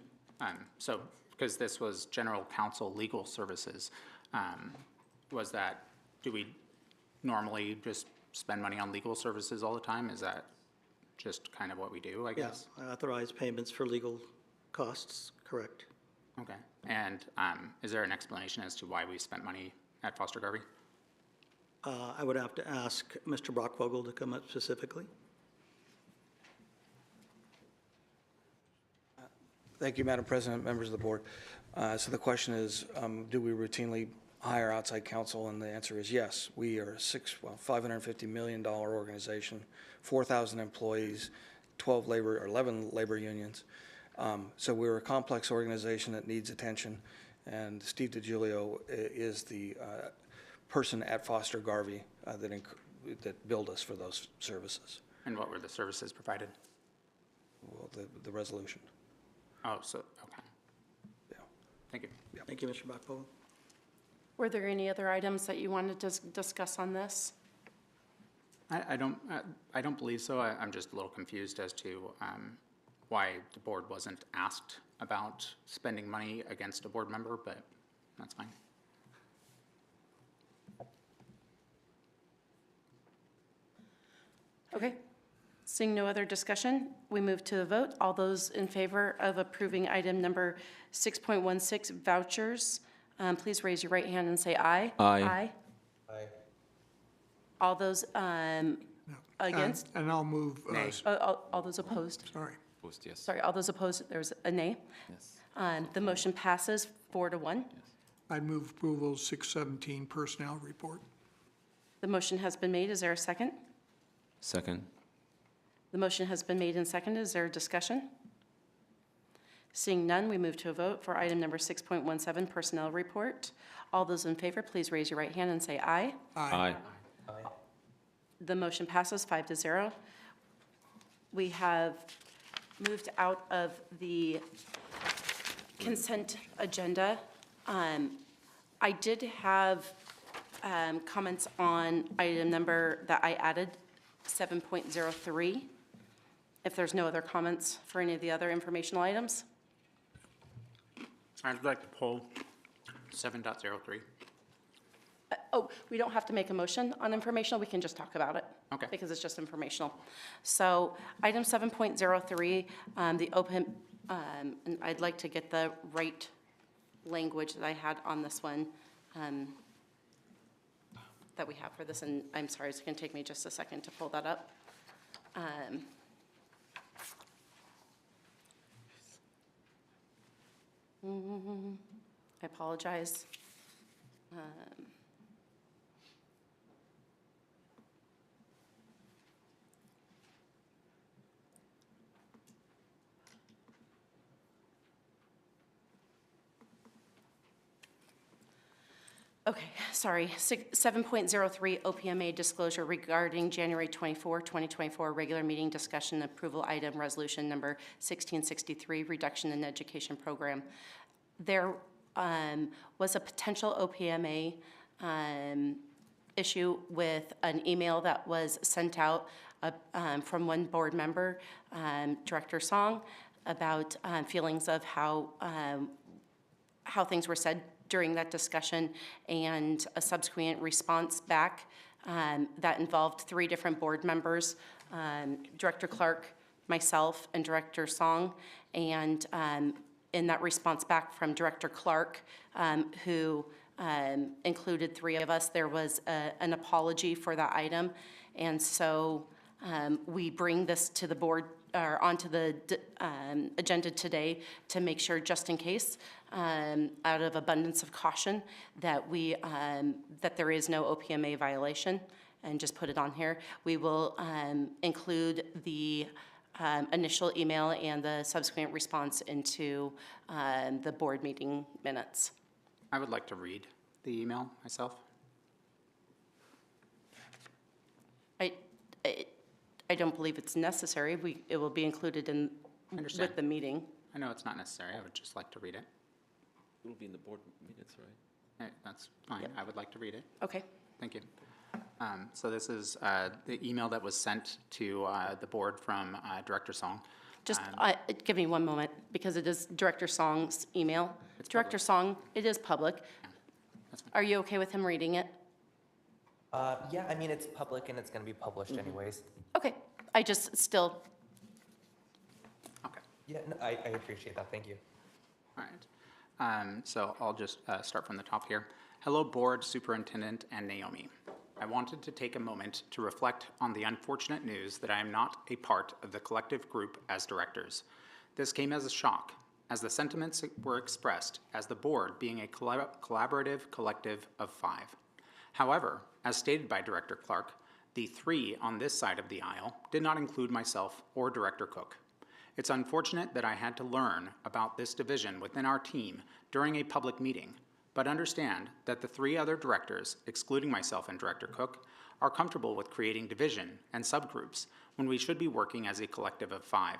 So, because this was general counsel legal services, was that, do we normally just spend money on legal services all the time? Is that just kind of what we do, I guess? Yes, I authorize payments for legal costs, correct. Okay. And is there an explanation as to why we spent money at Foster Garvey? I would have to ask Mr. Brockvogel to come up specifically. Thank you, Madam President, members of the board. So the question is, do we routinely hire outside counsel? And the answer is yes. We are a $550 million organization, 4,000 employees, 11 labor unions. So we're a complex organization that needs attention, and Steve DiGiulio is the person at Foster Garvey that billed us for those services. And what were the services provided? Well, the resolution. Oh, so, okay. Yeah. Thank you. Thank you, Mr. Bachpola. Were there any other items that you wanted to discuss on this? I don't believe so. I'm just a little confused as to why the board wasn't asked about spending money against a board member, but that's fine. Okay. Seeing no other discussion, we move to the vote. All those in favor of approving item number 6.16 vouchers, please raise your right hand and say aye. Aye. Aye. All those against? And I'll move. All those opposed? Sorry. Opposed, yes. Sorry, all those opposed, there's a nay. Yes. The motion passes 4-1. I'd move approval of 617 personnel report. The motion has been made. Is there a second? Second. The motion has been made and seconded. Is there a discussion? Seeing none, we move to a vote for item number 6.17, personnel report. All those in favor, please raise your right hand and say aye. Aye. The motion passes 5-0. We have moved out of the consent agenda. I did have comments on item number that I added, 7.03. If there's no other comments for any of the other informational items. I'd like to pull 7.03. Oh, we don't have to make a motion on informational, we can just talk about it. Okay. Because it's just informational. So item 7.03, the open, and I'd like to get the right language that I had on this one that we have for this, and I'm sorry, it's gonna take me just a second to pull that up. I apologize. Okay, sorry, 7.03 OPMA disclosure regarding January 24, 2024 regular meeting discussion approval item resolution number 1663, reduction in education program. There was a potential OPMA issue with an email that was sent out from one board member, Director Song, about feelings of how things were said during that discussion, and a subsequent response back that involved 3 different board members, Director Clark, myself, and Director Song. And in that response back from Director Clark, who included 3 of us, there was an apology for that item. And so we bring this to the board, or onto the agenda today, to make sure, just in case, out of abundance of caution, that we that there is no OPMA violation, and just put it on here. We will include the initial email and the subsequent response into the board meeting minutes. I would like to read the email myself. I don't believe it's necessary. It will be included in with the meeting. I know it's not necessary. I would just like to read it. It will be in the board minutes, right? That's fine. Yep. I would like to read it. Okay. Thank you. So this is the email that was sent to the board from Director Song. Just give me one moment, because it is Director Song's email. Director Song, it is public. Are you okay with him reading it? Yeah, I mean, it's public and it's going to be published anyways. Okay, I just still. Okay. Yeah, no, I appreciate that. Thank you. All right. So I'll just start from the top here. Hello, Board, Superintendent, and Naomi. I wanted to take a moment to reflect on the unfortunate news that I am not a part of the collective group as directors. This came as a shock, as the sentiments were expressed as the board being a collaborative collective of 5. However, as stated by Director Clark, the 3 on this side of the aisle did not include myself or Director Cook. It's unfortunate that I had to learn about this division within our team during a public meeting, but understand that the 3 other directors, excluding myself and Director Cook, are comfortable with creating division and subgroups when we should be working as a collective of 5.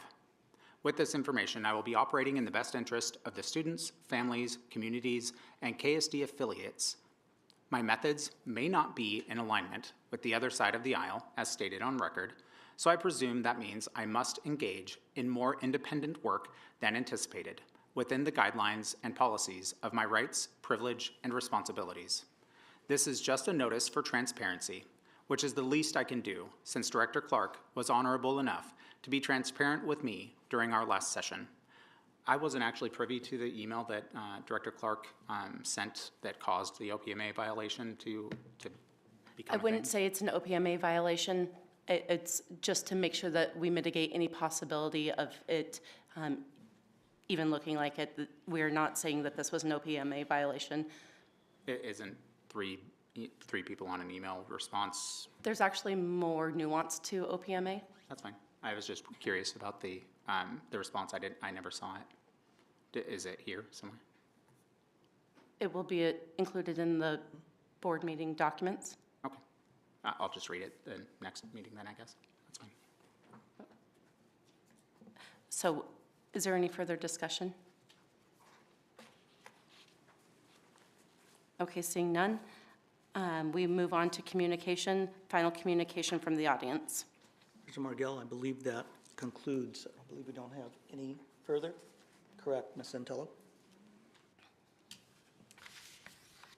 With this information, I will be operating in the best interest of the students, families, communities, and KSD affiliates. My methods may not be in alignment with the other side of the aisle, as stated on record, so I presume that means I must engage in more independent work than anticipated, within the guidelines and policies of my rights, privilege, and responsibilities. This is just a notice for transparency, which is the least I can do since Director Clark was honorable enough to be transparent with me during our last session. I wasn't actually privy to the email that Director Clark sent that caused the OPMA violation to become I wouldn't say it's an OPMA violation. It's just to make sure that we mitigate any possibility of it even looking like it. We're not saying that this was an OPMA violation. It isn't three people on an email response. There's actually more nuance to OPMA. That's fine. I was just curious about the response. I never saw it. Is it here somewhere? It will be included in the board meeting documents. Okay. I'll just read it the next meeting then, I guess. That's fine. So is there any further discussion? Okay, seeing none, we move on to communication, final communication from the audience. Mr. Margell, I believe that concludes. I believe we don't have any further. Correct, Ms. Santello?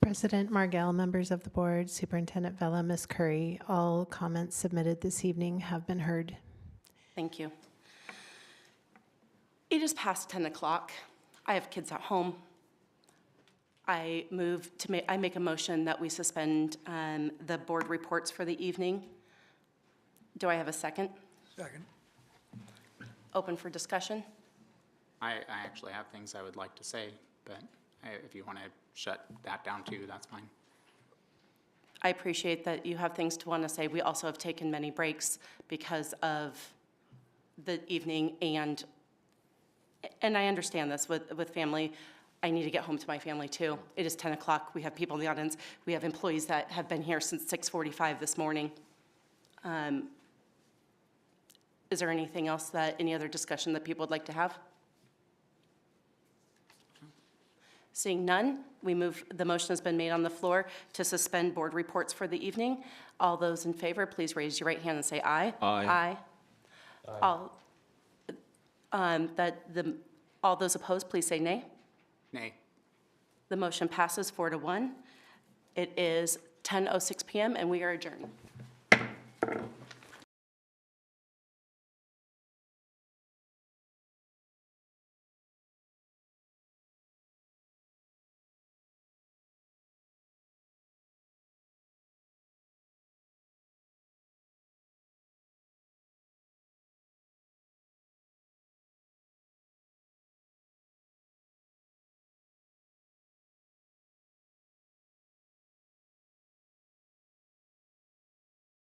President Margell, members of the board, Superintendent Vela, Ms. Curry, all comments submitted this evening have been heard. Thank you. It is past 10 o'clock. I have kids at home. I make a motion that we suspend the board reports for the evening. Do I have a second? Second. Open for discussion? I actually have things I would like to say, but if you want to shut that down too, that's fine. I appreciate that you have things to want to say. We also have taken many breaks because of the evening, and I understand this with family. I need to get home to my family too. It is 10 o'clock. We have people in the audience. We have employees that have been here since 6:45 this morning. Is there anything else any other discussion that people would like to have? Seeing none, the motion has been made on the floor to suspend board reports for the evening. All those in favor, please raise your right hand and say aye. Aye. Aye. All those opposed, please say nay. Nay. The motion passes 4-1. It is 10:06 p.m. and we are adjourned.